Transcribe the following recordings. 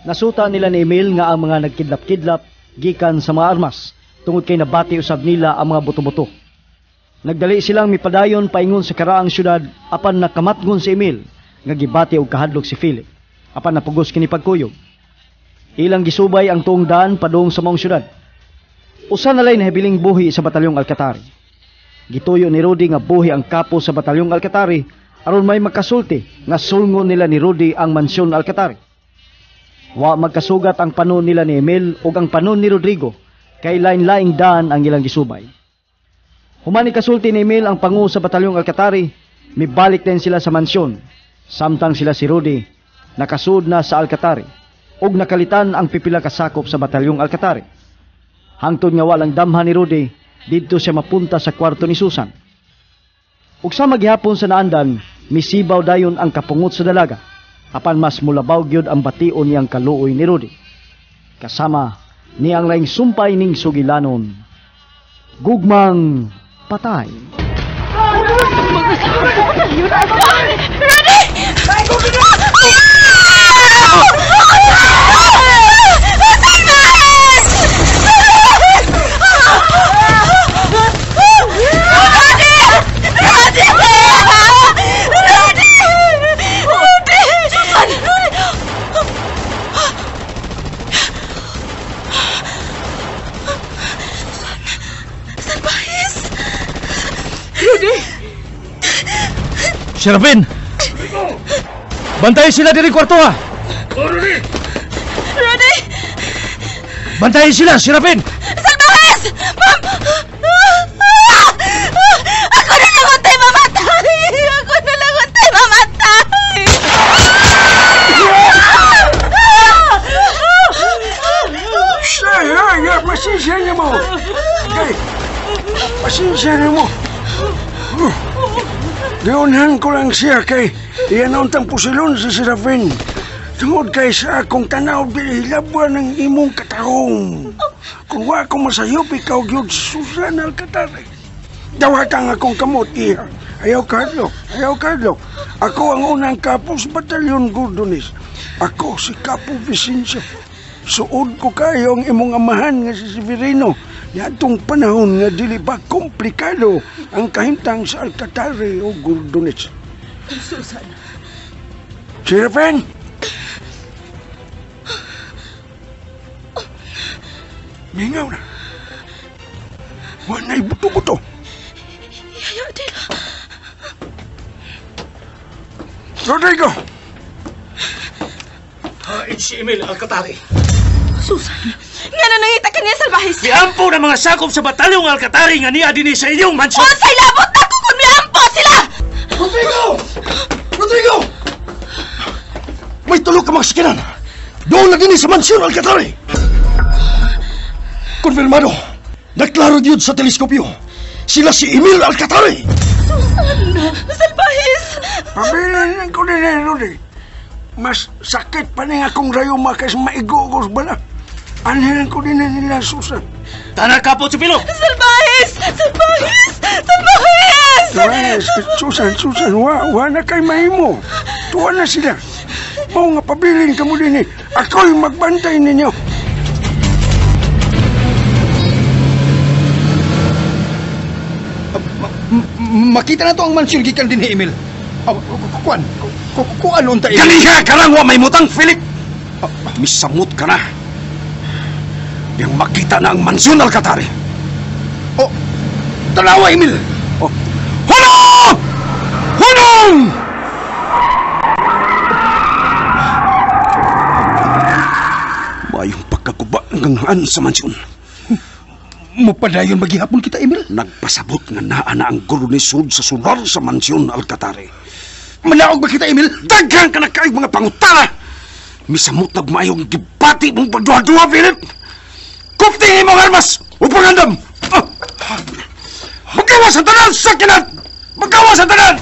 Nasuta nila ni Emil nga ang mga nagkidlap-kidlap gikan sa mga armas tungod kay nabati usab nila ang mga buto-buto. Nagdali silang mipadayon paingon sa karaang syudad apan nakamatgon si Emil nga gibati og kahadlok si Philip apan napugos kini pagkuyog. Ilang gisubay ang tuong daan padung sa maong syudad. Usa na lay nahibiling buhi sa batalyong Alcatari. Gituyo ni Rudy nga buhi ang kapo sa batalyong Alcatari aron may magkasulti nga sulngon nila ni Rudy ang mansyon Alcatari. Wa magkasugat ang panon nila ni Emil ug ang panon ni Rodrigo kay lain-laing daan ang ilang gisubay. Humani kasulti ni Emil ang pangu sa batalyong Alcatari, mibalik din sila sa mansyon. Samtang sila si Rudy nakasud na sa Alcatari ug nakalitan ang pipila ka sakop sa batalyong Alcatari. Hangtod nga walang damhan ni Rudy, didto siya mapunta sa kwarto ni Susan. Ug sa maghihapon sa naandan, misibaw dayon ang kapungot sa dalaga, apan mas mulabaw gyud ang bation niyang kaluoy ni Rudy. Kasama niyang laing sumpay ning sugilanon. Gugmang patay. Serafin! Bantayan sila diri kwarto ha! Rudy! Rudy! Bantayan sila, Serafin! Salvajes! Ma'am! Ako na lang untay mamatay! Ako na lang untay mamatay! Saya, pasensya niyo mo! Okay, pasensya niyo mo! Diunhan ko lang siya kay iyan ang pusilon si Serafin. Tungod kay sa akong tanaw hilabuan ng imong katahong. Kung wa ko masayop ikaw gyud Susan Alcatari. Dawatan akong kamot iya. Ayaw kadlok. Ako ang unang kapo sa batalyon Gordones. Ako si Kapo Vicencio. Suod ko kayo ang imong amahan nga si Severino. Yatong panahon nga dili ba komplikado ang kahimtang sa Alcatari o Gordones. Susan. Serafin! Mingaw na. Wanay buto-buto. Yaya, dila. Rodrigo! Hain si Emil Alcatari. Susan, nga na nangita ka niya salvahis. Miampo ng mga sakop sa batalyong Alcatari nga niya din sa inyong mansyon. O, say labot na ko kung miampo sila! Rodrigo! May tulog ka mga sikinan. Doon na din sa mansyon Alcatari. Konfirmado. Naklaro yun sa teleskopyo. Sila si Emil Alcatari. Susan, salvahis. Pabilin ko din eh, Rudy. Mas sakit pa na akong rayuma kasi maigugos ba na? Anhilan ko din nila, Susan. Tanak kapot si Pilo. Salvahis! Susan, wa na kay mahimo. Tuwa na sila. Mao nga pabilin ka mo din eh. Ako'y magbantay ninyo. Makita na to ang mansyon gikan din ni Emil. Kuan unta Emil. Ganiha ka lang wa may mutang, Philip. Misamot ka na. Yang makita na ang mansyon Alcatari. Oh, tanawa Emil. Oh. Hulong! Hulong! Mayong pagkakuba hanggang sa mansyon. Mupadayon maghihapon kita, Emil. Nagpasabot nga naa na ang gulunisod sa sular sa mansyon Alcatari. Manaog ba kita, Emil? Daghang ka na kayo mga pangutana! Misamot nagmayong gibati mong pagduha-duha, Philip! Kuptingin mong armas! Upang andam! Magawa sa tanan, sakinan! Magawa sa tanan!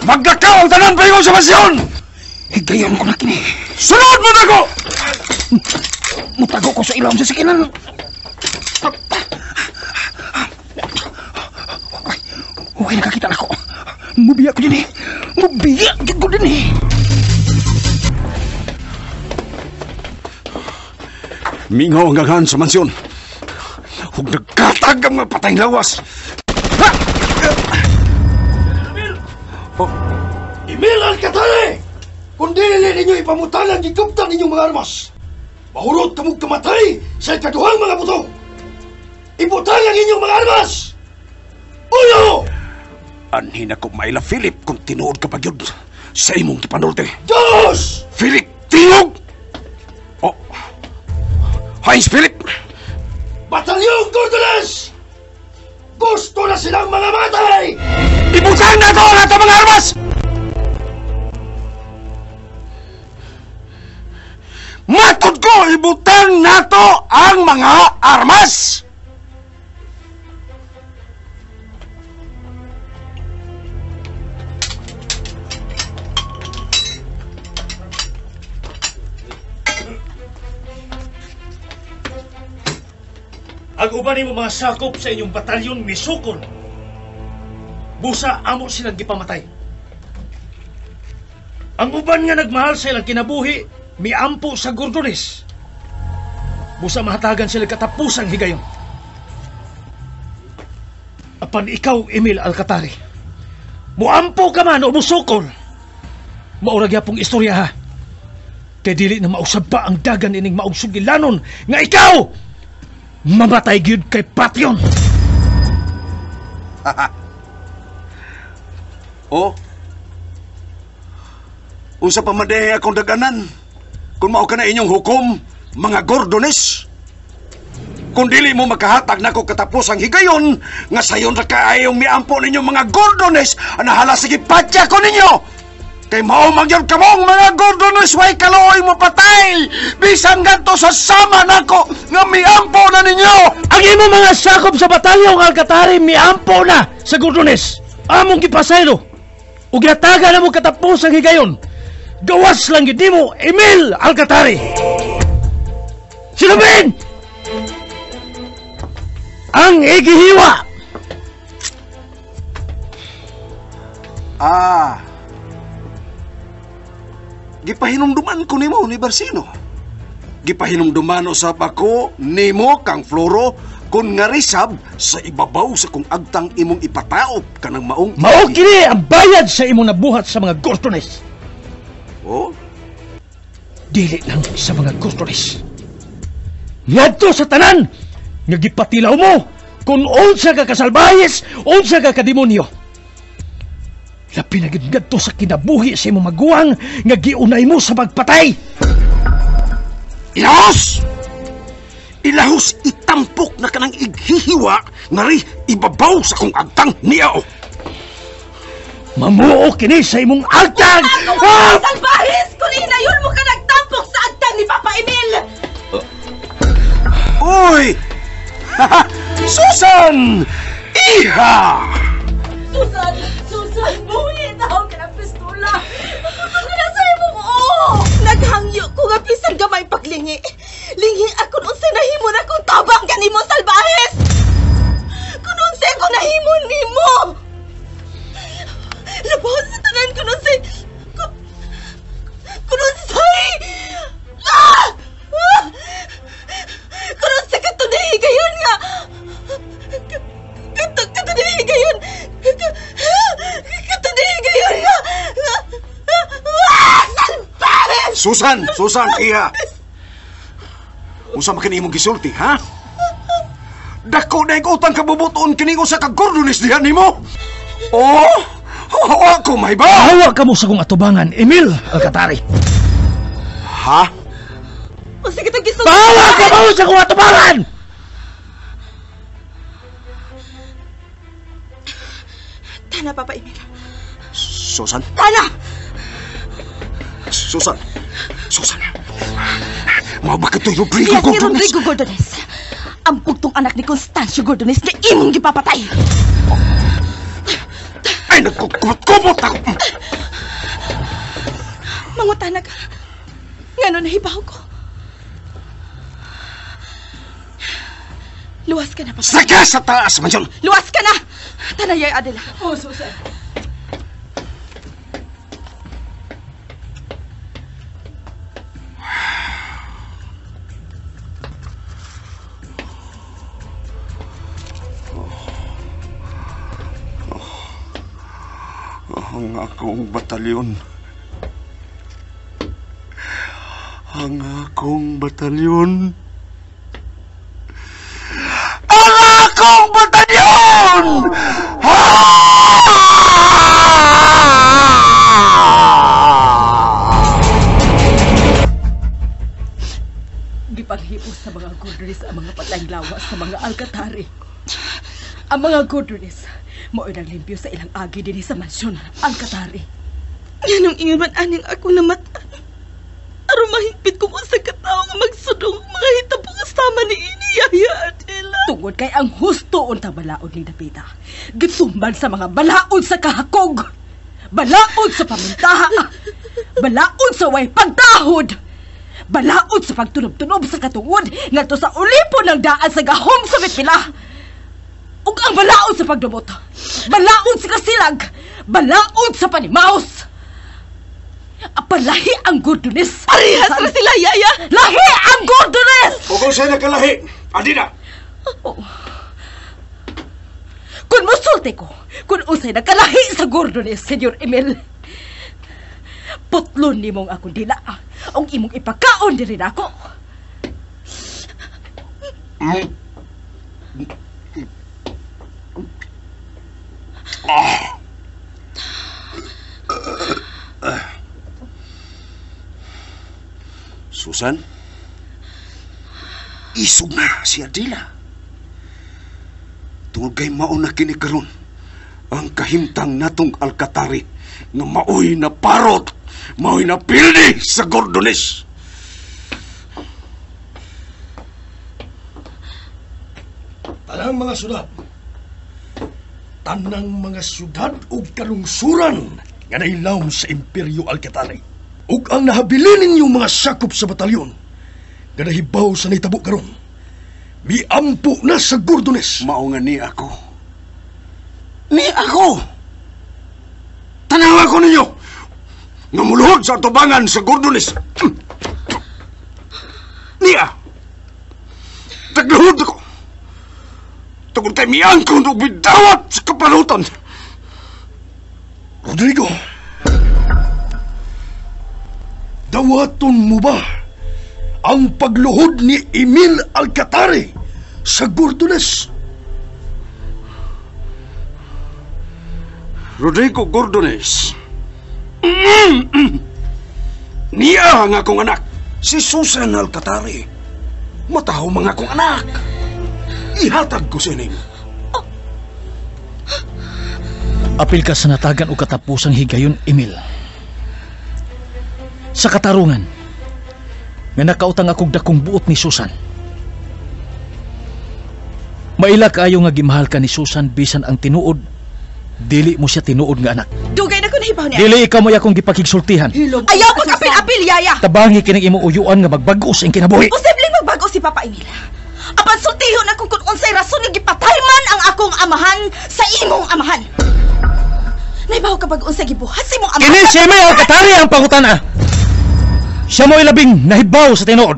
Maglakaw ang tanan pahingon sa mansyon! Higayon ko na kini. Sunod mo, Dago! Mutago ko sa ilawom sa sakinan. Okay, nakakita na ko. Mubiya ko din eh. Mubiya ko din eh. Mingaw ang gaghan sa mansyon. Huwag nagkatag ang mga patay lawas. Ha! Emil Alcatare! Kung dili ninyo ipamutalan, giguptan ninyong mga armas. Mahurot kamong kamatay sa ikaduhang mga buto. Ibutalan ninyong mga armas! Uno! Anhin ako maila, Philip, kung tinuod ka pa yun sa imong kipanulti. Dos! Philip, tingog! Oh, Heinz Philip! Batalyong Gordones! Gusto na silang mga matay! Ibutang na ito ang ato mga armas! Matod ko, ibutang na to ang mga armas! Ang uban mo mga sakop sa inyong batalyon misukon. Busa amo silang gipamatay. Ang uban nga nagmahal sa ilang kinabuhi, miampo sa Gordones. Busa mahatagan sila katapusang higayon. Apan ikaw, Emil Alcatare, muampo ka man o musukol. Maurag yapong istorya ha. Kay dili na mausab pa ang dagan ining maong sugilanon nga ikaw mamatay gyud kay Patyon. Oh? Unsa pa madehe akong daganan? Kung mao ka na inyong hukom, mga Gordones. Kung dili mo makahatag na ko katapos ang higayon, nga sayon ra kaayong miampo ninyo mga Gordones, anahala sige patya ko ninyo! Kay mao magyod kamong mga Gordones, way kaluoy mo patay! Bisan ganto sa sama nako nga miampo na ninyo! Ang imo mga sakop sa batalyong Alcatare miampo na sa Gordones. Among gipasaylo. Ug yataga na mo katapos ang higayon. Gawas lang gid nimo, Emil Alcatare. Silupin! Ang igihiwa! Gipahinumduman ko nimo ni Barsino. Gipahinumduman usab ako nimo kang Floro kun nga risab sa ibabaw sa kung agtang imong ipataop kanang maong Mao kini ang bayad sa imong nabuhat sa mga Gordones. Oh? Dili lang sa mga Gordones. Ngadto sa tanan nga gipatilaw mo kung unsa ka kasalbayes, unsa ka kademonyo. Labi na gid ngadto sa kinabuhi sa imong maguwang nga giunay mo sa pagpatay. Ilahos! Ilahos itampok na kanang ighihiwa nga ri ibabaw sa kung agtang niao. Mamuo kini sa imong agtang! Ako salbahis! Kung inayon mo ka nagtampok sa agtang ni Papa Emil! Uy! Susan! Iha! Susan! Buhi na ako ka ng pistola! Nasa'yo mo ko! Naghangyo ko nga bisan gamay paglingi. Lingi ako nung sinahimo na kung tabang ka ni mo salbahis! Kung unsay ko nahimon ni mo! Labaw sa tanan ko nun say... Kununsay! Kununsay katunihigayon nga! Katunihigayon! Katunihigayon nga! Salbahis! Susan, iya! Unsa man kini imong gisulti, ha? Dako na utang kabubuton kini usa ka Gordones diha nimo. Oh, ako may ba? Hawa ka mo sa kong atubangan, Emil Alcatare. Ha? O sige itong gisulti! Hawa ka mo sa kong atubangan! Tana, Papa Emil. Susan? Tana! Susan! Mao ba katoy Rodrigo Yes, si Gordones? Rodrigo Gordones. Ang bugtong anak ni Constancio Gordones na imong gipapatay. Ay, nagkukubot ako! Mangutana ka. Ngano nahibaw ko. Luwas ka na, Papa. Saga sa taas, mansion! Luwas ka na! Tanayay, Adela. Oh, Susan. akong batalyon. Ang akong batalyon. Ang akong batalyon! Gipanghipos sa mga gurdunis ang mga patayng lawas sa mga alkatari. Ang mga gurdunis mao'y naglimpyo sa ilang agi din sa mansyon alkatari. Yanong ingon man aning ako namatan. Aron mahigpit ko mo sa katao nga magsudong mga hitabo kasama ni Iniyaya Adela. Tungod kay ang husto unta balaod ni Dapita. Gitsumban sa mga balaod sa kahakog. Balaod sa pamintaha. Balaod sa way pagtahod. Balaod sa pagtunob-tunob sa katungod ngadto sa ulipon ng daan sa gahom sa Bitpila. Ug ang balaod sa pagdumot. Balaod sa kasilag. Balaod sa panimaos. Apalahi ang gordones. Parehas na sila, Yaya. Lahi ang gordones. O kung sa'yo nakalahi, adi na. Oh. Kung musulti ko, kung usay nakalahi sa gordones, Senyor Emil, putlon ni mong akong dila, ang imong ipakaon din rin ako. Susan, isog na si Adila. Tungod kay mauna kini karon ang kahimtang natong alkatari nga maoy na parot, maoy na pildi sa gordones. Tanang mga syudad, tanang mga syudad ug kalungsuran nga nailawom sa Imperyo Alcatari. Ug ang nahabilin ninyong mga sakop sa batalyon nga nahibaw sa naitabo karon, miampo na sa gordones. Mao nga ni ako. Ni ako! Tanawa ko ninyo nga muluhod sa tubangan sa gordones. Niya! Tagluhod ako! Tungkol kay miangkon o bidawat sa kapalutan. Rodrigo, dawaton mo ba ang pagluhod ni Emil Alcatari sa gordones? Rodrigo Gordones. Niya ang akong anak, si Susan Alcatari. Mataho mga akong anak. Ihatag ko sa inyo. Apil ka sa natagan o katapusang higayon, Emil. Sa katarungan, nga nakautang akong dakong buot ni Susan. Maila kaayo nga gimahal ka ni Susan bisan ang tinuod, dili mo siya tinuod nga anak. Dugay na ko nahibaw niya. Dili ikaw mo akong gipakigsultihan. Ayaw pag-apil-apil, Yaya. Tabangi kining imo uyuan nga magbago sa kinabuhi. Posibleng magbago si Papa Emil. Apan sultihon ako kung unsay rason nga gipatay man ang akong amahan sa imong amahan. Naibaw ka bag unsay gibuhat sa imong amahan. Kini siya may Alcatari ang pangutana. Siya mo ilabing nahibaw sa tinuod.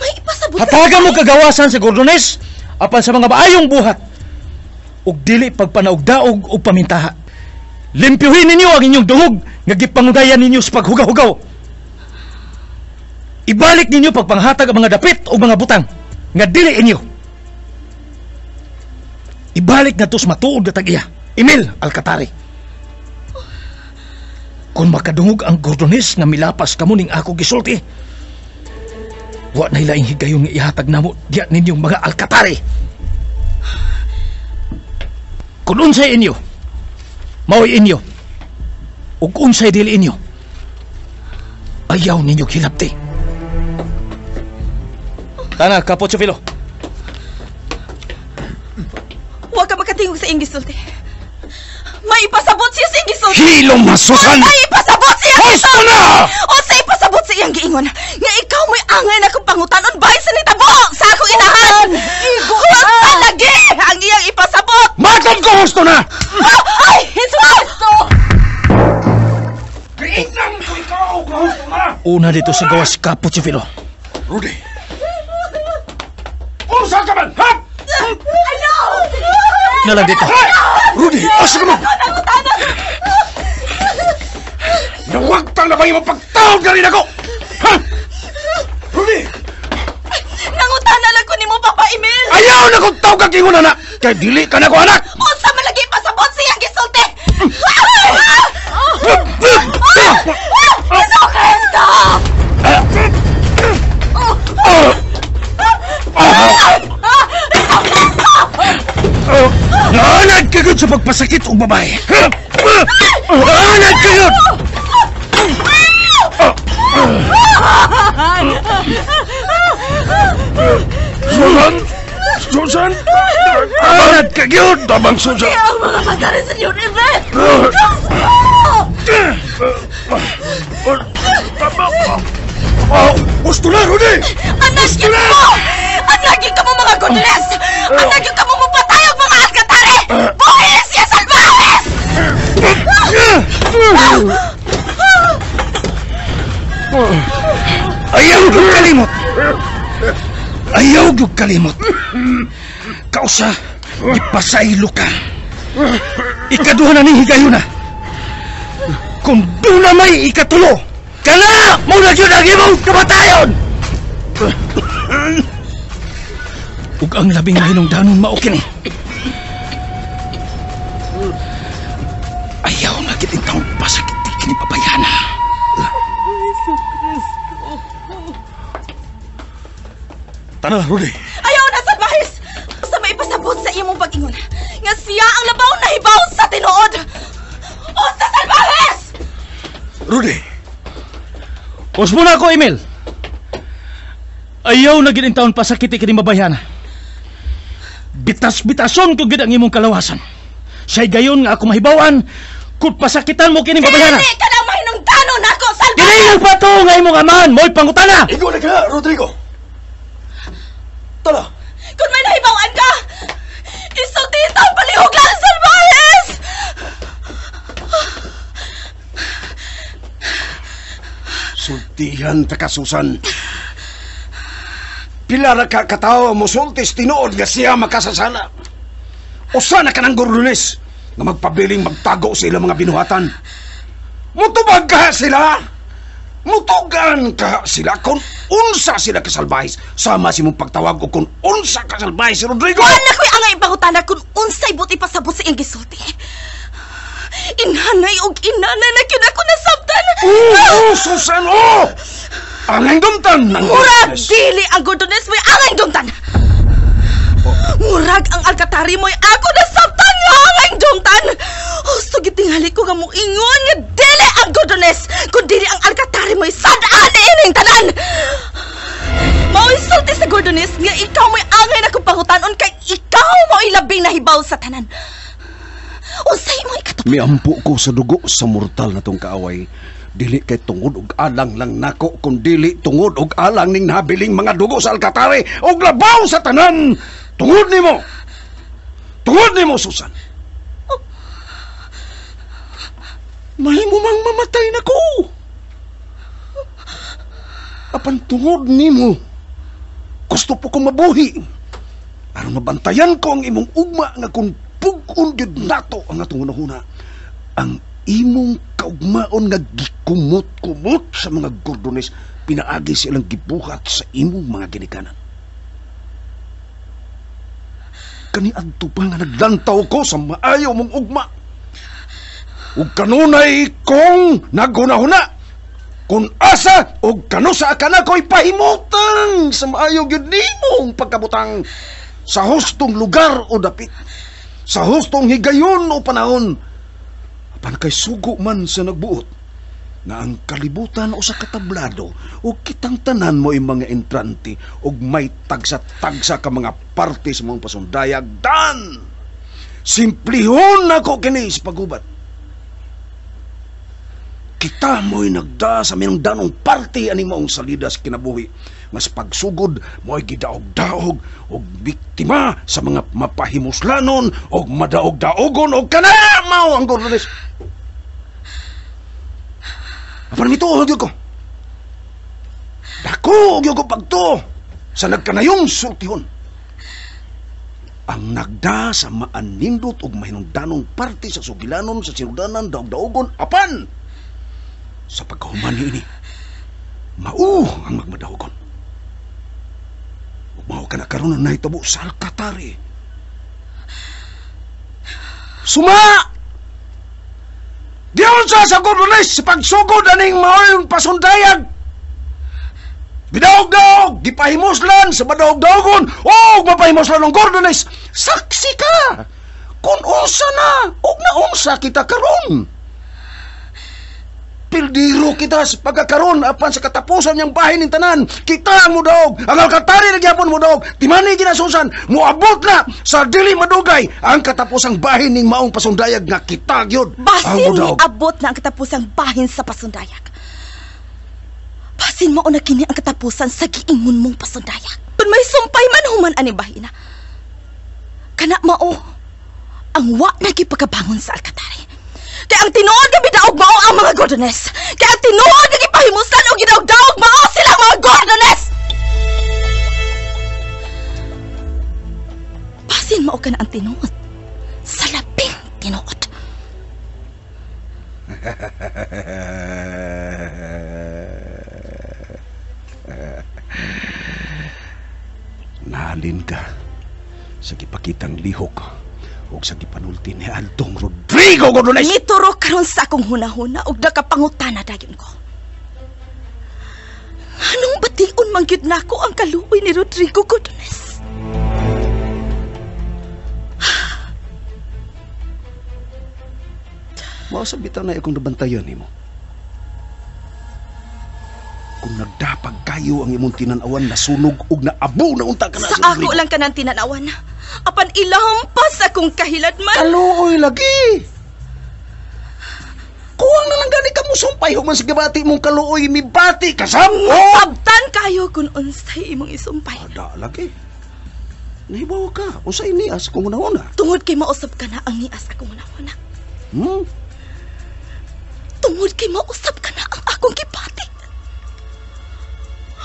May ipasabot. Hatagan mo kagawasan sa gordones apan sa mga baayong buhat. Ug dili pagpanaugdaog o pamintaha. Limpyuhin ninyo ang inyong dungog nga gipangudayan ninyo sa paghugaw-hugaw. Ibalik ninyo pagpanghatag ang mga dapit o mga butang nga dili inyo. Ibalik na tos matuod na tag-iya, Emil Alcatari. Kung makadungog ang gordones nga milapas kamo ning ako gisulti, wa na ilaing higayon nga ihatag namo diya ninyong mga Alcatari. Kung unsay inyo, mao'y inyo. Ug unsay dili inyo, ayaw ninyo hilabti. Tana, kapot sa filo. Huwag ka makatingog sa iyong gisulti. May ipasabot siya sa iyong gisulti. Hilong masusan! May ipasabot siya! Gusto na! O sa ipasabot sa iyang giingon nga ikaw may angay na kong pangutanon bahay sa nitabo sa akong inahan. Huwag talagi ang iyang ipasabot. Matod ko gusto na! Ay! Jesus! Tingnan ko ikaw, kahusto na! Una dito sa gawas kapot si Filo. Rudy! Unsa ka man, ha? Ano? Nalang dito. Rudy, asa ka man? Nawag tang na ba yung pagtawag na rin ako? Ha? Rudy! Nangutana lang ko ni mo, Papa Emil! Ayaw na kong tawag kang ingon, anak! Kaya dili ka na ko, anak! Unsa man lagi pasabot siyang gisulti! Isukis ka! Naanad ka yun sa pagpasakit o babae! Naanad ka yun! Susan! Susan! Naanad ka yun! Tabang Susan! Kaya ang mga mata rin sa inyo, Emil! Gusto na, Rudy! Anagin mo! Anagin ka mo mga goodness! Anagin ka mo mapatay ang mga alkatare! Buhis ya salvajes! Ayaw yung kalimot! Ayaw yung kalimot! Kausa, ipasaylo ka! Ikaduha na ni higayon na! Kung doon na may ikatulo, kana! Muna yun ang imong kamatayon! Ug ang labing mahinungdanon maukin eh. Ayaw na kiting taong pasakit kini papayana. Tara, Rudy. Ayaw na, salvajes! Sa may pasabot sa imong pag-ingon nga siya ang labaw na hibaw sa tinuod! O sa salvajes! Rudy. Pos muna ako, Emil. Ayaw na gid taon pasakiti kini mabayana. Bitas-bitason ko gid ang imong kalawasan. Siya'y gayon nga ako mahibawan kung pasakitan mo kini mabayana. Dili ka lang mahinungdanon ako, salvajes! Dili lang pa to nga imong aman, mo'y pangutana. Ikaw na ka, Rodrigo. Tara. Kung may nahibawan ka, isultita ang palihog lang, salvajes! Sultihan ta ka, Susan. Pila ra ka katao mo sultis tinuod nga siya makasasala. Usa na ka ng gurdunes nga magpabiling magtago sa ilang mga binuhatan. Mutubag ka sila. Mutugan ka sila kung unsa sila kasalbahis. Sama si mong pagtawag o kung unsa kasalbahis si Rodrigo. Wala ko'y angay pangutana kung unsay buti pasabot sa iyang gisulti. Inanay og inanay na yun ako nasabtan. Oo, Susan, oo! Angay dumtan ng Murag gurdunes. dili ang gordones mo'y angay dumtan. Murag ang alkatari mo'y ako nasabtan nga angay dumtan. Husto gitingali ko nga mo ingon nga dili ang gordones kun dili ang alkatari mo'y sad-an ining tanan. Mao'y sulti sa gordones nga ikaw mo'y angay na kong pangutanon kay ikaw mo'y labing nahibaw sa tanan. Unsay mo ikatapos? Miampo ko sa dugo sa mortal na tong kaaway. Dili kay tungod og alang lang nako, kung dili tungod og alang ning nabiling mga dugo sa alkatare og labaw sa tanan. Tungod nimo. Tungod nimo, Susan. Mahimo mang mamatay nako. Apan tungod nimo, gusto po ko mabuhi. Aron mabantayan ko ang imong ugma nga kung pug-on gyud nato ang atong hunahuna. Ang imong kaugmaon nga gikumot-kumot sa mga gordones pinaagi silang gibuhat sa imong mga ginikanan. Kaniadto pa nga naglantaw ko sa maayo mong ugma. Ug kanunay kong naghunahuna kung asa ug kano sa akana ko'y pahimutang sa maayo gyud nimong pagkabutang sa hustong lugar o dapit, sa hustong higayon o panahon. Apan kay sugo man sa nagbuot nga ang kalibutan o sa katablado o kitang tanan mo yung mga entrante o may tagsa-tagsa ka mga parte sa mga pasundayag. Dan! Simplihon ako kini sa pagubat. Kita mo'y nagda sa minong danong parte ani mo ang salida sa kinabuhi nga sa pagsugod mo'y gidaog-daog o biktima sa mga mapahimuslanon o madaog-daogon o kanamaw ang gordones. Apan mituod yun ko. Dako yun ko pagto sa nagkanayong sultihon. Ang nagda sa maanindot o mahinungdanong parte sa sugilanon sa sinudanan daog-daogon. Apan sa pagkahuman ini, mao ang magmadahogon. Mao ka na karon na nahitabo sa alkatari. Suma! Diyon sa Gordones sa pagsugod aning maoy pasundayag. Bidawog-dawog, gipahimoslan sa madawog-dawogon o mapahimoslan ng Gordones. Saksi ka! Kung unsa na, o na unsa kita karon. Pildiro kita sa pagkakaroon apan sa katapusan niyang bahay ng tanan. Kita ang mudawog, ang alkatari na gyapon mudawog. Timani ginasusan, muabot na sa dili madugay ang katapusang bahin ning maong pasundayag nga kita gyud. Basin ni abot na ang katapusang bahin sa pasundayag. Basin mao na kini ang katapusan sa giingon mong pasundayag. Pag may sumpay man human ani bahina. Kana mao ang wa na gipagabangon sa alkatari. Kaya ang tinuod nga bidaog mao ang mga Gordones. Kaya ang tinuod nga gipahimuslan o gidaog-daog mao sila mga Gordones. Basin mao ka na ang tinuod sa labing tinuod. Nahalin ka sa gipakitang lihok o sa gipanulti ni Altong Rodrigo Gordones. Mituro karon sa akong hunahuna ug nakapangutana dayon ko. Anong bation man gyud nako ang kaluoy ni Rodrigo Gordones? Mao sa bitaw na akong nabantayan nimo. Kung nagdapag kayo ang imong tinanawan na sunog ug naabo na unta ka na Sa ako lang kanang tinanawan. Apan ilampas akong kahiladman. Kaluoy lagi. Kuwang na lang gani ka mo sumpay human sa gabati mong kaluoy mibati kasam. Sabtan kayo kung unsay imong isumpay. Ada lagi. Nahibaw ka. Unsay nias kung una-una. Tungod kay mausap ka na ang nias akong una-una. Tungod kay mausap ka na ang akong gipati.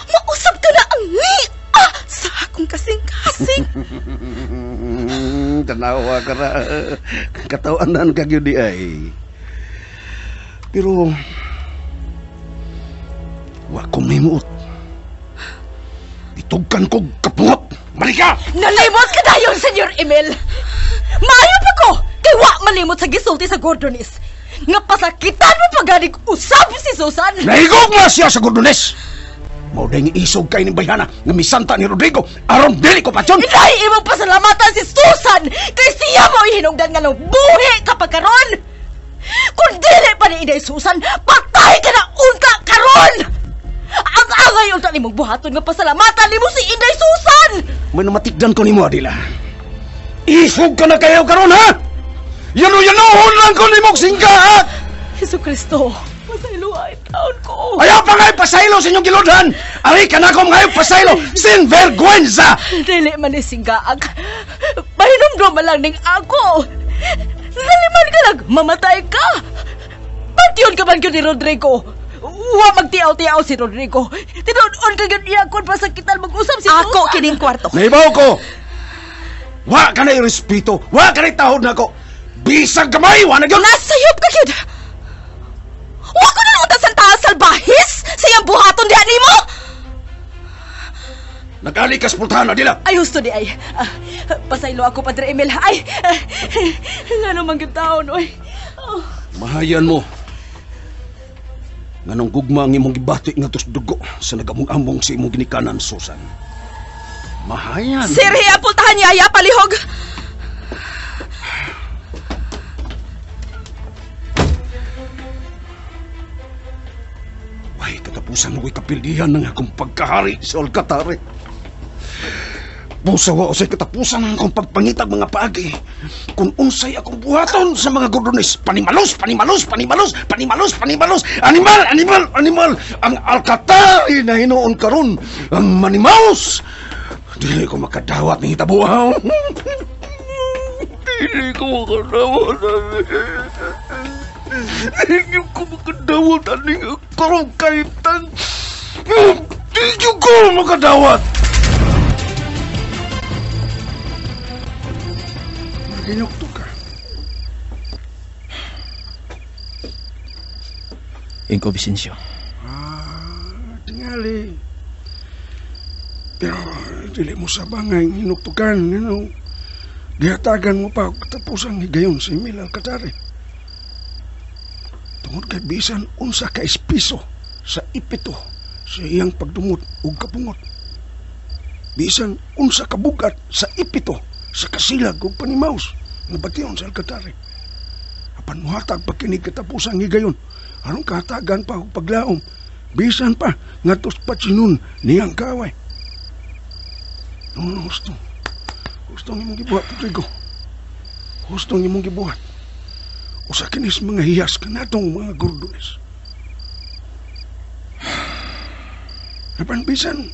Mausap ka na ang nia sa akong kasing-kasing. Tanawa ka na. Katawanan ka yun di ay. Pero, wa kong mimuot. Itugkan ko kapungot. Marika! Nalimot ka na yun, Senyor Emil! Maayo pa ko! Kay wa malimot sa gisulti sa Gordones. Nga pasakitan mo paganig usab si Susan! Nahigog nga siya sa Gordones! Mao dahil isog kay ni bayhana nga misanta ni Rodrigo aron dili ko patyon. Ilahi imong pasalamatan si Susan kay siya mo ihinungdan nga nung buhi kapag karon. Kung dili pa ni Inday Susan, patay ka na unta karon. Ang angay unta nimong buhaton nga pasalamatan nimo si Inday Susan. May namatikdan ko nimo Adila. Isog ka na kayo karon ha? Yano-yanohon lang ko nimong singgaat. Jesucristo, pasaylo ay taon ko. Ayaw pa ngayon pasaylo sa inyong giludhan! Ari ka na akong ngayon pasaylo! Sin vergüenza! Dili man isinggaag. Pahinumdum man lang ning ako. Naliman ka lang, mamatay ka. Pagtiyon ka man yun ni Rodrigo. Wa magtiaw-tiaw si Rodrigo. Tinuon ka yun niya kung pasakitan mag-usap si Susan. Ako kining kwarto. Naibaw ko! Wa ka na irespeto! Wa ka na itahod na ako! Bisag kamay! Wa na yun! Nasayop ka yun! Wa ko na utas ang taas salbahis sa iyang buhaton diyan ni mo! Nag-alikas pultahan na dila! Ay, husto di ay. Pasaylo ako, Padre Emil. Ay, nga naman yung taon, oy. Mahayan mo. Nga nung gugmang imong gibati nga tos dugo sa nagamong-among sa imong ginikanan, Susan. Mahayan. Sirhe, apultahan niya, aya, palihog. Ay, katapusan mo'y kapilihan ng akong pagkahari sa Alcatare. Busawa o sa'y katapusan ng akong pagpangitag mga paagi. Kung unsay akong buhaton sa mga Gordones, panimalos, panimalos, panimalos, panimalos, panimalos, animal, animal, animal, ang Alcatare na hinoon karon, ang manimaos. Dili ko makadawat ng hitabuhaw. Dili ko makadawat. Dili ko makadawat aning karong kaitan. Dili ko makadawat. Ginukto ka. Inko Vicencio. Tingali. Pero dili mo sa bangay inuktukan, gihatagan mo pa tapos ang higayon si Emil Alcatare. Tungod kay bisan unsa ka espiso sa ipito sa iyang pagdumot ug kapungot. Bisan unsa ka bugat sa ipito sa kasilag ug panimaos nga bation sa Alcatare. Apan muhatag pa kini katapusang higayon aron kahatagan pa og paglaom bisan pa ngadtos patsinun niyang kaaway. Gusto nimong gibuhat, Rodrigo. Gusto nimong gibuhat. Usa kinis mga hiyas kanatong mga gordones. Apan bisan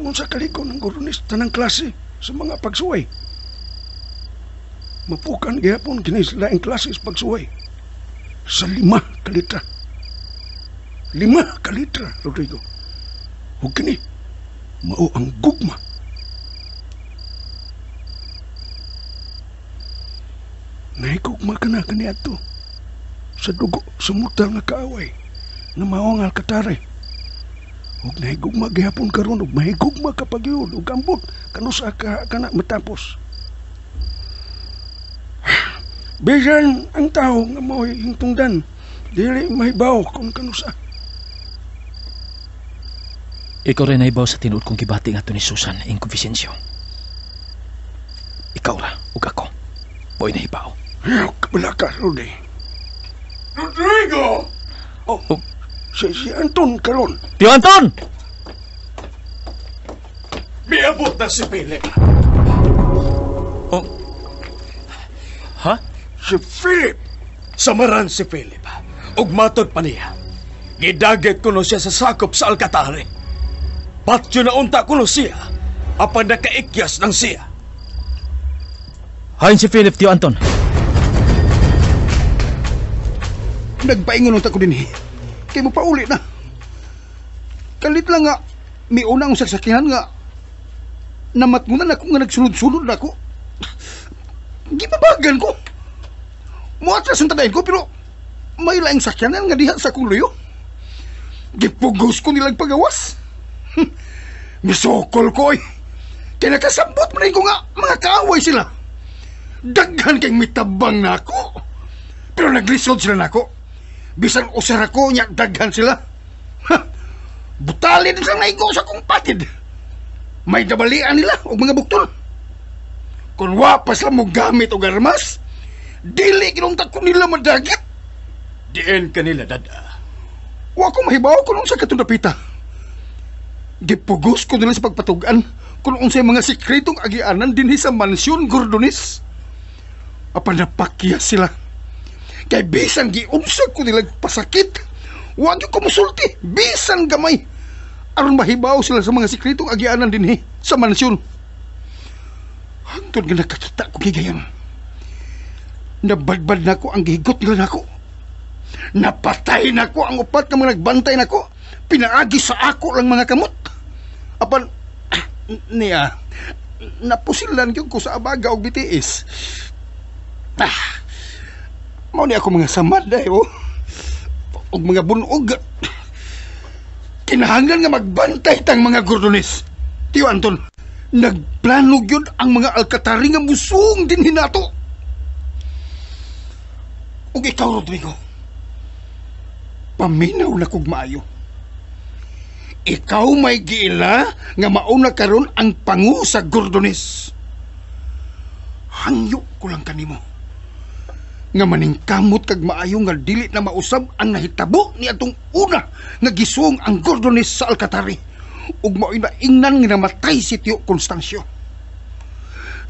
unsa kaliko ng gordones tanang klase sa mga pagsuway. Mapukan gihapon kinis laing klase sa pagsuway. Sa 5 ka litra. 5 ka litra, Rodrigo. Ug kini mao ang gugma. Naigugma ka na kaniadto sa dugo sa mutal nga kaaway na mao ang Alcatare. Ug naigugma gihapon karon ug mahigugma ka pagyud ug ambot kanusa ka kana matapos. Bisan ang tao nga mao'y hingtungdan dili mahibaw kung kanusa. Ikaw rin naibaw sa tinuod kong gibati nga to ni Susan Inko Vicencio. Ikaw ra ug ako. Boy nahibaw. Kabala ka, Rudy. Rodrigo! Si Anton karon. Tio Anton! Miabot na si Philip. Ha? Si Philip. Samaran si Philip. Ug matod pa niya. Gidagat kuno siya sa sakop sa Alcatare. Patyo na unta kuno siya. Apan nakaikyas ng siya. Hain si Philip, Tio Anton. Nagpaingon unta ko din kay mo pauli na. Kalit lang nga, may unang saksakihan nga namatngunan ako nga nagsulod-sulod na ako. Gibabagan ko. Muatras ang tadayin ko, pero may laing sakyanan nga diha sa akong luyo. Gipugos ko nilang pagawas. Misokol ko eh. Kaya nakasambot mo na ko nga mga kaaway sila. Daghan kayong mitabang na ako. Pero naglisod sila na ako. Bisan usar ako niya daghan sila. Butali din silang naigo sa kong patid. May dabalian nila o mga buktol. Kung wapas lang mo gamit o armas, dili kinuntak ko nila madagit. Diin kanila, dada. Wa ko mahibaw kung sa katundapita. Gipugos ko nila sa pagpatugan kung unsay mga sikretong agianan din sa mansyon Gordones. Apan napakya sila. Kay bisan giumsag ko nila pasakit, wag ko musulti, bisan gamay. Aron mahibaw sila sa mga sikretong agianan din sa mansyon. Hantod nga nakakita ko gigayon. Nabadbad na ko ang gihigot nila nako. Napatay na ko ang upat na mga nagbantay na ko. Pinaagi sa ako lang mga kamot. Apan, niya, napusilan ko sa abaga o bitiis. Mau ni ako mga samad dahil o mga bunog. Kinahanglan nga magbantay tang mga Gordones. Tio Anton, nagplano yun ang mga Alcatare nga musung din hinato. O ikaw, Rodrigo, paminaw na kog maayo. Ikaw may giila nga mauna karon ang pangu sa Gordones. Hangyo ko lang kanimo nga maningkamot kag maayo nga dili na mausab ang nahitabo ni atong una nga gisuong ang Gordones sa Alcatare ug mao'y naingnan nga namatay si Tio Constancio.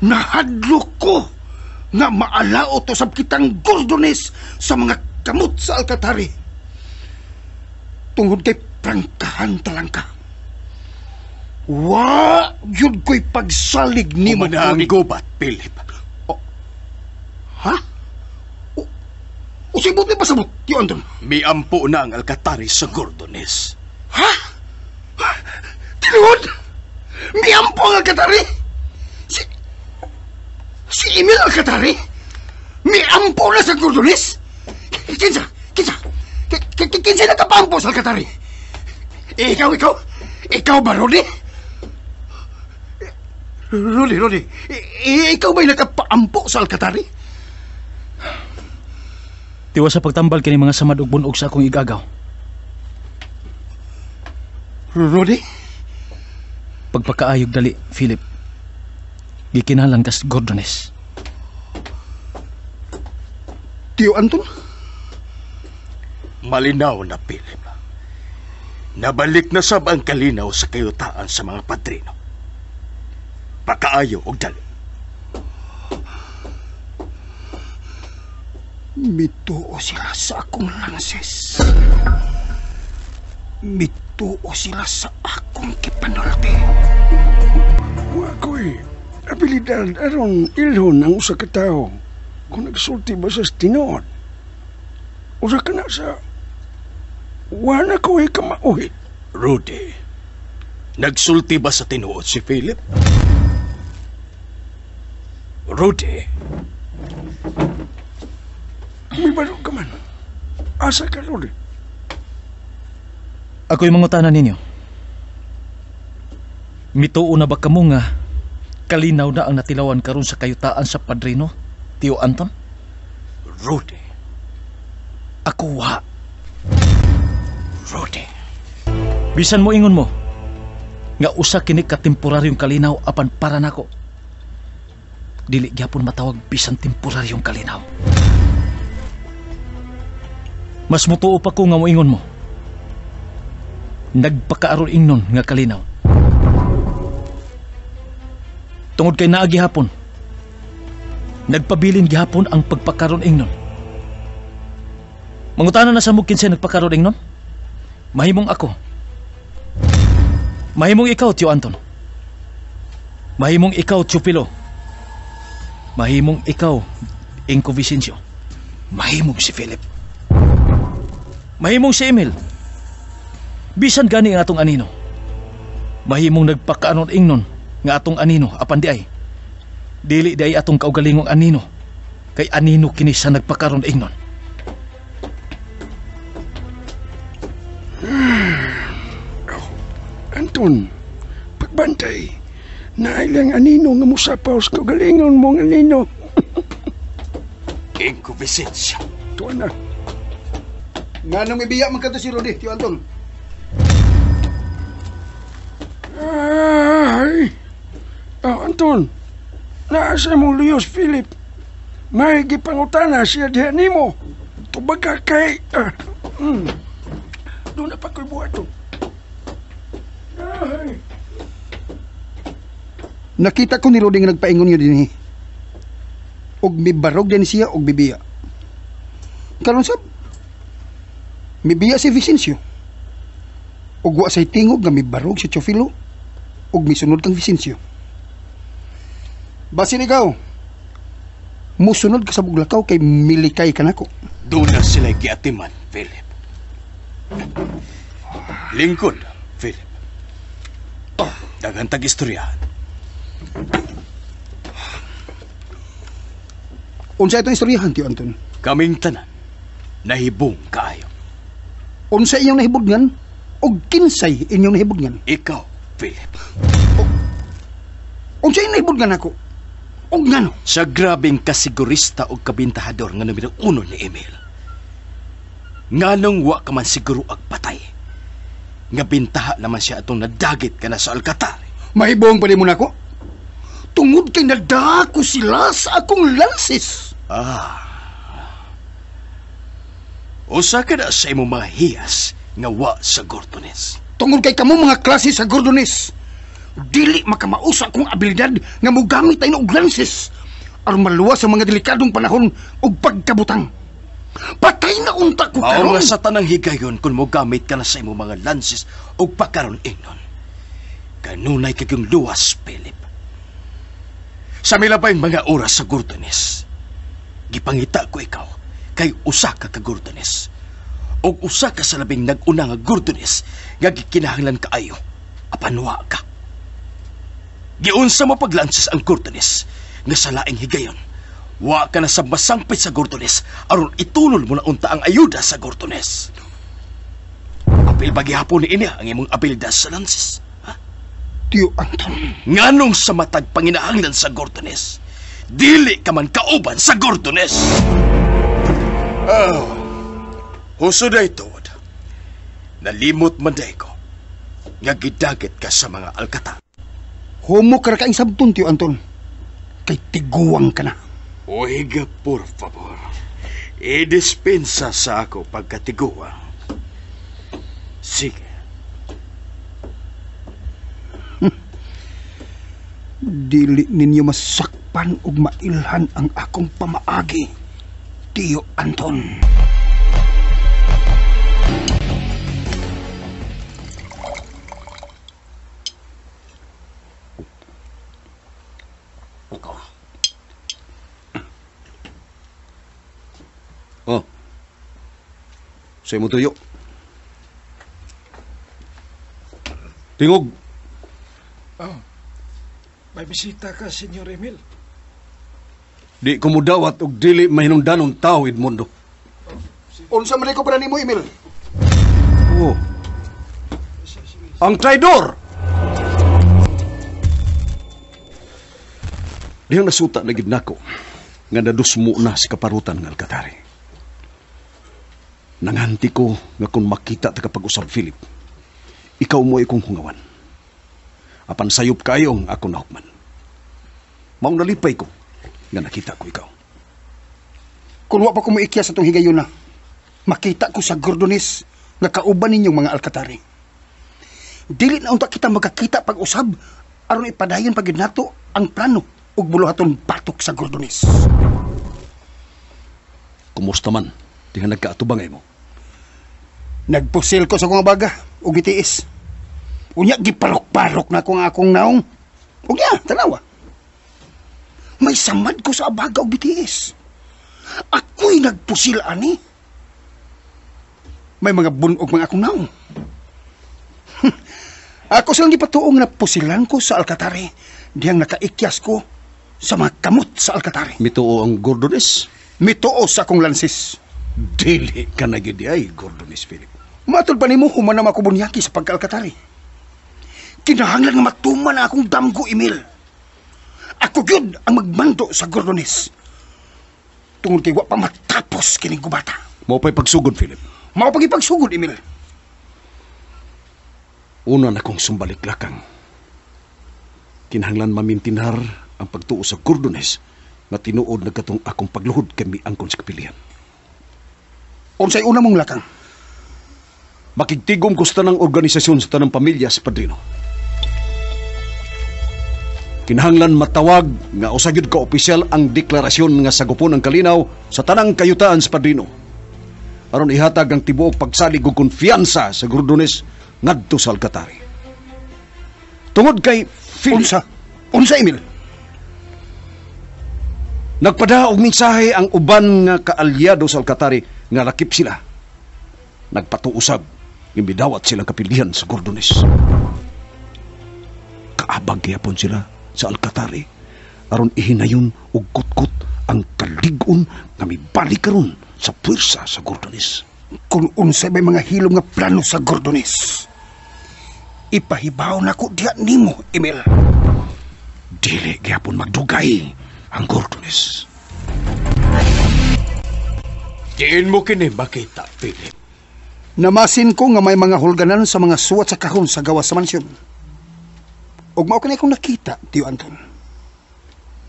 Nahadlok ko nga maalao to sab kitang Gordones sa mga kamot sa Alcatare. Tungod kay prangkahan talang ka. Wa yun ko'y pagsalig ni mo. Ang gubat, Philip. Ha? O sibot ni pasabot, Tio Anton? May ampo na ang Alcatare sa Gordones. Ha? Tinuod? May ampo ang Alcatare? Si Emil Alcatare? May ampo na sa Gordones? Kinsay nakapampo sa Alcatari? Ikaw ba, Rudy? Rudy, ikaw ba'y nakapaampo sa Alcatari? Tiwas sa pagtambal kini mga samad ug bunog sa akong igagaw. Rudy? Pagpakaayog dali, Philip. Gikinalan kas Gordones. Tio Anton? Malinaw na, Philip. Nabalik na sab ang kalinaw sa kayutaan sa mga padrino. Pakaayo og dali. Mituo sila sa akong lanses. Mituo sila sa akong kipanulti. Wako'y abilidad aron ilhon ang usa ka tawo kung nagsulti ba sa tinuod. Usa ka na sa wala ko'y kamauhit. Rudy, nagsulti ba sa tinuod si Philip? Rudy, May barog ka man. Asa ka, Rudy? Ako'y mangutanan ninyo. Mituo na ba kamo nga kalinaw na ang natilawan karon sa kayutaan sa padrino, Tio Anton? Rudy. Ako wa. Rudy. Bisan mo ingon mo nga usa kini ka temporaryong kalinaw apan para nako. Dili gyapon matawag bisan temporaryong kalinaw. Mas mutuo pa ko nga moingon mo. Nagpakaaron ingnon nga kalinaw. Tungod kay naa gihapon. Nagpabilin gihapon ang pagpakaron ingnon. Mangutanan na sa mo kinsay nagpakaron ingnon? Mahimong ako. Mahimong ikaw, Tio Anton. Mahimong ikaw, Tio Pilo. Mahimong ikaw, Inko Vicencio. Mahimong si Philip. Mahimong si Emil. Bisan gani ang atong anino. Mahimong nagpakaanon ingnon nga atong anino apan di ay. Dili di ay atong kaugalingong anino. Kay anino kini sa nagpakaron ingnon. Anton, pagbantay. Nailang anino nga musapaw sa kagalingon mong anino. Inko Vicencio. Tuwa na. Nga nang ibiya man kato si Rudy, Tio Anton. Ay! Anton, naasa mong luyos, Philip. May gipangutana siya diha nimo. Tubag ka kay... Doon na pa ko'y buhat to. Ay! Nakita ko ni Rudy nga nagpaingon niyo din og mibarog din siya og bibiya. Karon sab mibiya si Vicencio. Og wa say tingog nga mibarog si Chofilo og misunod kang Vicencio. Basin ikaw. Musunod ka sa buglakaw kay milikay ka nako. Doon na sila giatiman, Philip. Lingkod, Philip. Dagantag istoryahan. Unsa itong istoryahan, Tio Anton? Kaming tanan, nahibong kaayo. Unsa inyong nahibudngan og kinsay inyong nahibudngan? Ikaw, Philip. Unsa inyong nahibudngan ako? Og ngano? Sa grabing kasigurista o kabintahador nga numero 1 ni Emil. Nganong wa ka man siguro ag patay. Nga bintaha naman siya atong nadagit ka na sa Alcatari. Mahibong pa mo nako? Tungod kay nadako sila sa akong lansis. Usa ka na sa imong mga hiyas nga wa sa Gordones. Tungod kay kamo mga klase sa Gordones. Dili makamausa kong abilidad nga mogamit tayo og lansis aron maluwas sa mga delikadong panahon og pagkabutang. Patay na unta ko Mao karon. nga sa tanang higayon kung mogamit ka na sa imong mga lances og pagkaron ingnon. Kanunay kagyong luwas, Philip. Sa milabayng mga oras sa Gordones, gipangita ko ikaw kay usa ka Gordones. Og usa ka sa labing nag-una nga Gordones nga gikinahanglan kaayo apanwa ka. Giunsa mo paglances ang Gordones nga sa laing higayon. Wa ka na sa masangpit sa Gordones aron itulol mo na unta ang ayuda sa Gordones. apil bagihapon ni ina ang imong apildas sa lansis. Tiyo Anton. Nganong sa matag panginahanglan sa Gordones, dili ka man kauban sa Gordones. Huso na ito. Nalimot man day ko. Nga gidaget ka sa mga alkata. Homo ka kaing sabton, Tiyo Anton. Kay tiguwang ka na. Oiga, por favor. I-dispensa sa ako pagkatiguwang. Sige. Dili ninyo masakpan ug mailhan ang akong pamaagi, Tiyo Anton. Oh. Sa imo tuyo. Tingog. May bisita ka, Senyor Emil. Di ko mo dawat og dili mahinungdanon tao, Edmundo. Unsa man ko para nimo, Emil? Oh. Ang traidor! Diyang nasuta na gid nako nga nadusmo na si kaparutan ng Alcatari. Nanganti ko nga kung makita ta kapag usab Philip, ikaw mo ikong hungawan. Apan sayop kayo ang ako nahukman. Maong nalipay ko nga nakita ko ikaw. Kung wa pa ko moikya sa itong higayon na, makita ko sa Gordones nga kauban ninyong mga Alcatari. Dili na unta kita magkakita pag-usab aron ipadayon pagid nato ang plano ug buluhaton batok sa Gordones. Kumusta man? Di nga nagkaatubangay mo. Nagpusil ko sa kong baga ug gitiis. Unya giparok-parok na ko nga akong naong. Unya, tanawa. May samad ko sa abaga ug gitiis. Ako'y nagpusil ani. May mga bunog mga akong naong. Ako silang gipatuong na pusilan ko sa Alcatari. Diyang nakaikyas ko sa mga kamot sa Alcatari. Mituo ang Gordones? Mituo sa akong lansis. Dili ka na gid ay Gordones, Philip. Matol pa nimo humanam ako bunyaki sa pagka-Alcatari. Kinahanglan nga matuman na akong damgo, Emil. Ako yun ang magmando sa Gordones. Tungod kay wa pa matapos kining gubata. Mao pa'y pagsugod, Philip. Mao pag ipagsugod, Emil. Una na kong sumbalik lakang. Kinahanglan mamintinar ang pagtuo sa Gordones nga tinuod na katong akong pagluhod kay miangkon sa kapilian. Unsay una mong lakang? Makigtigom ko sa tanang organisasyon sa tanang pamilya sa padrino. Kinahanglan matawag nga usagyod ka opisyal ang deklarasyon nga sagupon ang kalinaw sa tanang kayutaan sa padrino. Aron ihatag ang tibuok pagsalig ug konfiansa sa Gordones ngadto sa Alcatari. Tungod kay Unsa, Emil? Nagpada og mensahe ang uban nga kaalyado sa Alcatari nga lakip sila. Nagpatuusab nga midawat silang kapilihan sa Gordones. Kaabag gyapon sila sa Alcatari aron ihinayon og kutkot ang kalig-on nga mibalik karon sa puwersa sa Gordones. Kung unsay may mga hilom nga plano sa Gordones, ipahibaw na ko diha nimo, Emil. Dili gyapon magdugay ang Gordones. Diin mo kini makita, Philip. Namasin ko nga may mga hulganan sa mga suwat sa kahon sa gawas sa mansyon. Ug mao kanay kong nakita, Tiyo Anton.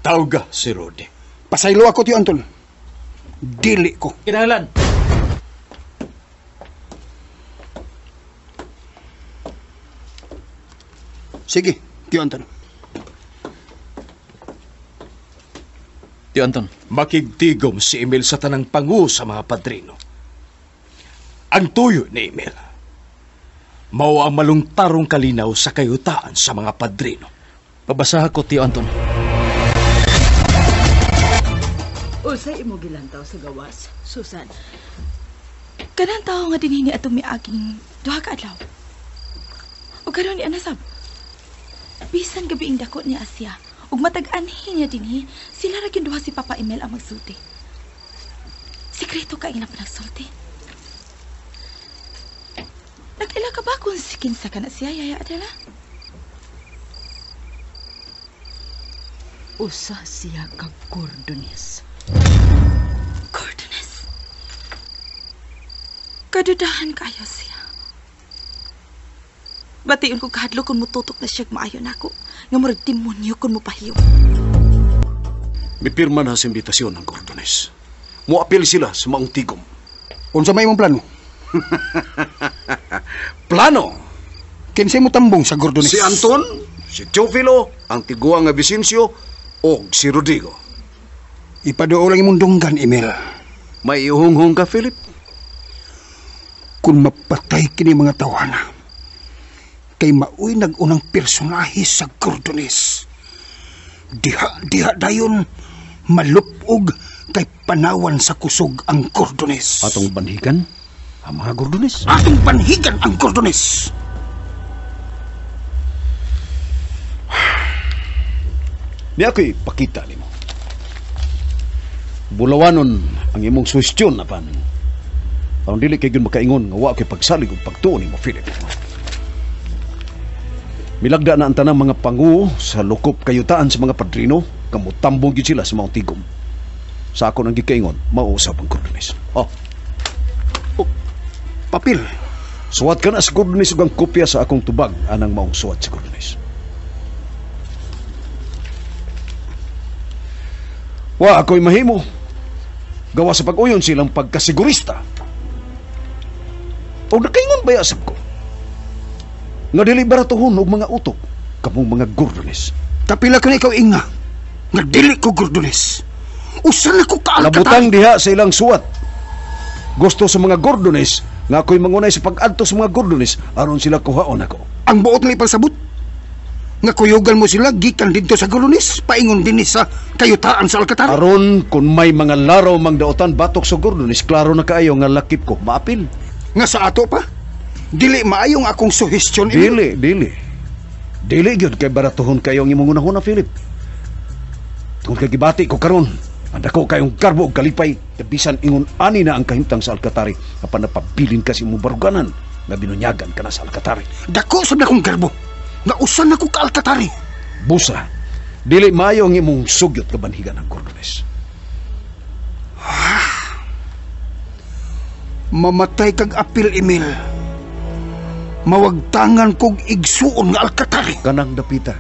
Tawga si Rodi. Pasaylo ako, Tiyo Anton. Dili ko. Kinahanglan. Sige, Tiyo Anton. Tiyo Anton. Makigtigom si Emil sa tanang pangu sa mga padrino. Ang tuyo ni Emil, mao ang malungtarong kalinaw sa kayutaan sa mga padrino. Pabasaha ko, Tiyo Anton. Usay imo gilantaw sa gawas, Susan. Kanang tao nga dinhini atong miaging duha ka adlaw. O karon ni anasab. Bisan gabi ing dako ni Asya, ug matag-anhi niya dinhi, sila ra gyud duha si Papa Emil ang magsulti. Sikreto ka ina pa nagsulti. Nagila ka ba kung sikinsa ka na siya, Yaya Adela? Usa siya kag Gordones. Gordones? Kadudahan kayo siya. Batiun ko kahadlo kung mututok na siya maayo na ako. Nga murag demonyo kung mupahiyo. Mipirma na sa imbitasyon ng Gordones. Muapil sila sa maong tigom. Unsa may imong plano? Plano? Kinsay mo tambong sa Gordones? Si Anton, si Teofilo, ang tiguang nga Vicencio, o si Rodrigo. Ipaduo lang imong dunggan, Emil. May ihunghong ka, Philip? Kung mapatay kini mga tawana, kay maoy nag-unang personahe sa Gordones. Diha dayon malupog kay panawan sa kusog ang Gordones. Atong banhigan ang mga Gordones. Atong banhigan ang Gordones. Di ako'y pakita nimo. Bulawanon ang imong suwestyon apan. Ang dili kay gyud makaingon nga wa kay pagsalig ug pagtuon nimo, Philip. Milagda na ang tanang mga pangu sa lukop kayutaan sa mga padrino, kamutambong gyud sila sa mga tigom. Sa ako nang gikaingon, mauusap ang Gordones. Papil. Suwat ka na sa Gordones ug ang kopya sa akong tubag anang maong suwat sa Gordones. Wa ako'y mahimo. Gawa sa pag-uyon silang pagkasigurista. O nakaingon ba yasab ko? Nga dili baratuhon og mga utok kamong mga Gordones. Kapila ka na ikaw inga. Nga dili ko Gordones. Usan ako kaalkatan. Nabutang diha sa ilang suwat. Gusto sa mga Gordones nga ako'y mangunay sa pag-adto sa mga Gordones aron sila kuhaon ako. Ang buot na ipalsabot. Nga kuyugan mo sila gikan dito sa Gordones, paingon din sa kayutaan sa Alcatara. Aron kung may mga laraw mang daotan batok sa Gordones, klaro na kaayo nga lakip ko maapil. Nga sa ato pa, dili maayong akong suhestyon. Dili gyud kay baratuhon kayo ang imong unahuna, Philip. Tungod kay gibati ko karon, anda ko kayong karbo og kalipay, bisan ingon ani na ang kahimtang sa Alcatara, apan napabilin kasi imong baruganan nga binunyagan ka na sa Alcatara. Dako sa akong karbo. Nga usan ako ka Alcatara. Busa, dili maayo ang imong sugyot ka banhigan ng Gordones. Mamatay kag apil, Emil. Mawagtangan kog igsuon nga Alcatara. Kanang dapita,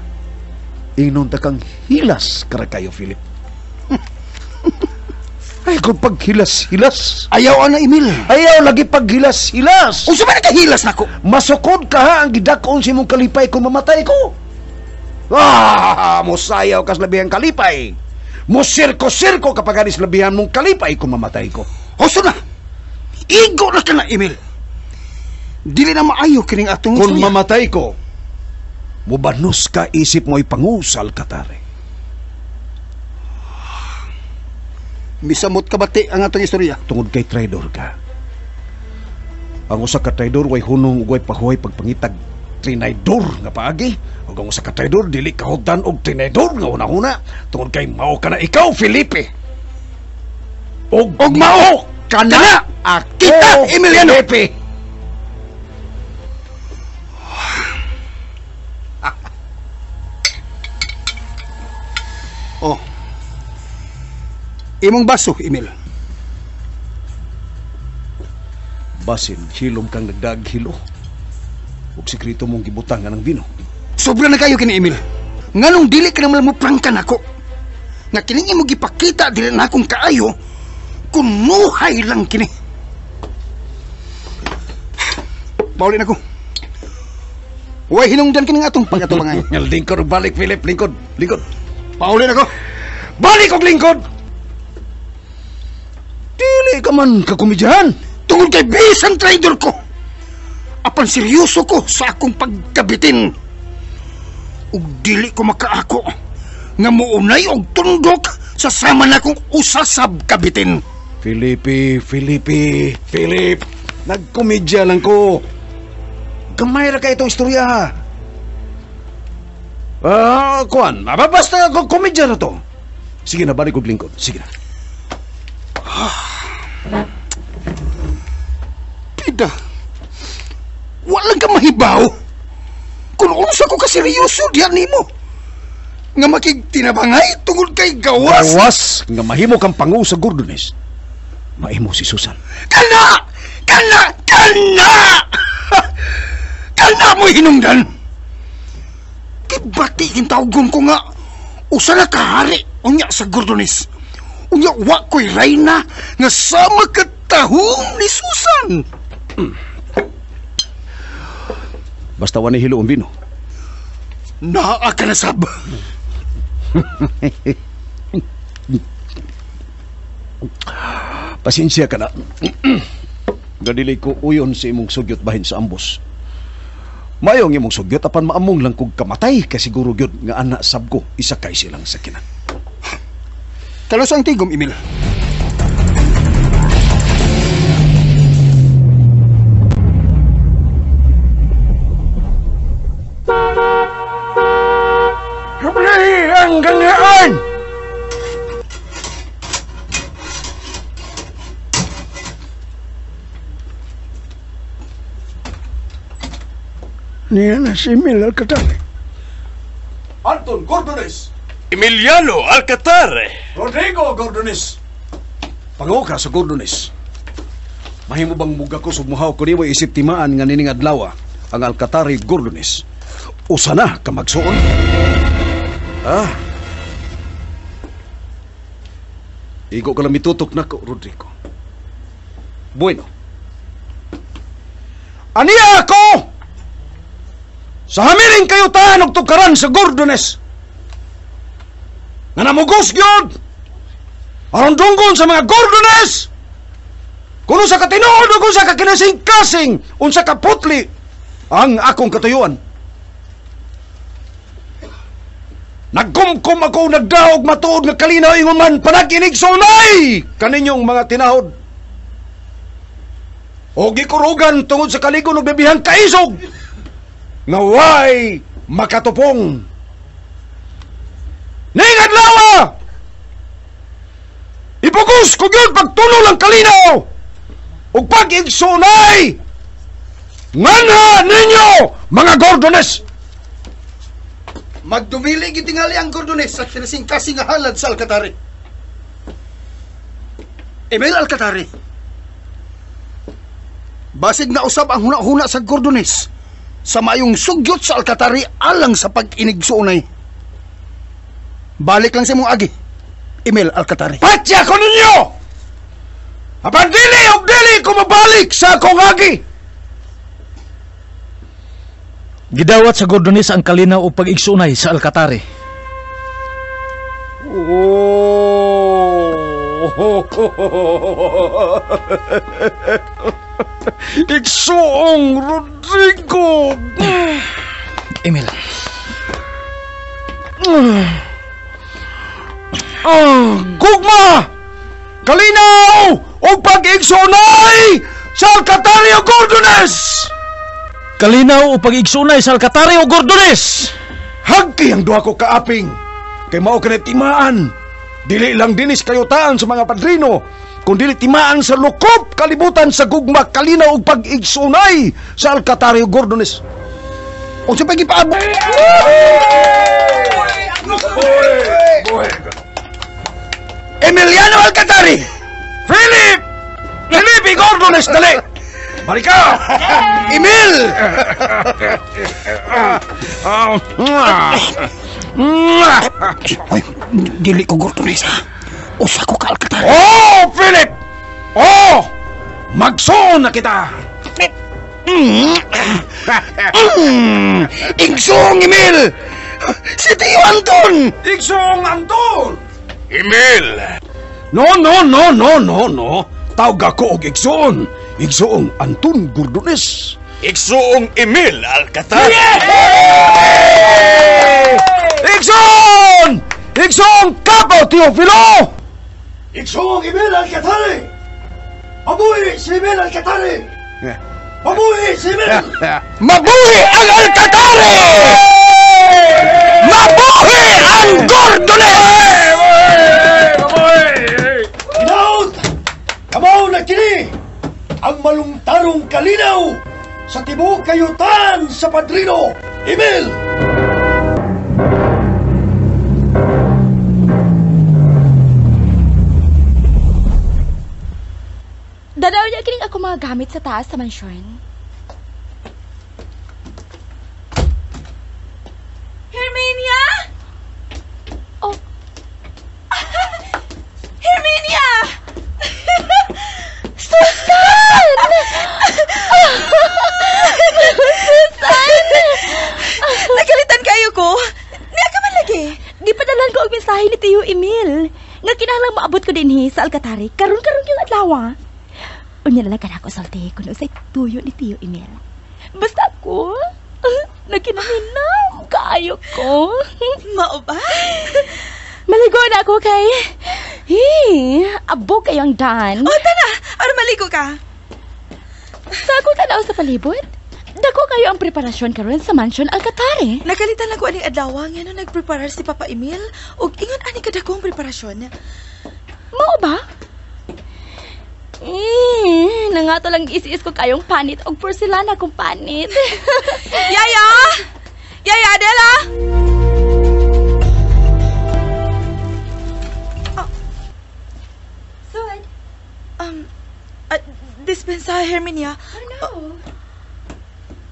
ingnon ta kang hilas kara kayo, Philip. Ay, kung paghilas-hilas. Ayaw ana, Emil. Ayaw lagi paghilas-hilas. Unsa man nakahilas nako? Masukod ka ha ang gidakon si mong kalipay kung mamatay ko. Musayaw kas labihang kalipay. Musirko-sirko kapag anis labihan mong kalipay kung mamatay ko. Oso na. Igo na ka na, Emil. Dili na maayo kining atong Kung istorya. mamatay ko, mubanos ka isip mo'y pangusal katare. Misamot ka bati ang atong istorya. Tungod kay traidor ka. Ang usa ka traidor way hunong ug way pahuway pagpangitag trinaidor nga paagi. Ug ang usa ka traidor dili kahutdan og trinaidor nga una-una. Tungod kay mao ka na ikaw, Felipe. Og mao ka na Kita, Emiliano. Felipe. Oh. Imong baso, Emil. Basin, hilom kang nagdaghilo. Ug sekreto mong gibutang nga ng bino. Sobra na kayo kini, Emil. Nganong dili ka naman mo prangkan ako. Nga kining imo gipakita dili na akong kaayo kung nuhay lang kini. Maulin ako. Huwag hinungdan kining atong pag-atubangay. Lingkod og balik, Philip. Lingkod. Paulin ako. Balik og lingkod! Dili ka man kakumidyahan. Tungod kay bisang traidor ko. Apan seryoso ko sa akong pagkabitin. Ug dili ko makaako nga muunay og tundok sa sama na kong usasab kabitin. Philip, nagkomedya lang ko. Gamay ra ka itong istorya, ha? Kuan, basta komedya na to. Sige na, balik og lingkod. Sige na. Pida. Walang ka mahibaw. Kung unsa ko kaseryoso diyan nimo. Nga makigtinabangay tungod kay gawas. Gawas nga mahimo kang pangu sa Gordones. Mahimo si Susan. Kana! Kana mo hinungdan. Kibati gintawgon ko nga usa na kahari unya sa Gordones. Unya wa ko'y reyna nga sama katahong ni Susan. Basta wani hilo ang bino. Naa ka na sab. Pasensya ka na. Gadili ko uyon sa imong sugyot bahin sa ambos. Mayong imong sugyot apan maamong lang kog kamatay kay siguro gyud nga anak sab ko isa kay silang sakinan. Kalos ang tigom, Emil. Habli ang gangaan! Niya na si Emil Alcatare. Anton Gordones! Emiliano Alcatare! Rodrigo Gordones! Pangaw ka sa Gordones. Mahimo bang muga ko sumuhaw ko niyo isip timaan nga nining adlaw ang Alcatare Gordones. Usa na ka magsuon? Igo ka lang mitutok na ko, Rodrigo. Bueno. Aniya ako! Sa hamiling kayo tahan og tukaran sa Gordones. Nga namugos gyud aron dunggon sa mga Gordones. Kuno sa katinuod ug sa kakinasing-kasing unsa ka putli ang akong katuyuan. Nagkumkum ako nagdaog matuod nga kalinaw ingon man panaginig sunay kaninyong mga tinahod. O gikurugan tungod sa kaligon og bibihang kaisog nga way makatupong. Ning adlaw! Ipugos ko gyud pagtulong ang kalinaw ug pag-igsunay nganha ninyo mga Gordones. Magdumili gitingali ang Gordones sa kinasing-kasing nga halad sa Alcatare. Emil Alcatare. Basig na usab ang huna-huna sa Gordones sa mayong sugyot sa Alcatare alang sa pag-inigsuunay. Balik lang sa imong agi, Emil Alcatare. Patya ko ninyo! Apan dili o dili ko mabalik sa akong agi! Gidawat sa Gordones ang kalinaw o pag-igsunay sa Alcatare. Igsuong Rodrigo! Emil. Gugma! Kalinaw! O pag-igsunay sa Alcatare o Gordones! Kalinaw o pag-igsunay sa Alcatare o Gordones! Hagki ang duha ko kaaping kay mao kanay timaan. Dili lang dinis kayutaan sa mga padrino, kundi timaan sa lukop kalibutan sa gugma kalinaw og pag-igsunay sa Alcatare o Gordones. Unsa pa gipaabot? Emiliano Alcatare! Felipe Gordones, dali! Balik ka! Emil! Ay, dili ko Gordones. Usa ko ka Alcatare. Oh, Philip! Oh! Magsuon na kita! Igsong, Emil! Si Tio Anton! Igsong Anton! Emil! No. Tawag ako og Igsoon. Igsoong Anton Gordones. Igsuong Emil Alcatare! Igsoon! Igsoong Kapo Teofilo! Igsoong Emil Alcatare! Mabuhi si Emil Alcatare! Mabuhi si Emil! Mabuhi ang Alcatare! Mabuhi ang Gordones! Hinaut! Kamaw na kini! Ang malungtarong kalinaw sa tibuok kayo kayutaan sa padrino, Emil! Dadaw niya kining ako mga gamit sa taas sa mansyon. Herminia! Oh, Herminia! Susan! Susan! Nagalitan kayo ko. Niya ka man lagi. Gipadalan ko og mensahe ni Tiyo Emil. Nga kinahanglang maabot ko dinhi sa Alcatari. Karon-karon yung adlaw. Unya na lang ako salti kung usay tuyo ni Tiyo Emil. Basta ako, nagkinaminam kaayo ko. Mao ba? Maligo na ako kay... Abo kayong dan. O, tana. Aron maligo ka. Sa akong tanaw sa palibot, dako kayo ang preparasyon karon sa mansion Alcatari. Nakalitan lang ko aning adlaw nga no nagpreparar si Papa Emil ug ingon ani kadakong preparasyon. Mao ba? Nangato lang is-is ko kayong panit og porselana kong panit. Yaya! Yaya, Adela! Sud? Dispensa, Herminia. Ano?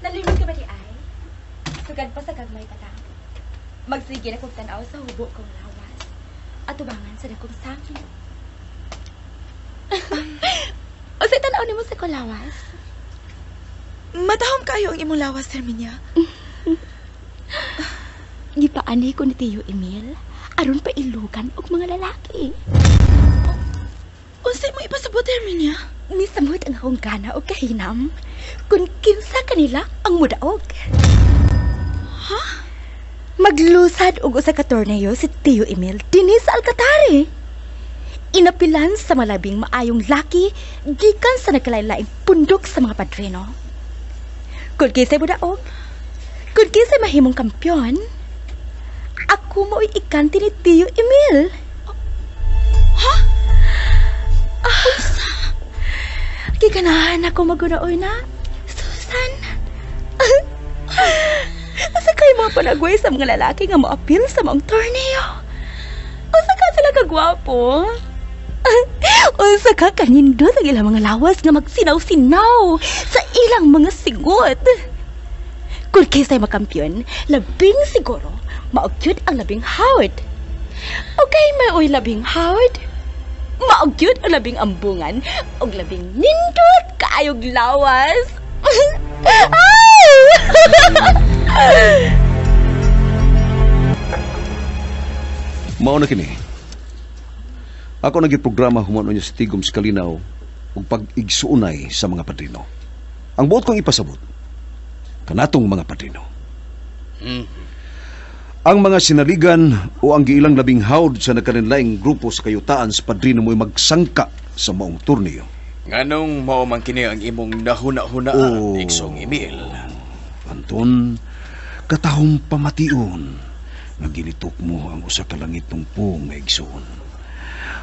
Nalimot ka ba di ay? Sugad pa sa gagmay patang. Magsige na kong tanaw sa hubo kong lawas. At tubangan sa dakong sakin. O sa'y tanaw ni mo sa kong lawas? Madahom kayo ang imong lawas, Herminia. Gipaanay ko ni Tiyo Emil. Aron pa ilugan og mga lalaki. Unsay mo ipasabot, Herminia? Misamot ang akong gana o kahinam kung kinsa kanila ang mudaog. Ha? Maglusad og usa ka torneo si Tiyo Emil dinhi sa Alcatari. Inapilan sa malabing maayong laki gikan sa nagkalain-laing pundok sa mga padrino. Kung kisay mudaog, kung kisay mahimong kampyon, ako mo'y ikanti ni Tiyo Emil. Ha? Giganahan ako magunaoy na, Susan. Asa kayo mga panagway sa mga lalaki nga moapil sa mga torneo? Asa ka sila kagwapo? Asa ka kanindot ang ilang mga lawas nga magsinaw-sinaw sa ilang mga sigot? Kung kisay makampyon, labing siguro maugyod ang labing hawd. Okay, may labing hawd. Maugyod ang labing ambungan o labing nindot kaayog lawas. Mao na kini. Ako nagiprograma humano niya sa tigom sa kalinaw ug pag-igsuunay sa mga padrino. Ang buot kong ipasabot, kanatong mga padrino. Ang mga sinaligan o ang giilang labing hawd sa nagkaninlaing grupo sa kayutaan sa padrino mo'y magsangka sa maong torneo. Nganong mao man kini ang imong nahuna-hunaan, Iksong Emil? Anton, katahong pamation, nagilitok mo ang usa ka langit tungpong nga igsoon.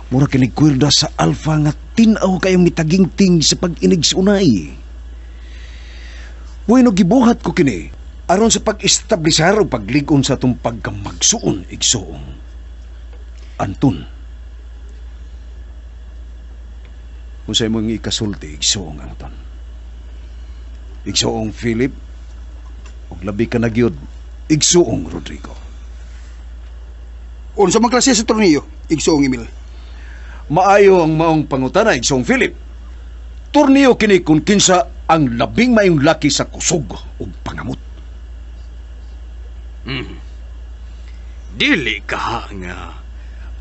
Mura kinigkwirda sa alpha nga tinaw kayong mitagingting sa pag-inigsunay. Bueno, gibuhat ko kini aron sa pag-establisar o pagligon sa itong pagkamagsuon, igsoong. Anton, kung sa'yo mong ikasulti, igsoong Anton. Igsoong Philip, o labi ka nagyod, igsoong Rodrigo. Unsa man klase sa torneo, igsoong Emil? Maayo ang maong pangutana, igsoong Philip. Torneo kini kung kinsa ang labing mayong laki sa kusog o pangamot. Dili ka nga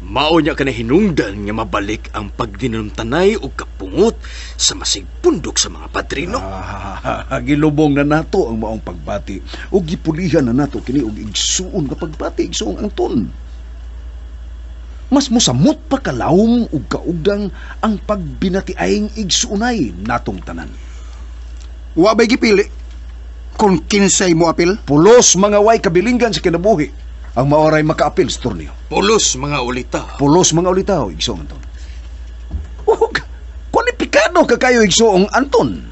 mao niya ka na hinungdan nga mabalik ang pagdinumtanay o kapungot sa masig pundok sa mga padrino. Gilubong na nato ang maong pagbati o gipulihan na nato kini og igsuon nga pagbati, igsuong Anton. Mas mosamot pa kalawom ug kaugdang ang pagbinatiayng igsuunay natong tanan. Wa bay gipili kung kinsay mo apil? Pulos mga way kabilinggan sa kinabuhi ang maoray makaapil sa torneo. Pulos mga ulita. Pulos mga ulitaw, igsoong Anton. Kwalipikado ka kayo, igsoong Anton.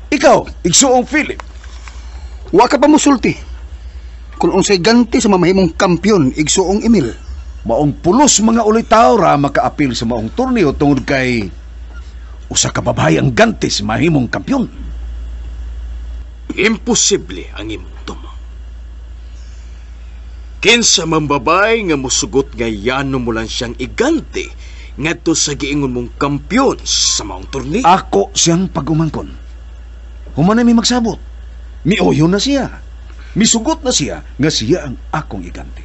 Ikaw, igsuong Philip. Wa ka pa musulti. Kung unsay ganti sa mamahimong kampyon, igsuong Emil. Maong pulos mga ulitaw ra makaapil sa maong torneo tungod kay usa ka babae ang ganti sa mahimong kampyon. Imposible ang imong tumo. Kinsa man babae nga musugot nga yano mo lang siyang iganti ngadto sa giingon mong kampyon sa maong torneo. Ako siyang pagumangkon. Human mi magsabot. Miuyo na siya. Misugot na siya nga siya ang akong iganti.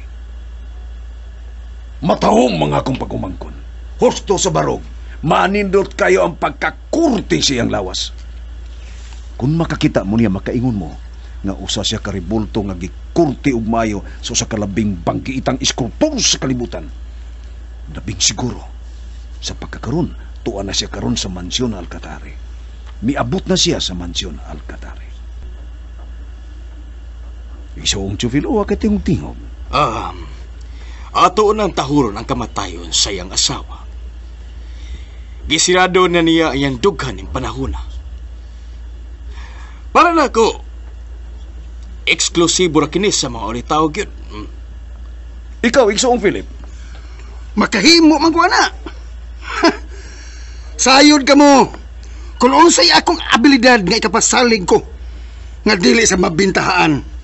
Matahong mga akong pagumangkon. Husto sa barog, manindot kayo ang pagkakurti siyang lawas. Kung makakita mo niya, makaingon mo nga usa siya karibulto nga gikurti ug mayo sa usa ka labing banggiitang iskultor sa kalibutan. Labing siguro sa pagkakaron, tuwa na siya karon sa mansyon Alcatare. Miabot na siya sa mansyon Alcatare. Isong Chufilo, wakit yung tingog. Ato nang tahuron ang kamatayon sa iyang asawa. Gisirado na niya iyang dughan ng panahona. Para na ko, eksklusibo ra kini sa mga ulitaw gyud. Ikaw, igsuong Philip. Makahimo man ko ana. Sayod ka mo. Kung unsay akong abilidad nga ikapasalig ko nga dili sa mabintahaan.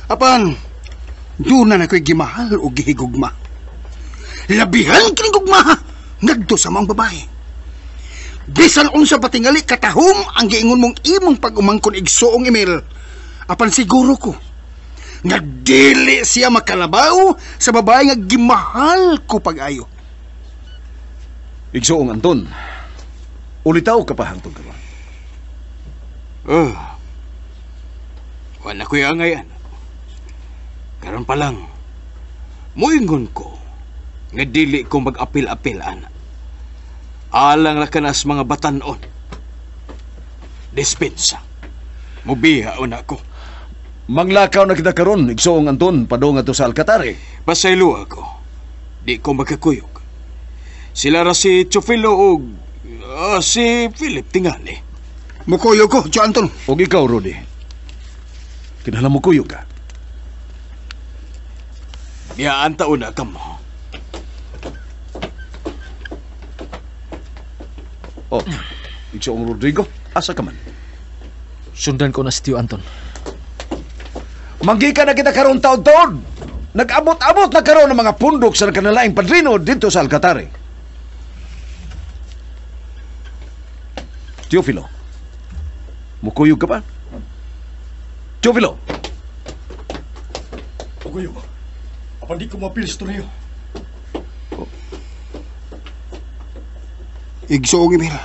Apan, doon na ako'y gimahal o gihigugma. Labihan kining gugma, ngadto sa mga babae. Bisan unsa patingali katahom ang giingon mong imong pag-umangkon igsuong Emil. Apan siguro ko, nga dili siya makalabaw sa babae nga gimahal ko pag-ayo. Igsuong Anton, ulitaw ka pa hangtod ka ba? Wala ko'y angayan. Karon pa lang, muingon ko nga dili ko mag-apil-apil ana. Alang ra kanas mga batan-on. Dispensa. Mubiha una ko. Manglakaw na kita karon, igsuong Anton, padong ato sa Alcatare. Pasaylo ako. Di ko magkakuyog. Sila ra si Chufilo o si Philip tingali. Mukuyog ko, Tio Anton. O ikaw, Rudy. Kinahanglan mo kuyog ka. Niyaan taon na ka mo. Oh, igsuong Rodrigo, asa ka man? Sundan ko na si Tio Anton. Manggika na kita karon taon-taon. Nag-abot-abot na karon ng mga pundok sa kanalaing padrino dito sa Alcatare. Teofilo, mukuyog ka pa? Teofilo! Mukuyog ba? Apa di ko mapil sa torneo? Igsuong Emil.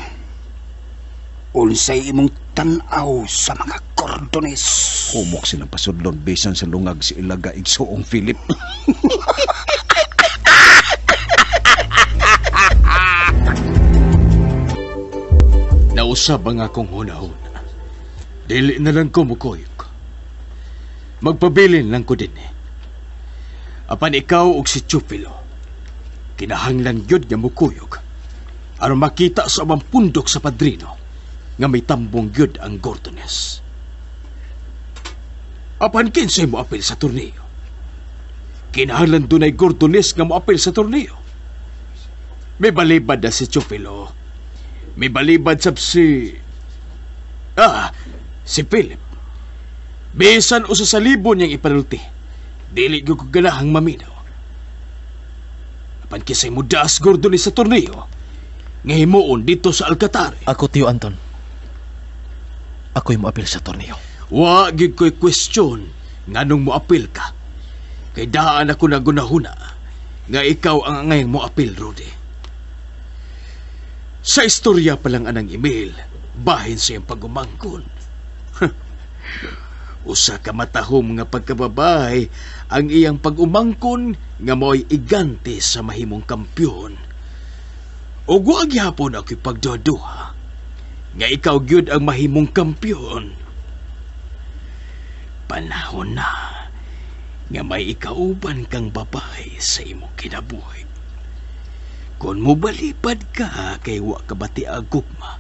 Unsay imong tan-aw sa mga kordones. Humok silang pasudlon bisan sa lungag si Ilaga igsuong Philip. Nausab ang akong hunahuna. Dili na lang ko mukuyog. Magpabilin lang ko din eh. Apan ikaw og si Chufilo, kinahanglan gyud nga mukuyog aron makita sa amang pundok sa padrino nga may tambong gyud ang Gordones. Apan kinsay mo apil sa torneo? Kinahanglan dunay Gordones nga moapil sa torneo. May balibad na si Chufilo. May balibad sab si Philip. Bisan usa sa libo niyang ipanulti. Dili ko ganahang maminaw. Apan kisay mo daas Gordones sa torneo, nga himuon dito sa Alcatare. Ako, Tio Anton. Ako'y moapil sa torneo. Wa gid ko'y question nga nung moapil ka. Kay daan ako na gunahuna nga ikaw ang angay moapil, Rudy. Sa istorya pa lang anang email, bahin sa iyang pagumangkon. Usa ka matahom nga pagkababay ang iyang pag-umangkon nga mo'y igante sa mahimong kampyon. O guag yapon ako'y pagduha nga ikaw gyud ang mahimong kampyon. Panahon na nga may ikauban kang babae sa imong kinabuhi. Kung mo balipad ka kay wa ka bati agugma,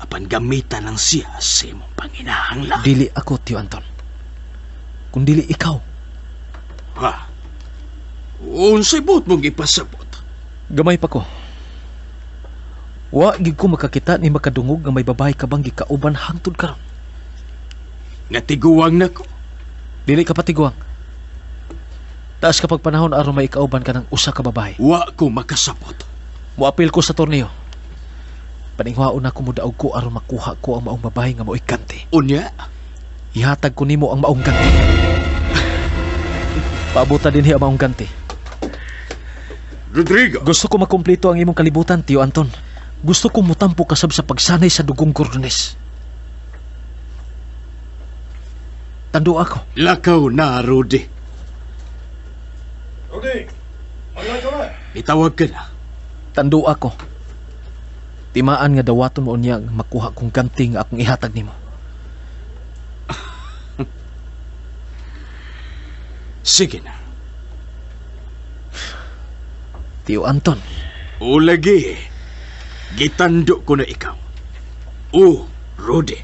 apan gamitan lang siya sa imong panginahanglan. Dili ako, Tio Anton. Kung dili ikaw. Ha? Unsay buot mong ipasabot? Gamay pa ko. Wa gid ko makakita ni makadungog nga may babae ka bang gikauban hangtod karon. Natiguang na ko. Dili ka patiguang. Taas kapag panahon aron may ikauban ka ng usa ka babae. Wa ko makasabot. Muapil ko sa torneo. Paningwaon ako mudaog ko aron makuha ko ang maong babae nga mo'y ganti. Unya? Ihatag ko nimo ang maong ganti. Paabuta din ang maong ganti. Rodrigo! Gusto ko makumpleto ang imong kalibutan, Tio Anton. Gusto ko mutampo kasab sa pagsanay sa dugong Gordones. Tando ako. Lakaw na, Rudy. Rudy, Itawag ka na. Tando ako. Timaan nga dawaton mo niya makuha kong ganti nga akong ihatag nimo. Sige na. Tio Anton. O lagi, gitando ko na ikaw. O, Rudy.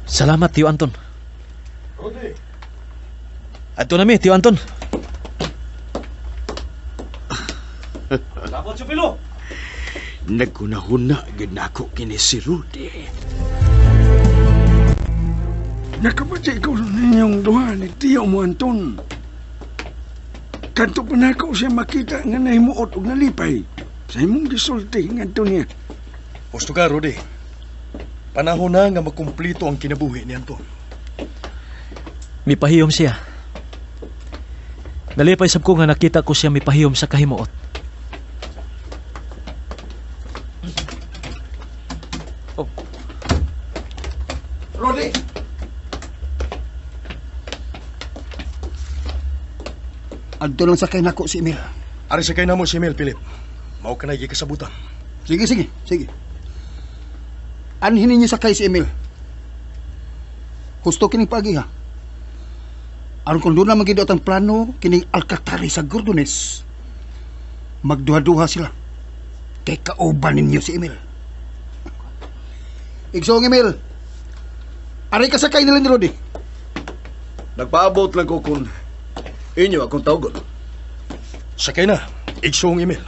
Salamat, Tio Anton. Rudy. Ato na mi, Tio Anton. Lapot sa pilo. Nagkunahuna gid nako kini si Rudy. Nakapati ko ninyong duha ni Tio mo Anton. Kanto pa na ako siya makita nga nahimuot og nalipay sa imong gisulti nga niya. Gusto ka, Rudy. Panahon na nga magkumplito ang kinabuhi ni Anton. Mipahiyom siya. Nalipay sab ko nga nakita ko siya mipahiyom sa kahimuot. Oh. Rudy! Adto lang sakay nako si Emil. Ari sakay na mo si Emil, Philip. Mao ka na kasabutan. Sige. Anhin ninyo sakay si Emil. Husto kining pagi ha. Aron kung doon na magidot ang plano kining alkatari sa Gordones. Magduha-duha sila. Kay kauban ninyo si Emil. Igsong Emil. Aray ka sakay nila ni Rudy. Nagpaabot lang ko kung inyo akong tawgon. Sakay na. Igsong Emil.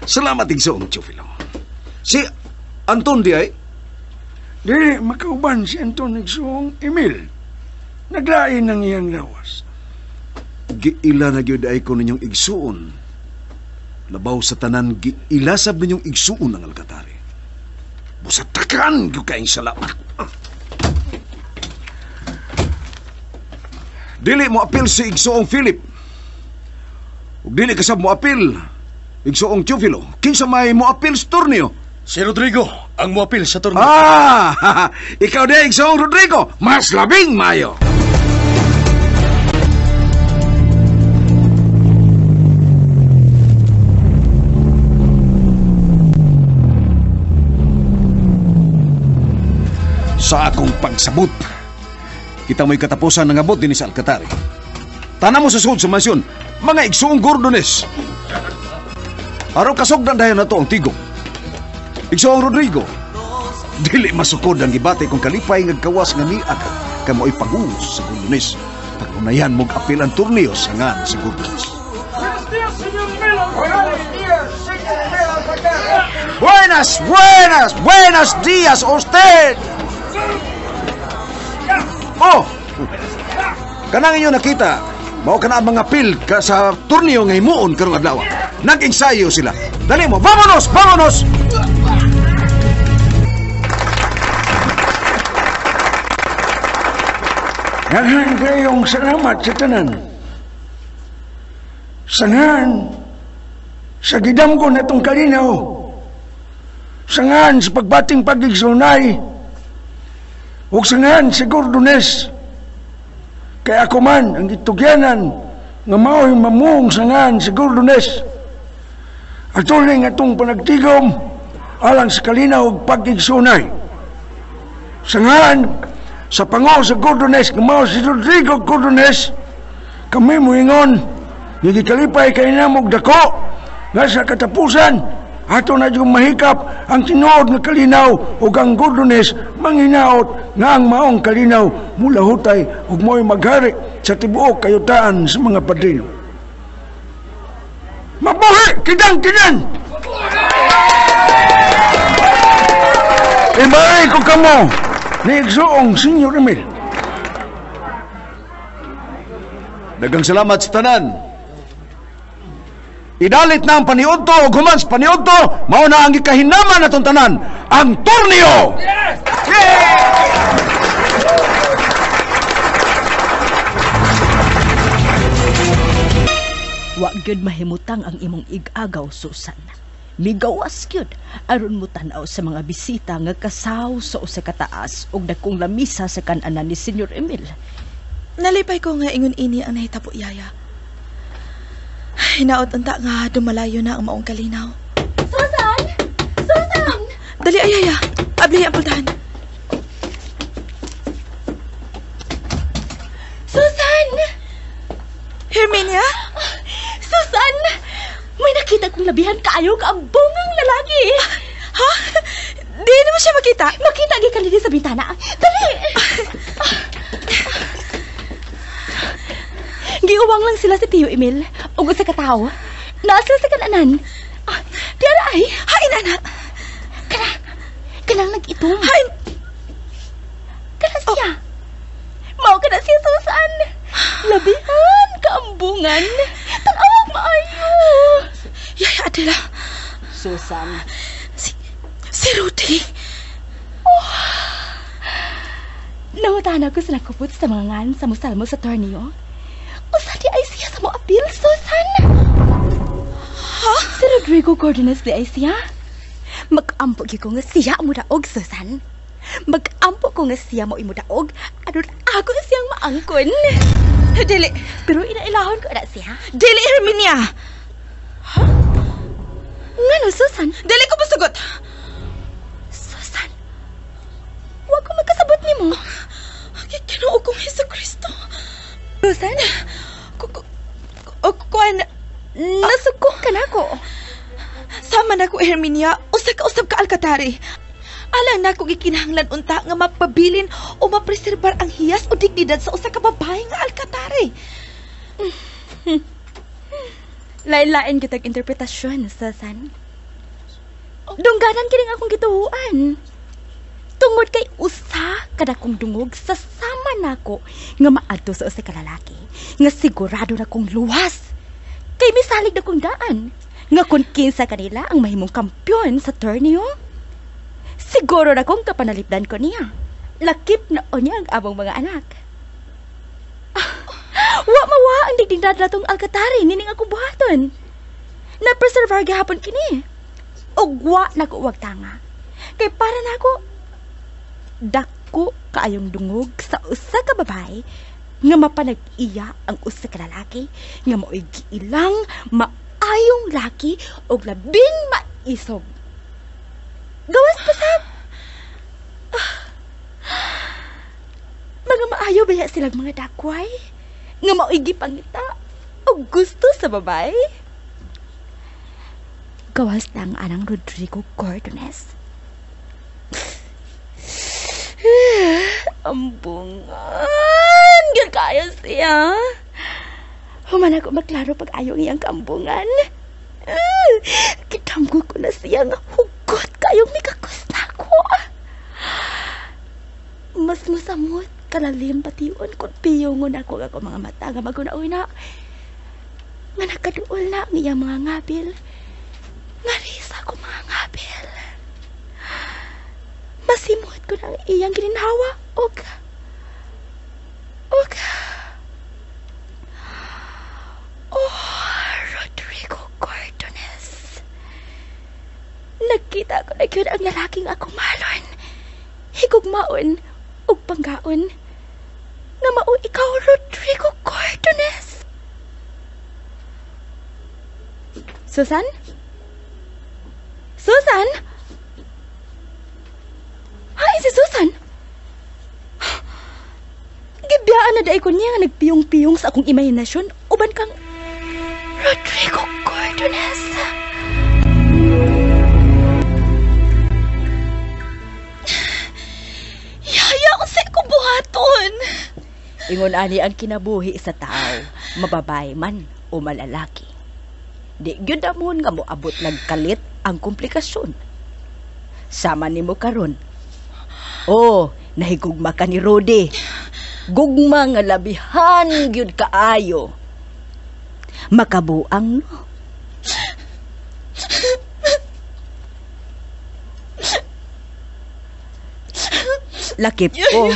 Salamat igsoong, Chufilo. Si Anton di ay? Dili makauban si Anton Nagsuong Emil. Naglain ng iyang lawas. Giila na gyud ay ko ninyong igsuon. Labaw sa tanan giilasab ninyong igsuon ang alkatari. Busatakan gyud kaayong salamat. Dili mo apil si igsuong Philip. Ug dili kasab mo apil igsuong Chufilo. Kinsa may mo apil sa torneo? Si Rodrigo ang muapil sa torneo. Ikaw din igsuong Rodrigo. Mas labing mayo. Sa akong pagsabot, kita mo'y katapusan ng abot din sa Alcatari. Tanam mo sa sud sa mansyon, mga igsuong Gordones. Araw kasogdan dahil na to ang tigong. Igsuong Rodrigo, dili masukod ang gibate kung kalipay ngagkawas nga niag kay mo'y pag-uus sa Gordones. Pag-unayan mong apil ang torneo sa ngan sa Gordones. Buenos días usted! Oh! Kanang inyo nakita, mao ka na ang mga pil ka sa torneo nga himuon karong adlaw. Nag-ensayo sila. Dali mo, vámonos! Naghan kayong salamat sa tanan. Sangan sa gidam ko na itong kalinaw. Sangan sa pagbating pagigsunay. Huwag sangan sa Gordones. Kaya ako man ang itugyanan nga mao'y mamuong sangan sa Gordones. At tuloy nga itong panagtigom alang sa kalinaw ug pagigsunay. Sangan sa pangaw sa Gordones nga mao si Rodrigo Gordones. Kami mo ingon, gigikalipay kay namog dako nga sa katapusan Ato na yung mahikap ang tinuod nga kalinaw o ang Gordones manghinaot nga ang maong kalinaw mula hutay ug mo'y maghari sa tibuok kayutaan sa mga padrino. Mabuhi! Kidang! Ibay ko kamo ni Igsoong Senyor Emil. Dagang salamat sa tanan. Idalit na ang paniudto o humans paniudto, mao na ang ikahinaman natong tanan, ang torneo! Wa gyud mahimutang ang imong ig-agaw, Susan. Migawas gyud aron mo tan-aw sa mga bisita nga kasaw sa usa ka taas ug dakong lamisa sa kan-anan ni Senyor Emil. Nalipay ko nga ingon ini ang nahitabo, yaya. Hinaot unta nga dumalayo na ang maong kalinaw. Susan! Susan! Dali, ayaya. Abli ang pultahan. Susan! Herminia? Susan! May nakita kong labihan kaayo ka ang bungang lalaki. Ha? Di naman siya makita. Makita gi kanina sa bintana. Dali! Giuwang lang sila si Tio Emil ug usa ka tawo. Naa sila sa kananan. Diara ay. Hain, anak. Kanang nag-itom. Hain. Kana siya. Mao kana siya, Susan. Labihan kaambungan. Tan-awag maayo. Yaya, Adela. Susan. Si Rudy. Nangutana ko sa nakupot sa mga ngan sa musalmo sa torneo. Usa di ay siya sa mo apil, Susan. Ha? Si Rodrigo Gordones di ay siya. Mag-ampo ko nga siya mo daog, Susan. Mag-ampo ko nga siya mo imo daog. Aron ako siyang maangkon. Dili. Pero inailahon ko na siya. Dili, Herminia. Ha? Ngano, Susan? Dili ko masugot. Susan, huwag ko magkasabot ni mo. Kinuo kong Hesus Kristo. Susan? Kuan, nasugko ka na ko. sama na ko, Herminia, usa ka usab ka alkatari. Alang na kong ikinahanglan unta nga mapabilin o mapreserbar ang hiyas o dignidad sa usa ka babae nga alkatari. Lain-lain kitag interpretasyon, Susan. Dungganan kining akong gituhuan. Tungod kay usa kada kong dungog sa sama nako nga maadto sa usa ka lalaki nga sigurado na kong luwas. Kay misalig na kong daan nga kung kinsa kanila ang mahimong kampyon sa torneo. Siguro na kong kapanalipdan ko niya. Lakip na o niya ang among mga anak. Wa mawa ang digdignad natong alkatari nining akong buhaton. Na-preservar gihapon kini. Og wa na ko wag tanga. Kay para na ako dako kaayong dungog sa usa ka babae nga mapanag-iya ang usa ka lalaki nga mao'y giilang maayong laki og labing maisog. Gawas pasab. Mga maayo baya silang mga dakway nga mao'y gipangita og gusto sa babae. Gawas na ang anang Rodrigo Gordones. Ambungan! Yan kaya siya. Human ako maklaro pag ayaw iyang kambungan. Kitanggo ko na siya nga hugot kayong mikakus na ko. Mas masamot kalalim patiun kung piyungon ako ako mga mata nga maguna-una. Nga nakaduol na ang iyang mga ngabil. Nga risa ko mga ngabil. Masimot ko ng iyang gininhawa. Og Rodrigo Gordones. Nakita ko na yun ang lalaking akong malon. Higugmaon og panggaon. Nga mao ikaw, Rodrigo Gordones. Susan? Susan? Ay, si Susan! Gibiyaan na dahi ko niya nga nagpiyong-piyong sa akong imahinasyon. Uban kang Rodrigo Gordones. man. Ingon ani ang kinabuhi sa tao, mababay man o malalaki. Di gyud amon nga moabot nagkalit ang komplikasyon. Sama nimo karon. Oh, nahigugma ka ni Rudy. Gugmang nga labihan gyud kaayo. Makabuang no. Lakip ko.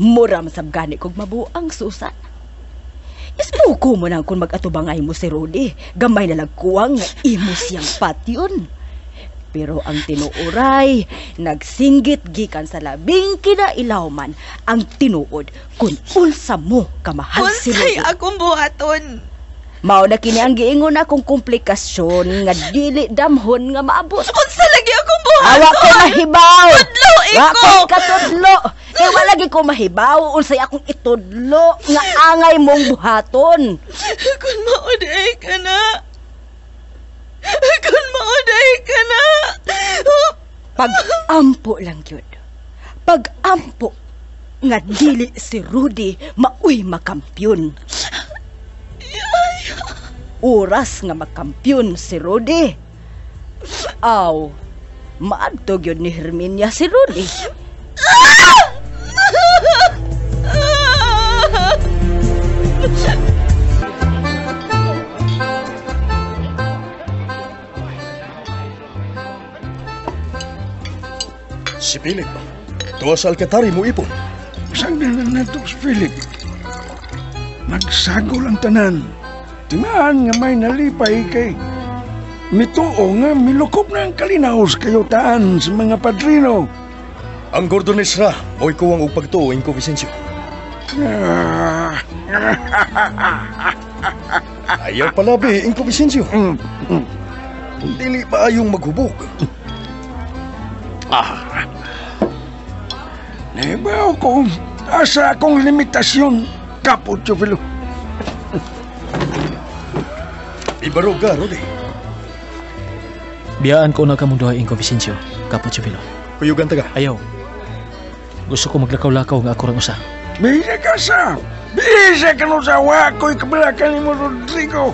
Muram sabgani kog mabuang, Susan. Ispuko mo nang kung mag-atubangay mo si Rudy. Gamay na lagkuwang nga imo siyang patyon. Pero ang tinuuray, nagsinggit gikan sa labing kinailawman ang tinuod kung unsa mo kamahal si Unsay Rudy. akong buhaton. Mao na kini ang giingon akong komplikasyon nga dili damhon nga maabot. Unsa lagi akong buhaton? Awa ko mahibaw. Tudlo iko. Wa ko katudlo. Kaya wala lagi ko mahibaw unsay akong itudlo nga angay mong buhaton. Kung mauday ka na. Kung mauday ka na. Pag-ampo lang yun. Pag-ampo nga dili si Rudy maoy makampyon. Oras nga makampyon si Rudy. Aw, maadtog yun ni Herminia si Rudy. Si Philip, tuwa sa alkatari mo ipon. Saan na to si Philip? Nagsagol ang tanan. Tingaan nga may nalipay kay mituo nga milukop na ang kalinaw sa kayutaan sa mga padrino. Ang Gordones ra, mo'y kuwang og pagtuo ko, Vicencio. Ayaw palabi, Inko Vicencio. Dili ba ayong maghubog? Naibaw ko, asa akong limitasyon, kapot Chufilo. Ibarog ka, Rudy. Biyaan ko na ka mong duha, Inko Vicencio, kapot Chupilo. Kuyugan taga. Ayaw. Gusto ko maglakaw-lakaw nga ako rang usa. Bisa ka sa! Bisa ka no sa wako'y kabalakan ni mo, Rodrigo!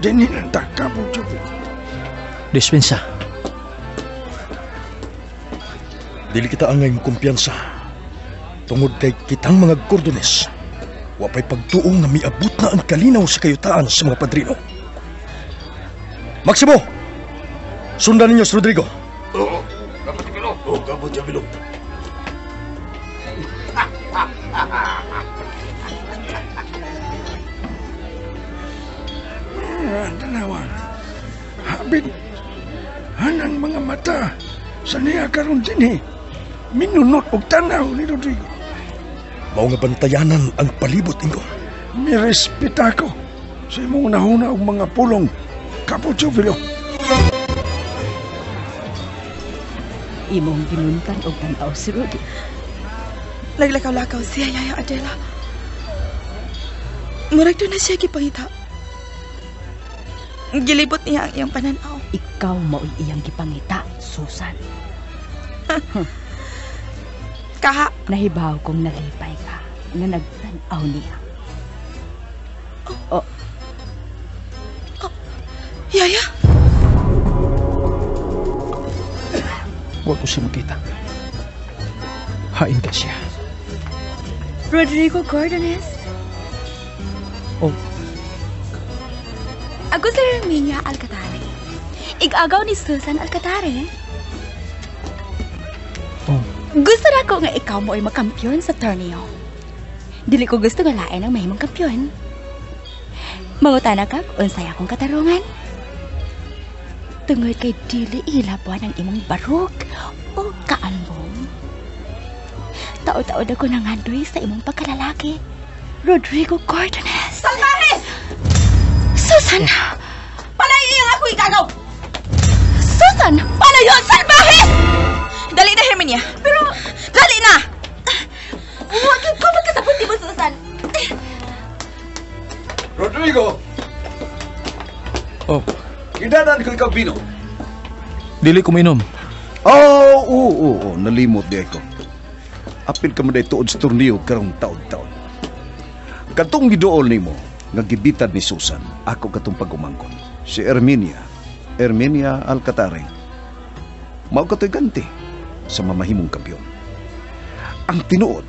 Diyan hinanta, kapot Chufilo. Dispensa. Dili kita angay mo kumpiyansa. Tungod kay kitang mga Gordones, wapay pagtuong na miabot na ang kalinaw sa kayutaan sa mga padrino. Maximo! Sundan ninyo si Rodrigo. Oo, kapot Chufilo. Oo, kapot Chufilo. Tanawan. Habit. Hanang mga mata. Sa niya karon din minunot og tanaw ni Rodrigo. Mao nga bantayanan ang palibot, Ingo. Mirespeta ko sa imong nahuna og mga pulong, kapot Chufilo. Imong ginuntan og tan-aw si Rudy. Naglakaw-lakaw siya, Yaya Adela. Murag doon na siya gipangita. Gilibot niya ang iyang pananaw. Ikaw mao'y iyang gipangita, Susan. Kaha. Nahibaw kong nalipay ka nga nagtan-aw niya. Yaya? Huwag ko siya makita. Hain ka siya. Rodrigo Gordones? Oh, Ako si Herminia Alcatare. Ig-agaw ni Susan Alcatare. oh. Gusto na ko nga ikaw mo ay makampyon sa torneo. Dili ko gusto nga lain ang mahimong kampyon. Mangutana ka kung unsay akong katarungan. Tungod kay dili ilabuan ang imong barok o kaanbong. Taod-taod ako nangandoy sa imong pagkalalaki, Rodrigo Gordones. Salbahe! Susan! Palayo yung ako igagaw! Susan! Palayo! Salbahe! Dali na, Herminia. Pero, dali na! Huwag ko magkasabot di mo, Susan. Rodrigo! Oh, Idadan ko ikaw bino. dili ko mainom. Oo, nalimot di ako. apil ka man day tuod sa torneo karong taon-taon. Katong giduol nimo nga gibitad ni Susan, ako katong pagumangkon. Si Herminia Alcatare. Mao katoy ganti sa mamahimong kampiyon. Ang tinuod,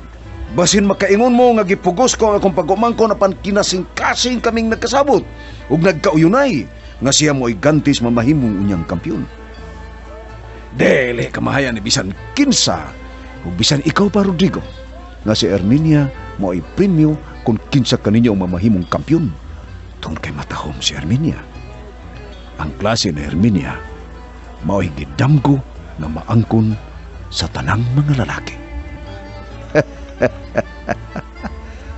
basin makaingon mo nga gipugos ko ang akong pagumangkon apan kinasing-kasing kaming nagkasabot ug nagkauyunay nga siya mo'y ganti sa mamahimong unyang kampiyon. Dele kamahayan ni bisan kinsa ug bisan ikaw pa Rodrigo nga si Herminia mo'y premyo kung kinsa kaninyo ang mamahimong kampiyon. Tungod kay matahom si Herminia. Ang klase ni Herminia mao'y gidamgo nga maangkon sa tanang mga lalaki.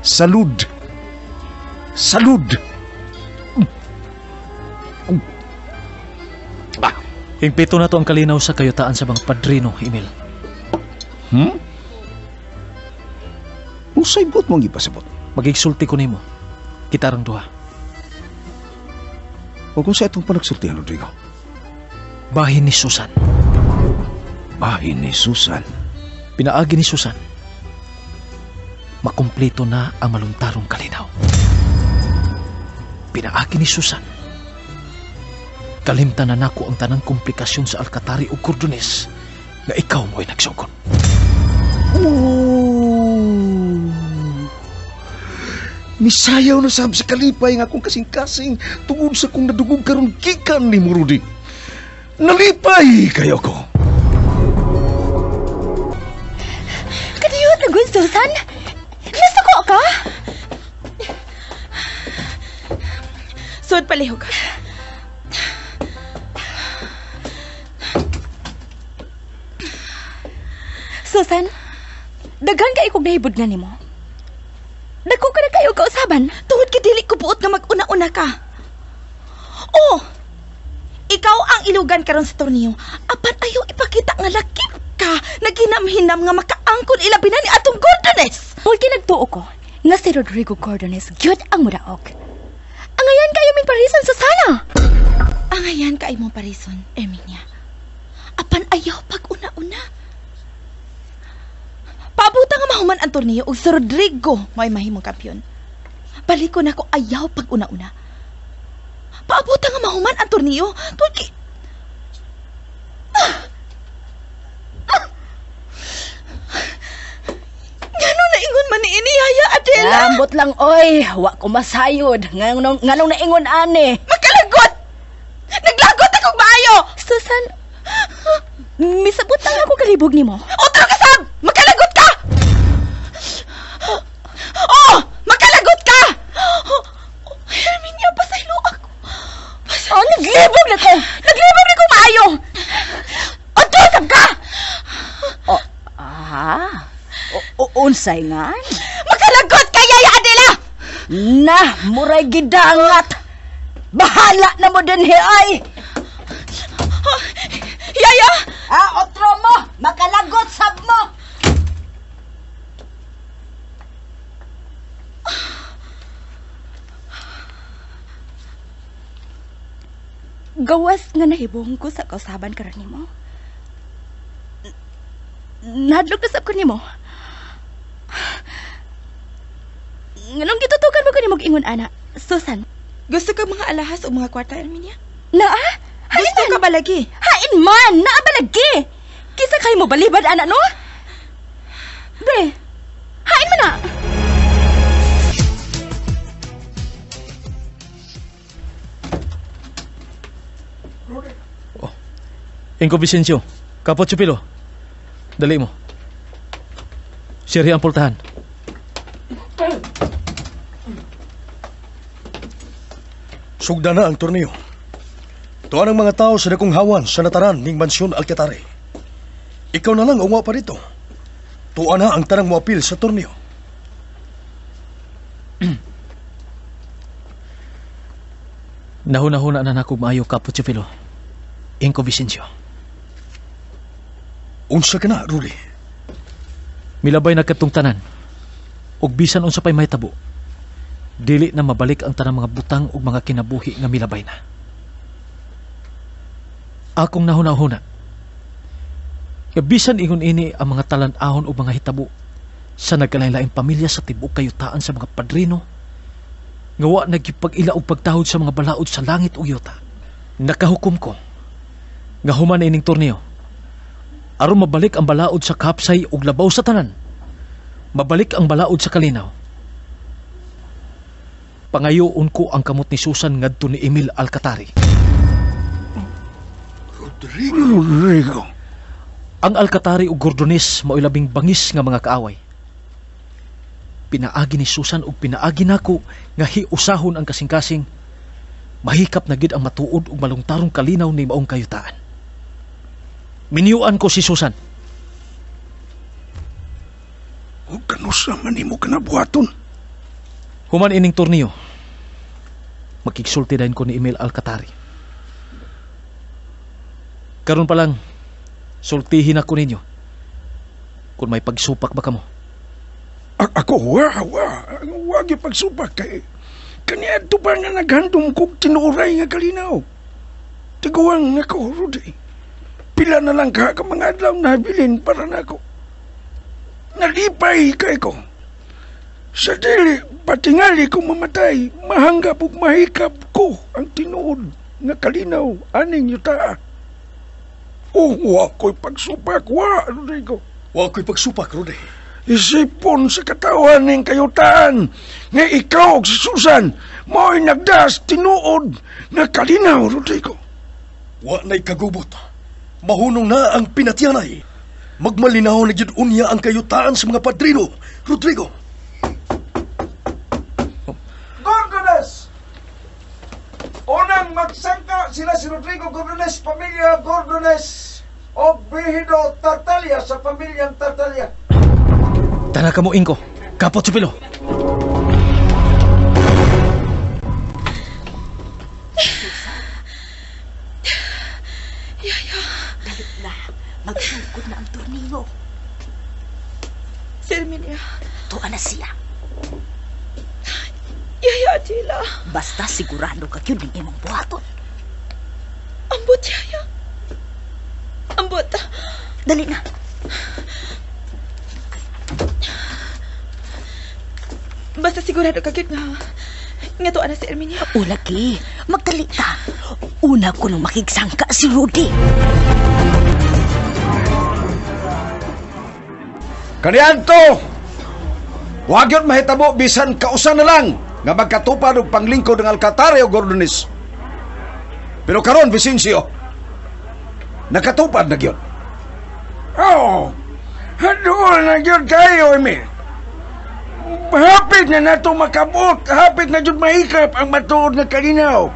Salud! Salud! Hingpito na to ang kalinaw sa kayutaan sa mga padrino, Emil. Usay bot mong ipasabot. Magigsulti ko nimo. Kitarang duha. O kung sa itong panagsultihan, Rodrigo? Bahin ni Susan. Bahin ni Susan? Pinaagi ni Susan. Makumpleto na ang maluntarong kalinaw. Pinaagi ni Susan. Kalimtan na nako ang tanang komplikasyon sa Alcatari o Cordones na ikaw mo'y nagsugod. Misayaw na sab sa kalipay nga akong kasing-kasing tungod sa kong nadugog karon gikan ni Rudy. Nalipay kayo ko. Kadiyot na gud, Susan? Nasuko ka? Sud palihog. Susan, daghan ka ikog nahibod na nimo. Dako ka na kayo kausaban. Tungod ka dili ko buot nga mag-una-una ka. Oh, ikaw ang ilugan karon sa torneo. Apan ayaw ipakita nga lakip ka na ginamhinam nga makaangkon ilabi na ni atong Cordones. Hulki nagtuo ko nga si Rodrigo Cordones gyud ang mudaog. Angayan kayo ming parison, Susana. Angayan ka imong parison, Herminia. Apan ayaw pag-una-una. Paabuta nga mahuman ang torneo ug si Rodrigo may mahimong kampiyon. Balikon ako ayaw pag una-una. Paabuta nga mahuman ang torneo tuki. Ngano na ingon man ni ini Yaya Adela? Ambot lang oy, wa ko masayod. Nganong naingon ani? Magkalagot! Naglagot akong maayo! Susan, misabot lang ako kalibog nimo. Otro kasab! Magkalagot ka! Oh! Magkalagot ka! Herminia, pasaylo ako. Oh, naglibog na ko! Naglibog na ko maayo! Otro sab ka! Unsay nga? Magkalagot ka, Yaya Adela! Na, muray gidangat! Bahala na mo din ay! Yaya! Otro mo! Makalagot sab mo! Gawas nga nahibong ko sa kausaban karon nimo. Nadlog na sab ko nimo. Nganong gitutukan mo ko nimo ingon ana, Susan? Gusto ka mga alahas o mga kwarta, Herminia? Naa? Gusto ka ba lagi? Hain man! Naa ba lagi? Kisa kayo mo balibad, ana, no? Bre, hain man na! Inko Vicencio, kapot Chupilo. Dali mo. Sirhi ang pultahan. Sugda na ang torneo. Tuan ang mga tao sa dakong hawan sa nataran ning mansyon Alcatare. Ikaw na lang uwa pa rito. Tuan na ang tanang moapil sa torneo. Nahuna-huna na nako maayo kapot Chupilo. Inko Vicencio. Unsa ka na, Ruli? Milabay na katong tanan. Ug bisan unsa pay mahitabo. Dili na mabalik ang tanang mga butang ug mga kinabuhi nga milabay na. Akong nahuna-huna. Kaya bisan ingon ini ang mga talan-ahon ug mga hitabo sa nagkalain-laing pamilya sa tibok kayutaan sa mga padrino, ngawa nagipag-ila og pagtahod sa mga balaod sa langit ug yuta. Nakahukom ko nga human ining torneo aron mabalik ang balaod sa kapsay ug labaw sa tanan, mabalik ang balaod sa kalinaw. Pangayoon ko ang kamot ni Susan ngadto ni Emil Alcatari. Rodrigo. Ang Alcatari ug Gordones mao'y labing bangis nga mga kaaway. Pinaagi ni Susan ug pinaagi nako nga hiusahon ang kasing-kasing, mahikap na gid ang matuod ug malungtarong kalinaw ni maong kayutaan. Miniyuan ko si Susan. O kanusa man nimo kanabuhaton? Human ining torneo, magkiksulti dahin ko ni Emil Alcatari. Karon pa lang, sultihin ako ninyo kung may pagsupak ba kamo. Ako, wag yung pagsupak kay kaniya ito ba nga naghandom kong tinuray nga kalinaw. Tiguang ako, Rudy. Pila na lang ka mga adlaw na bilin para na ako. Nalipay kay ko. Sa dili, patingali kong mamatay, mahanggap ug mahikap ko ang tinuod nga kalinaw, aning yuta. Wako'y pagsupak, Rodrigo. Wako'y pagsupak, Rudy. Isipon sa katawan ng kayutaan nga ikaw og si Susan mo'y nagdas tinuod nga kalinaw, Rodrigo. Wa na'y kagubot. Mahunong na ang pinatiyanay. Magmalinaw na gyud unya ang kayutaan sa mga padrino, Rodrigo. Gordones! Unang magsangka sila si Rodrigo Gordones, pamilya Gordones o Bihido Tartaglia sa pamilyang Tartaglia. Tana ka mo, Inko. Kapot si Pilo. Yaya. Dali na. Magsugod na ang torneo. Fermin, Tuwa na siya. Yaya, Jila. Basta sigurado ka yun ng imong buhaton. Ambot, Yaya. Ambot. Dali na. Basta sigurado ka yun nga tuwa na si Erminia. O lagi, magdali ka. Una ko nung makigsangka si Rudy. Kaniadto! Huwag yun mahitabo bisan kausan na lang nga magkatupad og panglingkod ng Alcatari o Gordones. Pero karon, Vicencio, nakatupad na gyud. Oh, hadool na yun kayo, Emil. Hapit na nato makabot, hapit na yun mahikap ang matuod na kalinaw.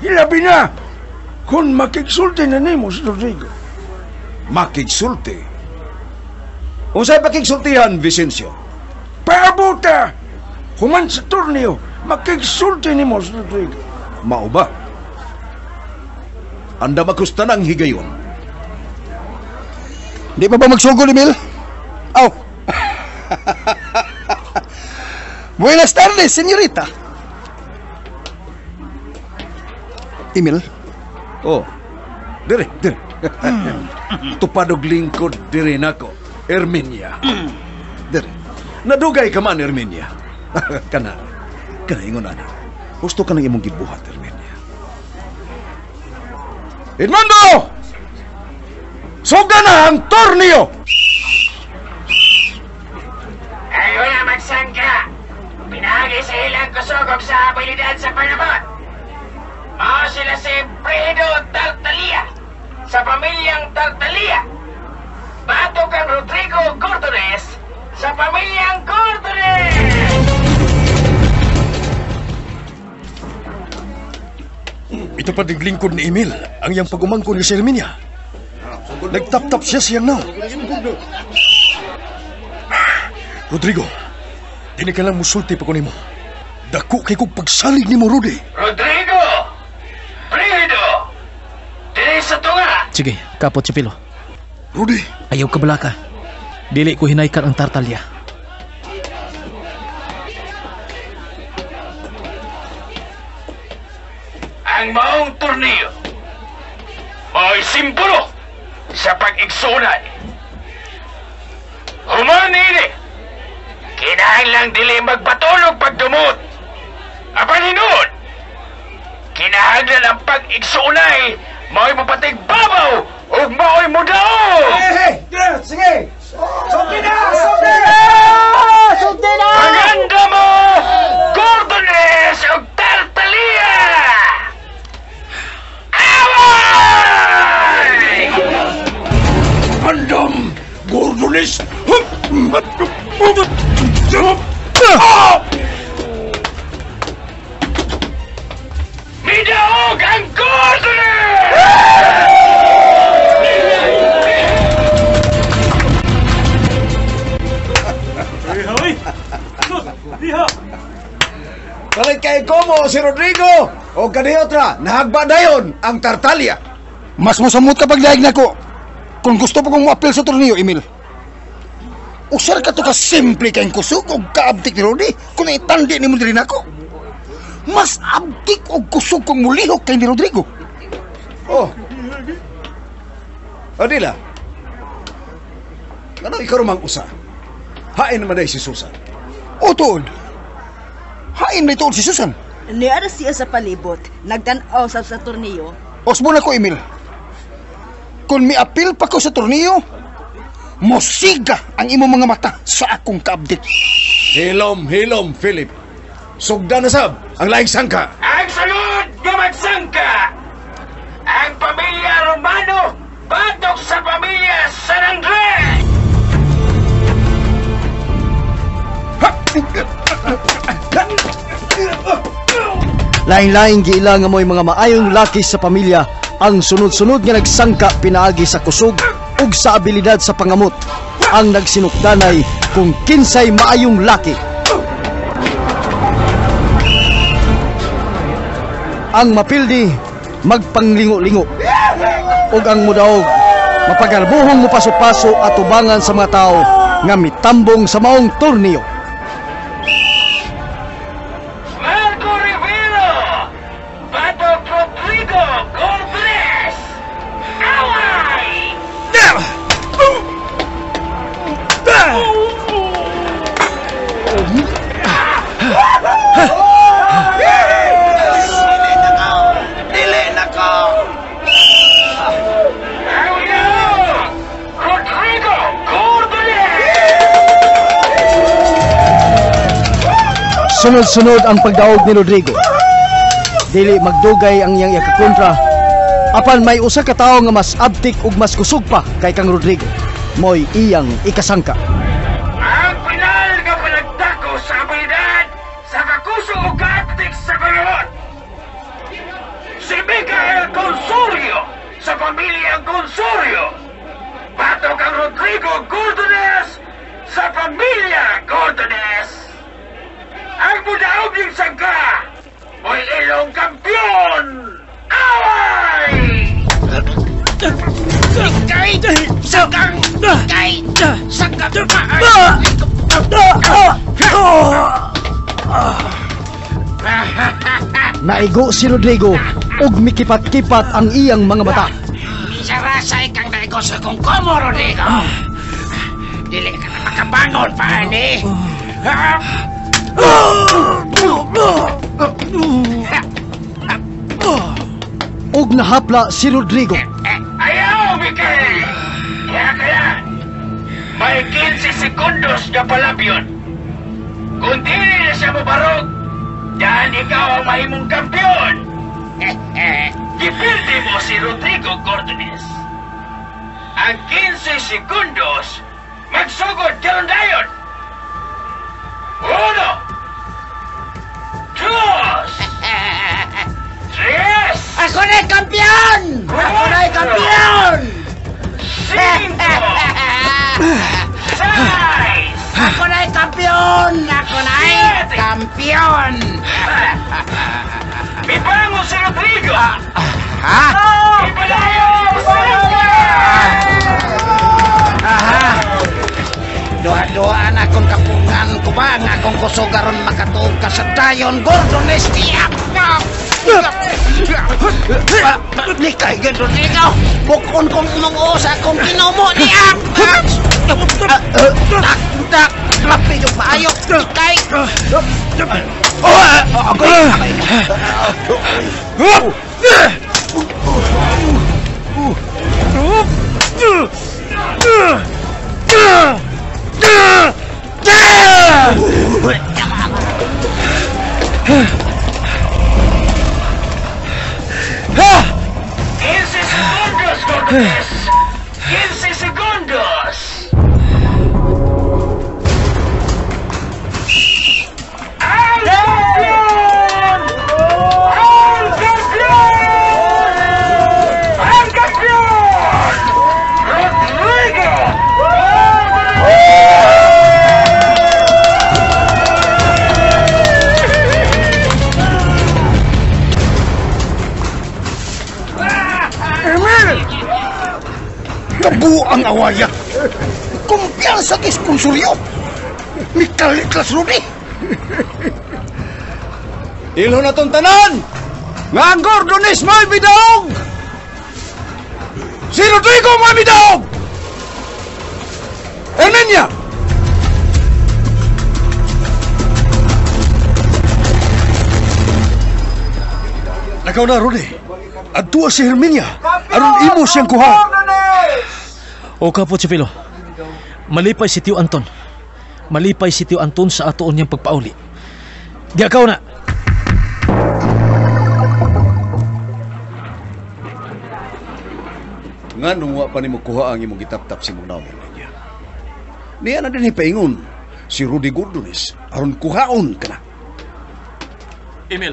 Ilabi na kung makiksulti na nimo si Rodrigo. Makigsulti? Unsay pakigsultihan, Vicencio? Paabuta! Human sa torneo, makiksulti nimo si Rodrigo. Mao ba? Anda makusta ng higayon. Di pa ba magsugod, Emil? Aw! Buenas tardes, senyorita. Emil? Oh, dire. Tupadog lingkod dire nako, Erminia. Dire. Nadugay ka man, Erminia. Kana ingon ana. Gusto ka nang imong gibuhat, Erminia. Edmundo! Suga na ang torneo! Ay wala magsangka. Pinagi sa ilang kusugog sa abilidad sa panabot. Mao sila si Fredo Tartaglia sa pamilyang Tartaglia. Bato kang Rodrigo Gordones sa pamilyang Gordones. Ito pa diglingkod ni Emil ang iyang pag-umangko ni si Herminia. Nagtap-tap siya siyang now. Rodrigo, di ka lang musulti pa ko nimo. Dako kay kong pagsalig nimo, Rudy. Rodrigo! Fredo! Dili sa tunga! Sige, kapot si Pilo. Rudy, Ayaw ka bala ka. Dili ko hinaykan ang Tartaglia. Ang maong torneo mo'y simbolo sa pag-igsunan. Human ini lang dili magpatulog pagdumot. Apan hinuon, kinahanglan ang pag-igsuunay, mao'y mapatig babaw, ug mao'y mudaog. Sige! Sugdi na! Sugdi na! Paganda mo, Gordones ug Tartalia! Away! Andam! Gordones! Midaog ang Gordones! Kalit kay Como si Rodrigo o kaniotra nahagba dayon ang Tartalia. Mas mosamot kapag daig na ko. Kung gusto pa kong ma-appeal sa torneo, Emil. Usar ka to ka simple kayong kusog o kaabtik ni Rodi kung naitandi ni mo din ako. Mas abdik o kusog kong mulihok kay ni Rodrigo. Oh. Adila. Ano ikaw rumang usa? Hain naman day si Susan. O, tuod. Hain may tuod si Susan. Niara siya sa palibot, nagtanaw sa torneo. Osbo na ko, Emil. Kung mi-appeal pa ko sa torneo, mosiga ang imo mga mata sa akong kaabdik. Hilom, Philip. Sugda na sab ang laing sangka. Ang sunod nga magsangka, ang pamilya Romano batok sa pamilya San Andres. Laing-laing giila nga mo'y mga maayong laki sa pamilya ang sunod-sunod nga nagsangka pinaagi sa kusog ug sa abilidad sa pangamot ang nagsinukdanay kung kinsay maayong laki. Ang mapildi magpanglingo-lingo ug ang mudaog mapagarbuhong mupaso-paso at tubangan sa mga tao nga mitambong sa maong torneo. Marco Rivero batok Rodrigo Gordones. Away! Dili na ko! Rodrigo Gordones! Sunod-sunod ang pagdaog ni Rodrigo. Dili magdugay ang iyang ikakontra. Apan may usa ka tawo nga mas abtik ug mas kusog pa kay kang Rodrigo. Mo'y iyang ikasangka. Ang pinal nga panagdako sa abilidad sa kakusog o kaaktik sa panahon. Si Miguel Consurio sa pamilya Consurio. Batok ang Rodrigo Gordones sa pamilya Gordones. Ang mudaog ng sangka mo'y ilong kampiyon. Away! Ikay! Sagang! Ikay! Sagang! Naigo si Rodrigo ug mikipat-kipat ang iyang mga mata. Sarasay kang negosyo kong Como, Rodrigo. Dili ka na makabangon pa, ani. Ug nahapla si Rodrigo. Ayaw, Miguel! Kaya, may 15 sekundos na palabyon. Kung di na siya mabarog, yan ikaw ang mahimong kampiyon. Gipildi mo si Rodrigo Gordones. Ang 15 sekundos, magsugod karon dayon. 1, 2, 3, Ako na'y kampiyon! Ako na'y kampiyon! 5, 6, Ako na'y kampiyon! Ako na'y kampiyon! Mibango si Rodrigo! Ha? Ipalayo sa Doa-doa na akong kapungan ko ba nga akong kusugaron makatuog ka sa dayon Gordones tiyak! Likay gano'n ikaw! Bukon kong nungo sa akong kinomo niya! Tak! Lapi yung paa kayo! Kay! Cortes! 15 segundos! ¡Al campeón! ¡Al campeón! ¡Al campeón! ¡Rodrigo! Nabuo ang awaya. Kumpiyansa kay sponsoryo. Mikalit las Rudy. Ilo na tong tanan! Nga ang Gordones may bidog! Si Rodrigo may bidog! Herminia! Nakaw na, Rudy. Adtua si Herminia. Aron imo siyang kuha. O kapot si Pilo. Malipay si Tio Anton. Malipay si Tio Anton sa atoon niyang pagpauli. Gakaw na. Nga nung wa pa ni mo kuha ang imong gitap-tap si mong namin niya. Niya na din ipaingon si Rudy Gordones aron kuhaon ka na. Emil.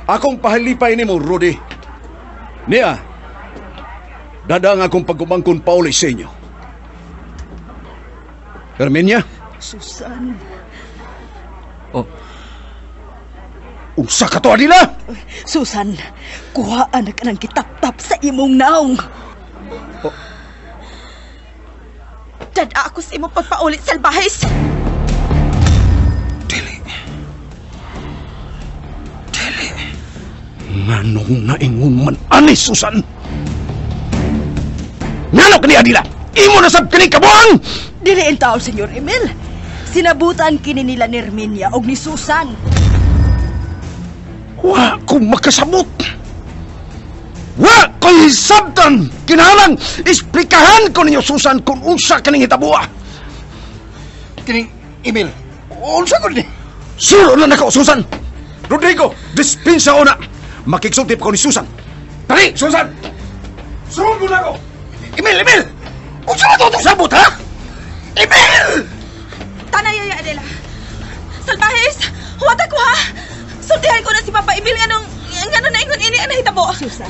Akong pahalipay ni mo, Rudy. Niya, dadang akong pagkumangkon pauli sa inyo. Herminia? Susan. Oh. Unsa ka to, Adila? Susan, kuhaan na ka ng kitap-tap sa imong naong. Oh. Dada ako sa imong pagpaulit salbahes. Nganong naingon man ani, Susan? Ngano kani, Adila? Imo na sab kani kabuang! Diliin tao, Senyor Emil. Sinabutan kini nila ni Herminia og ni Susan. Wa ko makasabot. Wa ko hisabtan. Kinahanglan isplikahan ko ninyo, Susan, kung unsa kaning hitabuha. Kining Emil. Unsa ko ni? Suro na nako, Susan. Rodrigo, dispensa una. Makiksultip ko ni Susan. Tari, Susan! Suro mo na ako! Emil! Unsa na to sabot, ha? Emil! Tanayaya, Adela. Salbahes! Huwata ko, ha? Sultihan ko na si Papa Emil nga nung na ingon ini ang nahitabo. Susan.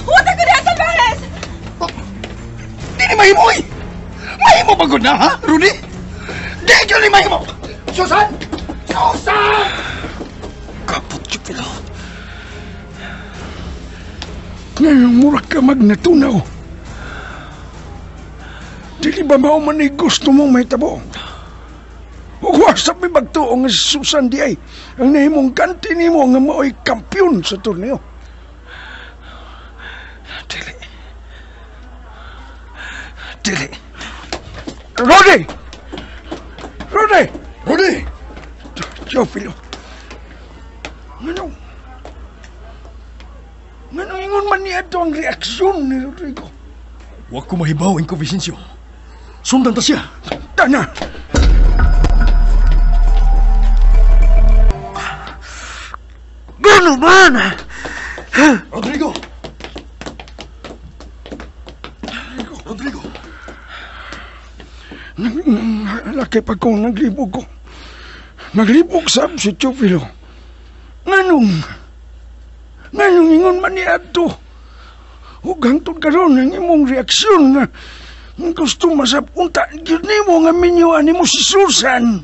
Huwata ko na, Salbahes! Di ni mahimo, eh! Mahimo ba gud na, ha, Rudy? Di ka ni mahimo! Susan! Susan! Kapot yung pilo. Ngayong mura ka magnatunaw. Dili ba mauman ay gusto mong may tabo? Huwasap may bagtuo nga si Susan di ay ang nahimong kanti ni mo nga mao'y kampyon sa torneo. Dili. Rudy! Teofilo. Ngano ingon man niya ito ang reaksyon ni Rodrigo? Huwag ko mahibaw ang Vicencio. Sundan ta siya. Tana! Gano man! Rodrigo! Laki pa kong naglibog ko. Naglibog sab si Teofilo. Nganong ingon man niya ito? Huwag hangtod karon ang imong reaksyon nga gusto masapunta yun mo nga minyuan mo si Susan.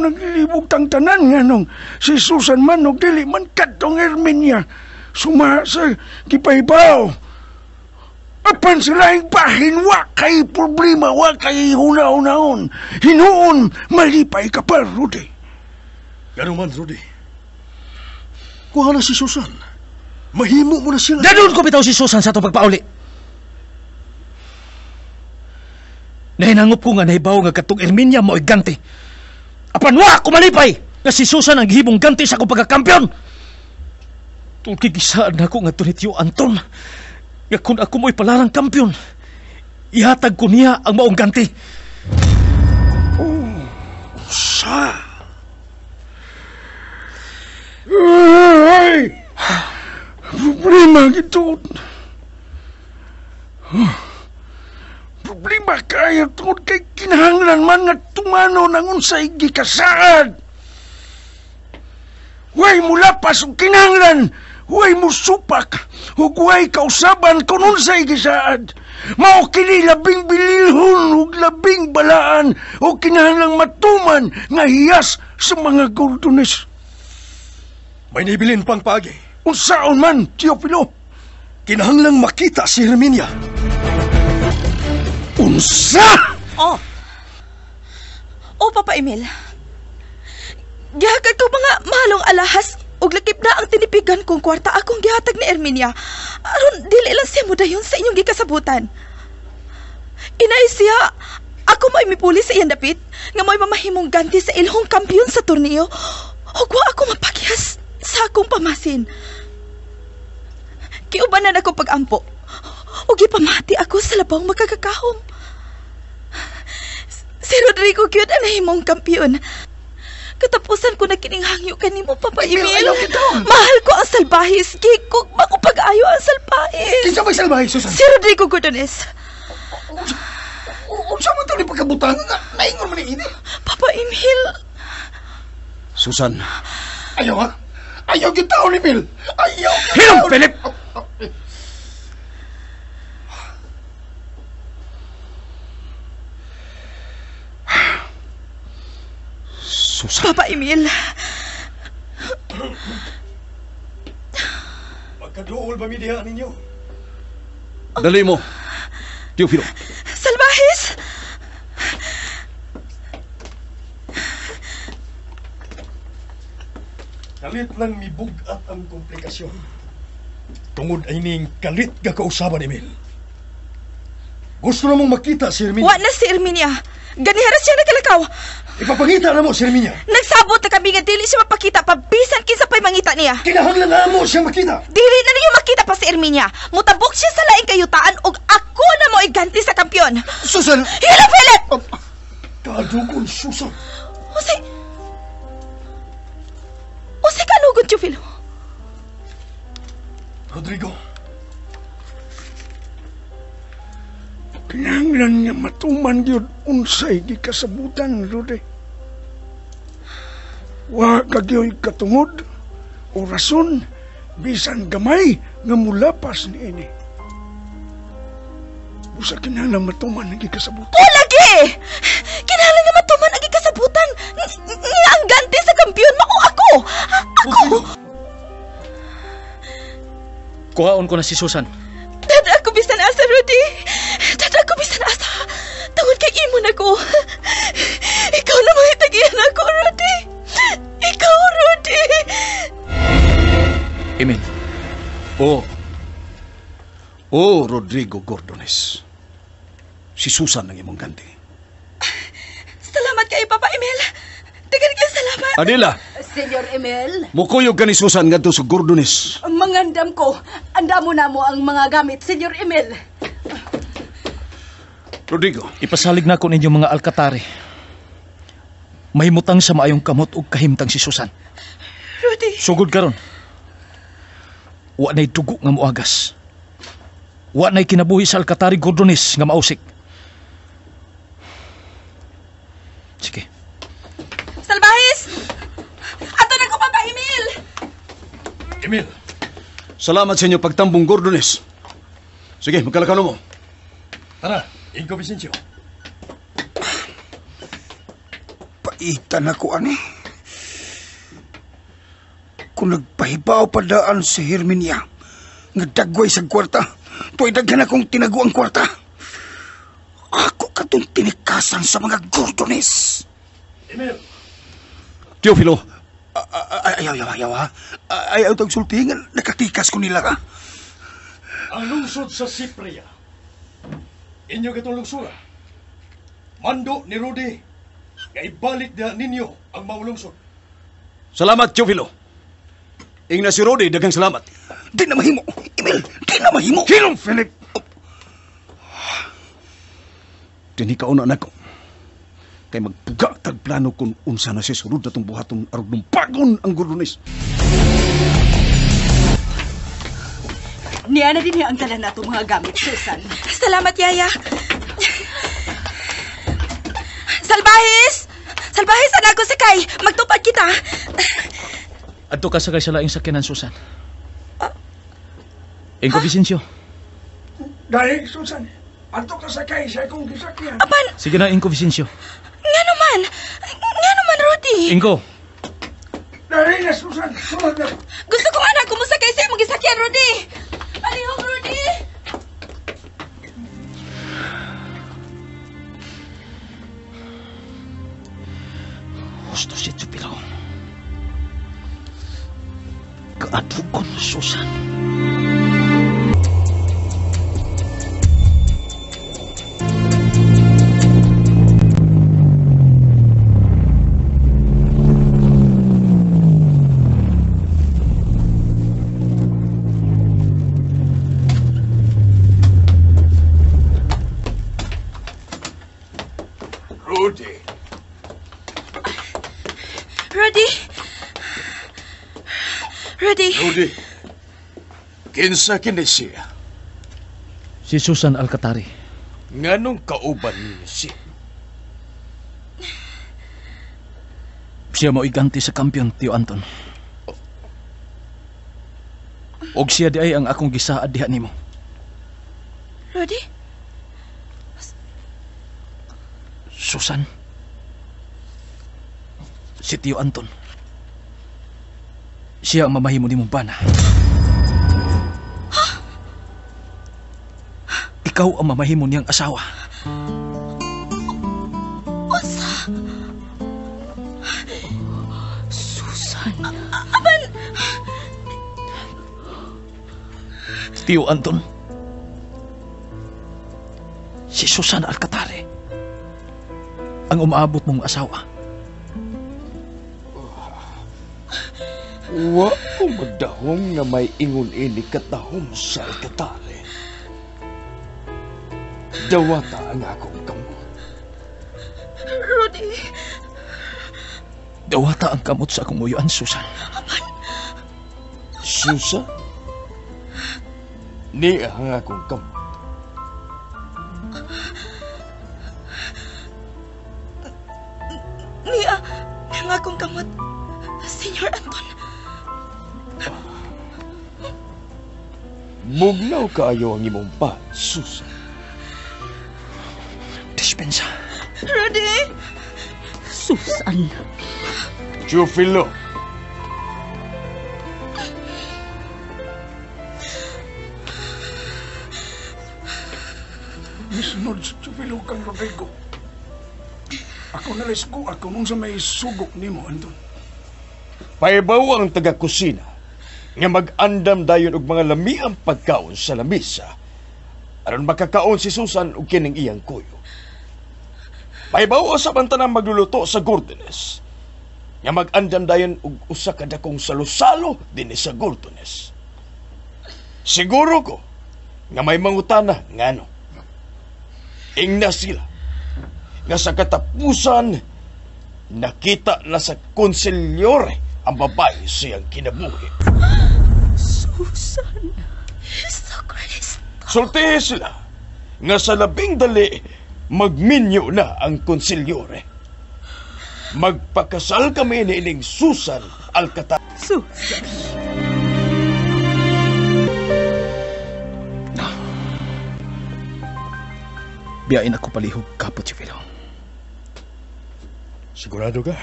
Naglibog tang tanan nga nung si Susan man o dili man katong Herminia suma sa kipahibaw. Apan silaing bahin, wa kay problema, wa kay hunaw-naon. Hinuon, malipay ka pa, Rudy. Ganun man, Rudy. Kuha na si Susan. Mahimo mo na sila. Ganun ko bitaw si Susan sa itong pagpauli. Nahinangop ko nga nahibaw nga katong Herminia mo ganti. Apan wa ko malipay nga si Susan ang gihimong ganti sa akong pagkakampiyon. Tungkol kigisaan ako nga tunityo Anton nga kung ako mo'y palarang kampiyon, ihatag ko niya ang maong ganti. Oh, sa... Ay! Problema gito. Problema kayo tungod kay kinahanglan man nga tumano ng unsay gikasaad. Huwag mo lapas o kinahanglan. Huwag mo supak. Huwag kausaban kung unsay gisaad. Mao kini labing bililhon ug labing balaan o kinahanglang matuman nga hiyas sa mga Gordones. May naibilin pang paagi. Unsaon man, Teofilo? Kinahanglang makita si Herminia. Unsa? Oh, Papa Emil. Gihatag ko mga mahalong alahas ug lakip na ang tinipigan kong kwarta akong gihatag ni Herminia. Aron dili lang siya mudayon sa inyong gikasabutan. Inay siya, ako mo'y mipuli sa iyang dapit nga mo'y mamahimong ganti sa ilhong kampiyon sa torneo ug wa ako mapakyas sa akong pamasin. Kiubanan ako pag-ampo ug ipamati ako sa labang magkakakahom. Si Rodrigo gyud ang nahimong kampiyon. Katapusan ko na kininghangyo kanimo, Papa Emil. Mahal ko ang salbahis. Gikog ko pag-ayo ang salbahis. Kinsa may salbahis, Susan? Si Rodrigo Gordones. Unsa man ito ni pagkabutang nga naingon man ni ini? Papa Emil. Susan. Ayaw ha? Ayaw yung tao ni Mil. Ayaw yung Hinom, tao. Philip! Susan. Papa Emil. Magkaduol ba mi diha ninyo? Dali mo. Teofilo. Salbahis! Kalit lang mibugat ang komplikasyon. Tungod ay ning kalit nga kausaban, Emil. Gusto na mong makita si Herminia. Wa na si Herminia. Ganihara siya nagkalakaw. Ipapangita na mo si Herminia. Nagsabot na kami nga dili siya mapakita pabisan kinsa pa'y mangita niya. Kinahanglan na mo siyang makita. Dili na ninyo makita pa si Herminia. Mutabok siya sa laing kayutaan ug ako na mo iganti sa kampiyon. Susan! Hila, Philip! Kadugon, Susan. Usay kanugon, Teofilo. Rodrigo. Kinahanglan niya matuman yun unsay gikasabutan, Rudy. Wa kagyoy katungod o rason bisan gamay nga mulapas ni ini. Busa kinahanglan matuman ang gikasabutan. O lagi! Kinahanglan nga matuman ang gikasabutan. Nga ang ganti sa kampiyon mao ako. Ako. Kuhaon ko na si Susan. Dada ako bisan asa, Rudy. Dada ako bisan asa. Tungod kay imo na ko. Ikaw na mahitagian ako, Rudy. Ikaw, Rudy. Emil. Rodrigo Gordones. Si Susan ang imong ganti. Salamat kayo, Papa Emil. Dagan kayo salamat. Adila, Senyor Emil, mukuyog ka ni Susan ngadto sa Gordones. mangandam ko. Andamo na mo ang mga gamit, Senyor Emil. Rodrigo, Ipasalig na ko ninyo mga alkatare. Mahimutang sa maayong kamot ug kahimtang si Susan. Rudy. Sugod karon. Wa na'y dugo nga muagas. Wa na'y kinabuhi sa alkatare Gordones nga mausik. Sige. Salbahis! Ato na ko, Papa Emil! Emil. salamat sa inyo pagtambong Gordones. Sige, magkalakano mo. Tara, Inko Vicencio. Paitan ako, ani. Kung nagpahibaw pa daan si Herminia, nga dagway sa kwarta, tuwa'y daghan akong tinago ang kwarta. Ako katong tinikasan sa mga Gordones. Emil. Teofilo, Ayaw ha. Ayaw tag sultingan, nakatikas ko nila ka. Ang lungsod sa Sipria. Inyo gatong lungsura. Mando ni Rudy, nga ibalik na ninyo ang maulungsod. Salamat, Teofilo. Ingna si Rodi, dagang salamat. Di na mahimo, Emil. Di na mahimo. Kilong, Philip! Tinikauna na ko. Kay magpuga tag plano kung unsa na si surod na itong buhaton arog ng pagon ang Gordones. Niya na din ang talan na itong mga gamit, Susan. Salamat, Yaya. Salbahis! Salbahis, anak ko sakay. Magtupad kita. Adto ka sakay sa laing sakyanan, Susan. Engko Vicencio. Dahil, Susan, ato ka sakay sa akong gisakyan. Apan, Sige na, Engko Vicencio. nga naman, Rudy. Engko, Dahil na, Susan, sulod na. Gusto kong anak ko mo sakay sa imong gisakyan, Rudy. Palihog, Rudy. gusto si Tupilo. Kaadukon, Susan. Rudy. Rudy. Kinsa kini siya? Si Susan Alcatari. Nganong kauban niya siya? Siya mo iganti sa kampiyon, Tio Anton. Og siya di ay ang akong gisaad diha nimo. Rudy? Susan. Si Tio Anton. Siya ang mamahimo nimong bana. Ikaw ang mamahimo niyang asawa. Usa? Susan. Aban! Tio Anton. Si Susan Alcatari. Ang umaabot mong asawa. Wa ko magdahom nga may ingon ini katahom sa Alcatari. Dawata ang akong kamot. Rudy. Dawata ang kamot sa akong uyuan, Susan. Susan? Niya ang akong kamot. Niya ang akong kamot, Senyor Anton. Mugnaw kaayo ang imong pa, Susan. Dispensa. Rudy! Susan. Teofilo. Misunod sa Teofilo kang Rodrigo. Ako nalisgo ako nung sa may sugok nimo, Anton. Paibaw ang taga-kusina nga mag-andam dayon og mga lamiang pagkaon sa lamisa aron makakaon si Susan og kining iyang kuyo. Paibaw sa bantanang magluluto sa Gordones nga mag-andam dayon og usa ka dakong salo-salo dinhi sa Gordones. Siguro ko nga may mangutana ngano. Ingna sila nga sa katapusan nakita na sa konsilyore ang babae siyang kinabuhi. Susan. Jesus Christ. Sultihe sila nga sa labing dali magminyo na ang konsilyore. Magpakasal kami ni ining Susan Alcatari. Susan. Biyain ako palihog kapot, Teofilo. Sigurado ka?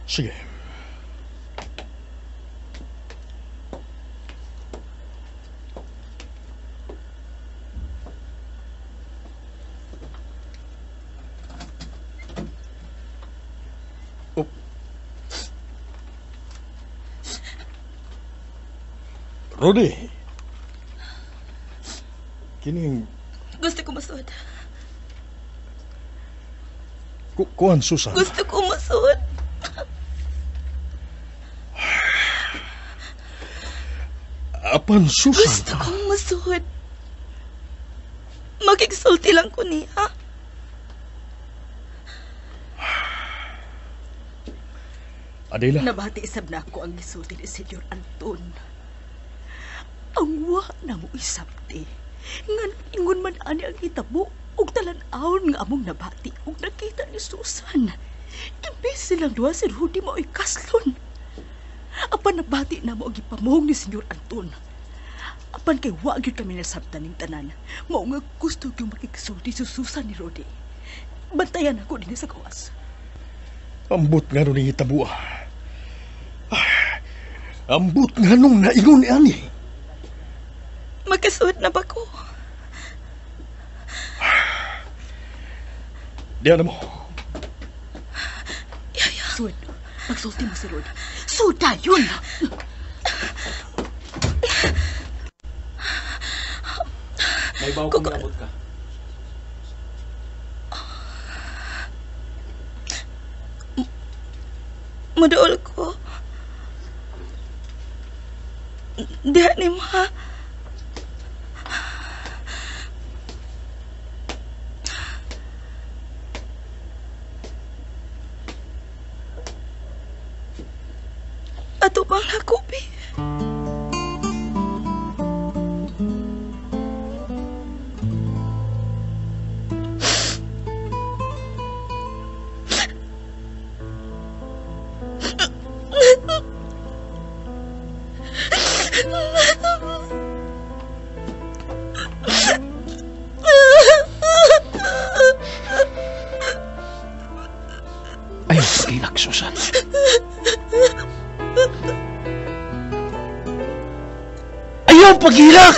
Sige. Rudy. Kining Gusto ko masud. Kuan, Susan. Gusto ko masud. Apan, Susan. Gusto kong masud. Makiksulti lang ko niya. Adela. Nabati isab na ako ang gisulti ni Senyor Anton. Ang wa na mo isabti. Nga ingon man ani ang hitabo ug talan-awon nga among nabati ug nakita ni Susan. Imbes silang duha si Rudy mo ikaslon. Apan nabati na mo ang ipamong ni Senyor Anton. Apan kay wa gyud kami nasabtan ning tanan. Mao nga gusto gyud makiksulti si Susan ni Rudy. Bantayan ako din sa gawas. Ambot nga ron ni hitabo. Ambot nga nung naingon ni ani. Magkasuot na ba ko? Diyan na mo. Yaya. Sud, pagsulti mo si Rudy. Suda yun! May bawa kong nabot ka. Maduol ko. Diha ni ma. Ato bang nakupi? Ayaw pag-ilak, Susan. Ayaw pag-ilak!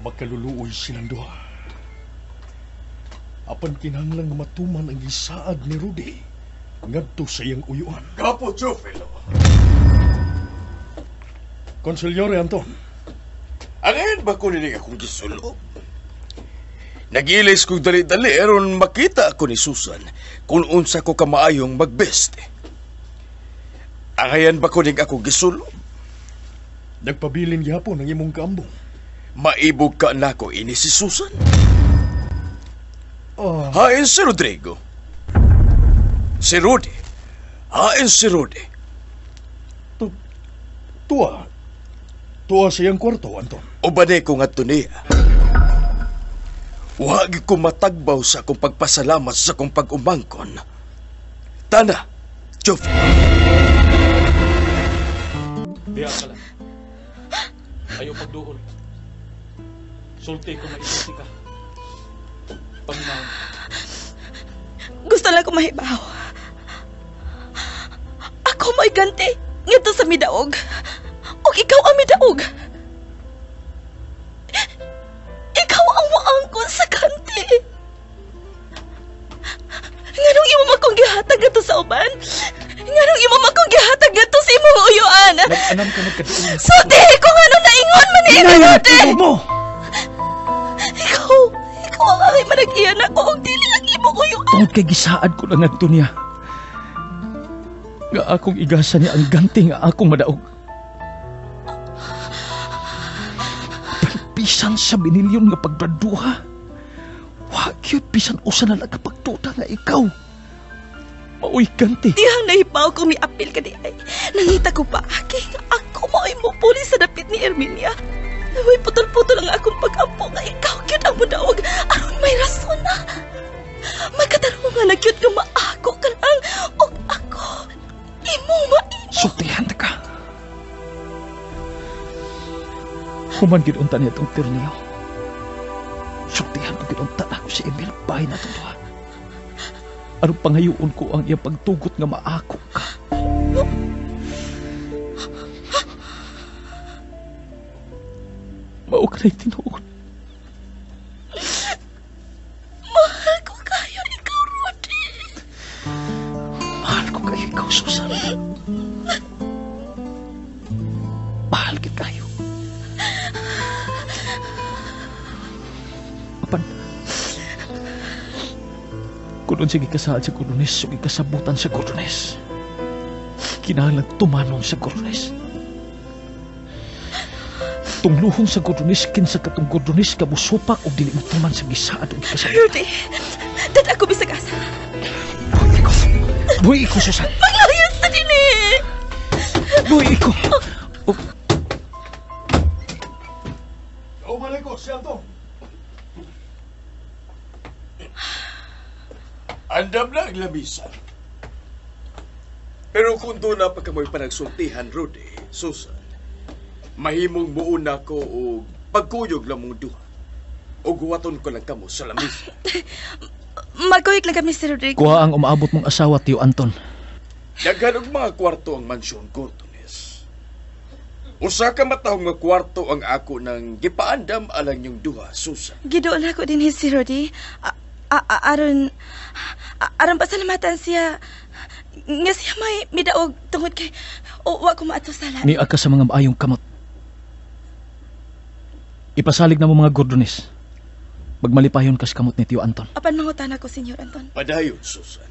Magkaluluoy silang duha. Apan kinahanglan nga matuman ang gisaad ni Rudy ngadto sa iyang uyuan. Gapo, Jofelo. Konselyore Anton. Angayon ba ko niling akong gisulo? Nagilis kong dali-dali aron makita ako ni Susan kung unsa ko kamaayong magbeste. Angayan ba ko ning akong gisulo? Nagpabilin gyapon ang imong kaambong. Maibog ka na ko ini si Susan. Ah, Hain si Rodrigo. Si Rudy. Hain si Rudy. Tuwa sa iyang kwarto, Anton. Ubade ko nga niya. Wagi ko matagbaw sa akong pagpasalamat sa akong pag-umangkon. Tana, Joff. Diya ka lang. Ayaw pagduol. Sulti ko maisulti ka. Paminaw. Gusto lang ko mahibaw. Ako mo'y ganti ngito sa midaog. O ikaw ang midaog. Ikaw ang maangkon sa ganti. Nganong imo makong gihatag gato sa uban? Nganong imo makong gihatag gato sa imong uyuan? Nag-anam ka nagkatuon. Suti ko nganong naingon man ni Suti. mo! Ikaw ang aking manag-iyan ako og dili lang imong uyuan. Tungod kay gisaad ko lang ngadto niya. Nga akong igasa niya ang ganti nga akong madaog. Bisan sa binilyon nga pagbraduha, wag yun bisan usa na lang kapagtuta nga ikaw. Maoy ganti. Dihang nahibaw kung miapil ka di ay. Nangita ko pa nga ako maoy mo pulis sa dapit ni Erminia. Naway putol-putol ang akong pag-ampo nga ikaw cute ang madaog. Aron may rason na. May katarungan na cute nga maako ka lang. O ako, imo maimo. Sultihan ka. Human ginunta niya itong tirniyo. Sultihan ko ginunta ako si Emil bahay na ito. Anong pangayuon ko ang iyang pagtugot nga maako ka? Mao ka na'y tinuod. Mahal ko kayo ikaw, Rudy. Mahal ko kayo ikaw, Susan. Mahal kita kayo. Apan, kung sige kasaad sa Gordones o ikasabutan sa Gordones, kinahanglan tumanon sa Gordones. Tungluhong sa Gordones kinsa katong Gordones kabusupak o dili mo tuman sa gisaad o ikasabutan. Rudy, dad ako bisag asa. Buhi ko, Susan. Maglayas na din eh. Buhi ko. Umalay ko, siya to. Andam na ang lamisa. Pero kung doon na pagka mo'y panagsultihan, Rudy, Susan, mahimong muuna ko o pagkuyog lang mong duha. O guwaton ko lang kamo sa lamisa. Magkuyog lang kami si Rodrigo. Kuha ang umaabot mong asawa, Tiyo Anton. Daghan og mga kwarto ang mansyon, Gordones. Usa ka matahong nga kwarto ang ako ng gipaandam alang yung duha, Susan. Gidoon ako din si Rudy. Aron pasalamatan siya. Nga siya may midaog tungod kay wa ko maato sala. Niya ka sa mga maayong kamot. Ipasalig na mo mga Gordones. Magmalipayon ka sa kamot ni Tiyo Anton. Apan mangutan ako, Senyor Anton. Padayon, Susan.